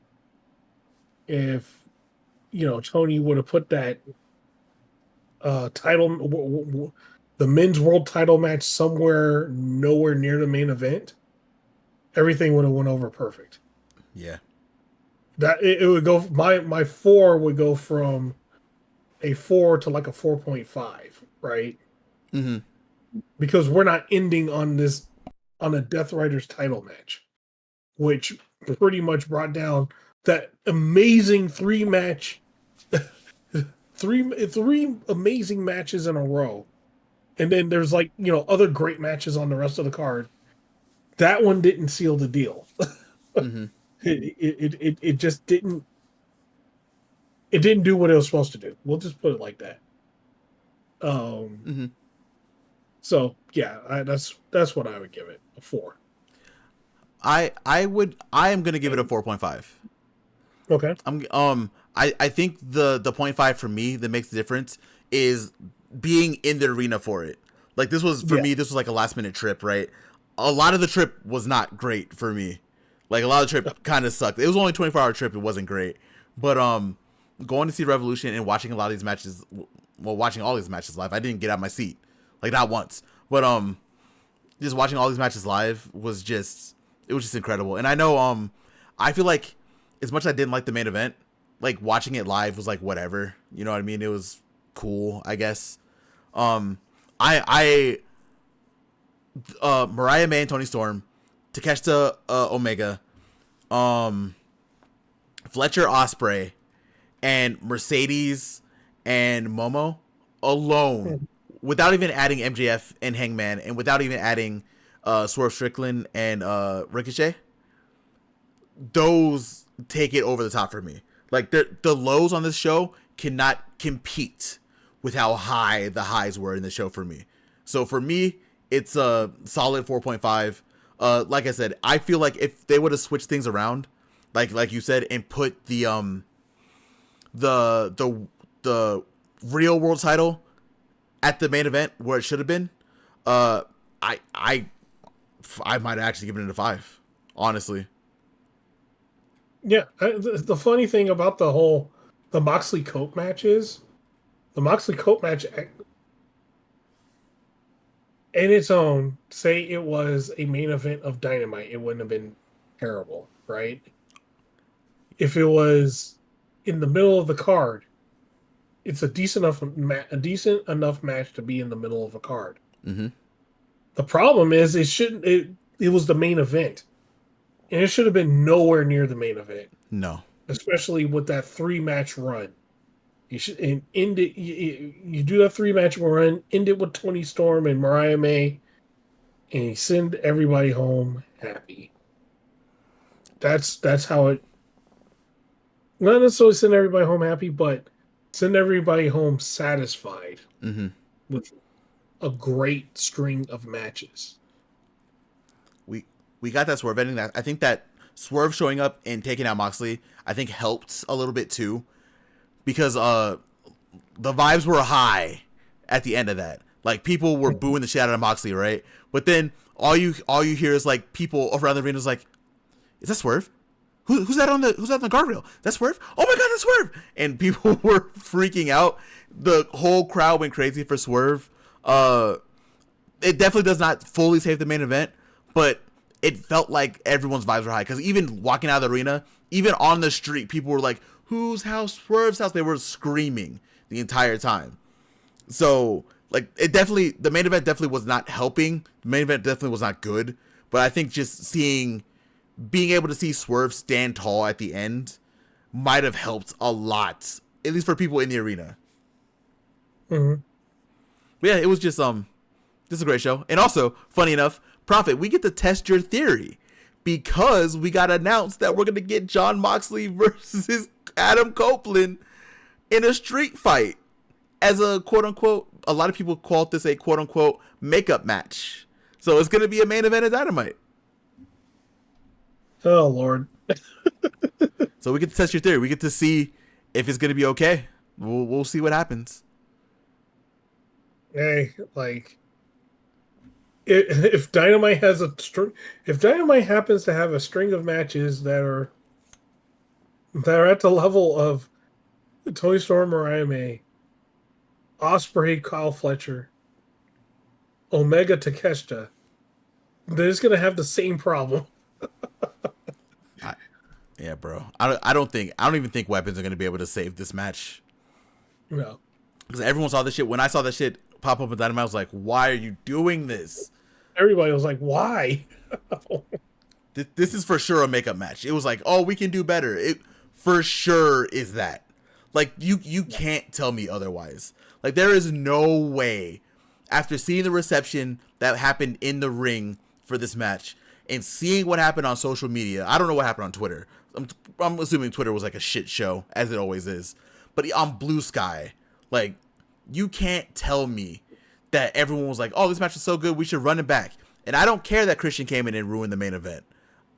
Speaker 1: if Tony would have put that the men's world title match somewhere nowhere near the main event, everything would have went over perfect.
Speaker 2: Yeah.
Speaker 1: That it would go my 4 would go from a 4 to like a 4.5, right?
Speaker 2: Mm-hmm.
Speaker 1: Because we're not ending on a Death Riders title match, which pretty much brought down that amazing 3-match three amazing matches in a row. And then there's like, other great matches on the rest of the card. That one didn't seal the deal.
Speaker 2: Mm-hmm.
Speaker 1: It just didn't. It didn't do what it was supposed to do. We'll just put it like that.
Speaker 2: Mm-hmm.
Speaker 1: So yeah, that's what I would give it, a 4.
Speaker 2: I am gonna give it a 4.5.
Speaker 1: Okay.
Speaker 2: I think the 0.5 for me that makes the difference is being in the arena for it. Like this was for me, this was like a last minute trip, right? A lot of the trip was not great for me. Like a lot of the trip kind of sucked. It was only a 24-hour trip. It wasn't great. But going to see Revolution and watching a lot of these matches, well, watching all these matches live, I didn't get out of my seat. Like not once. But just watching all these matches live was just incredible. And I know I feel like as much as I didn't like the main event, like watching it live was like whatever. You know what I mean? It was cool, I guess. Mariah May and Toni Storm, Takeshita Omega, Fletcher Ospreay, and Mercedes and Momo alone, without even adding MJF and Hangman, and without even adding Swerve Strickland and Ricochet, those take it over the top for me. Like the lows on this show cannot compete with how high the highs were in the show for me. So for me, it's a solid 4.5. Like I said, I feel like if they would have switched things around, like you said, and put the real world title at the main event where it should have been, I might have actually given it a 5, honestly.
Speaker 1: Yeah, the funny thing about the Moxley Cope match is the Moxley Cope match in its own, say it was a main event of Dynamite, it wouldn't have been terrible, right? If it was in the middle of the card, it's a decent enough match to be in the middle of a card.
Speaker 2: Mm-hmm.
Speaker 1: The problem is it was the main event. And it should have been nowhere near the main event.
Speaker 2: No.
Speaker 1: Especially with that 3-match run. You should end it. You do that 3-match run, end it with Toni Storm and Mariah May, and you send everybody home happy. That's how it. Not necessarily send everybody home happy, but send everybody home satisfied with a great string of matches.
Speaker 2: We got that Swerve ending. That I think that Swerve showing up and taking out Moxley, I think helped a little bit too, because the vibes were high at the end of that. Like people were booing the shit out of Moxley, right? But then all you hear is like people around the arena is like, "Is that Swerve? Who's that on the guardrail? That's Swerve? Oh my god, that's Swerve!" And people were freaking out. The whole crowd went crazy for Swerve. It definitely does not fully save the main event, but it felt like everyone's vibes were high, because even walking out of the arena, even on the street, people were like, "Whose house? Swerve's house?" They were screaming the entire time. So, like, the main event definitely was not helping. The main event definitely was not good. But I think just being able to see Swerve stand tall at the end might have helped a lot, at least for people in the arena.
Speaker 1: Mm-hmm.
Speaker 2: But yeah, it was just a great show. And also, funny enough, Prophet, we get to test your theory, because we got announced that we're going to get Jon Moxley versus Adam Copeland in a street fight as a quote unquote, a lot of people call this a quote unquote makeup match. So it's going to be a main event of Dynamite.
Speaker 1: Oh, Lord.
Speaker 2: So we get to test your theory. We get to see if it's going to be okay. We'll see what happens.
Speaker 1: Hey, like, if Dynamite has if Dynamite happens to have a string of matches that are at the level of Tony Storm, Mariah May, Osprey, Kyle Fletcher, Omega, Takeshita, then it's gonna have the same problem.
Speaker 2: Yeah, bro. I don't even think weapons are going to be able to save this match.
Speaker 1: No.
Speaker 2: Because everyone saw this shit. When I saw that shit pop up in Dynamite, I was like, why are you doing this?
Speaker 1: Everybody was like, why?
Speaker 2: This is for sure a makeup match. It was like, oh, we can do better. It for sure is that. Like, you can't tell me otherwise. Like, there is no way, after seeing the reception that happened in the ring for this match and seeing what happened on social media, I don't know what happened on Twitter. I'm assuming Twitter was like a shit show, as it always is. But on Blue Sky, like, you can't tell me that everyone was like, oh, this match is so good, we should run it back. And I don't care that Christian came in and ruined the main event.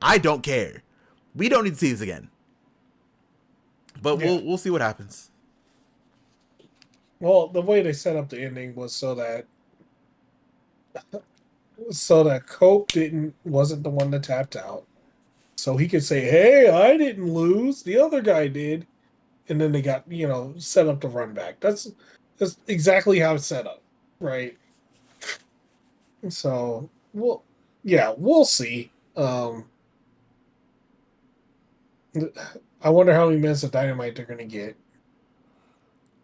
Speaker 2: I don't care. We don't need to see this again. But we'll see what happens.
Speaker 1: Well, the way they set up the ending was so that Cope wasn't the one that tapped out. So he could say, hey, I didn't lose. The other guy did. And then they got, set up to run back. That's exactly how it's set up. Right. So, we'll see. I wonder how many minutes of Dynamite they're going to get.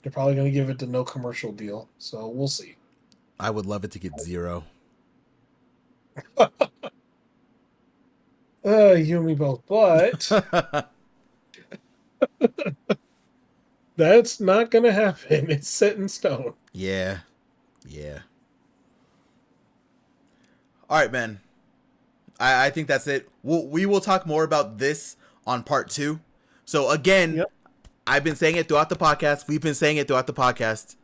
Speaker 1: They're probably going to give it the no commercial deal. So we'll see.
Speaker 2: I would love it to get 0.
Speaker 1: You and me both. But that's not going to happen. It's set in stone.
Speaker 2: Yeah. All right, man. I think that's it. We will talk more about this on part 2. So again,
Speaker 1: Yep.
Speaker 2: I've been saying it throughout the podcast. We've been saying it throughout the podcast.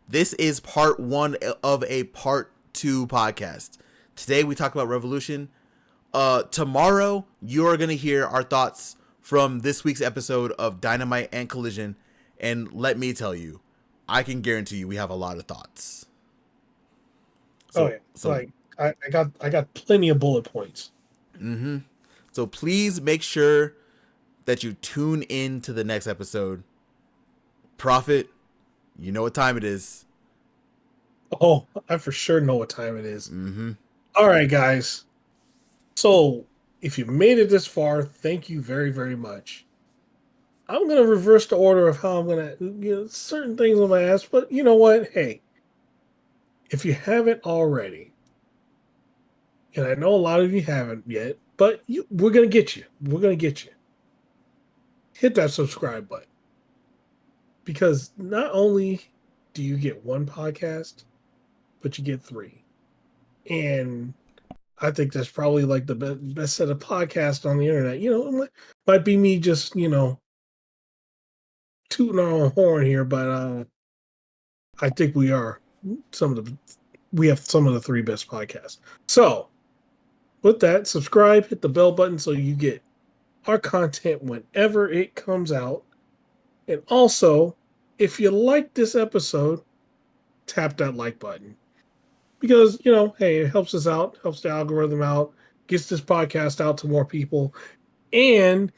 Speaker 2: This is part 1 of a part 2 podcast. Today we talk about Revolution. Tomorrow you're going to hear our thoughts from this week's episode of Dynamite and Collision. And let me tell you, I can guarantee you we have a lot of thoughts.
Speaker 1: So I got plenty of bullet points.
Speaker 2: Mm-hmm. So please make sure that you tune in to the next episode. Prophet, you know what time it is.
Speaker 1: Oh, I for sure know what time it is.
Speaker 2: Mm-hmm.
Speaker 1: All right, guys. So if you made it this far, thank you very, very much. I'm going to reverse the order of how I'm going to, certain things I'm going to ask, but you know what? Hey, if you haven't already, and I know a lot of you haven't yet, but we're going to get you. We're going to get you. Hit that subscribe button. Because not only do you get one podcast, but you get 3. And I think that's probably like the best set of podcasts on the internet. It might be me just, tooting our own horn here, but I think we have some of the 3 best podcasts. So with that, subscribe, hit the bell button so you get our content whenever it comes out. And also, if you like this episode, tap that like button. Because, hey, it helps us out, helps the algorithm out, gets this podcast out to more people. And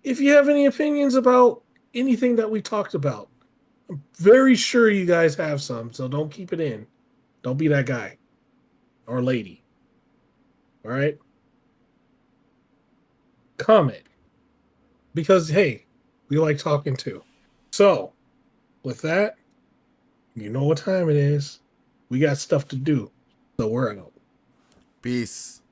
Speaker 1: if you have any opinions about anything that we talked about, I'm very sure you guys have some, so don't keep it in. Don't be that guy or lady. All right? Comment. Because, hey, we like talking too. So, with that, you know what time it is. We got stuff to do. So we're out.
Speaker 2: Peace.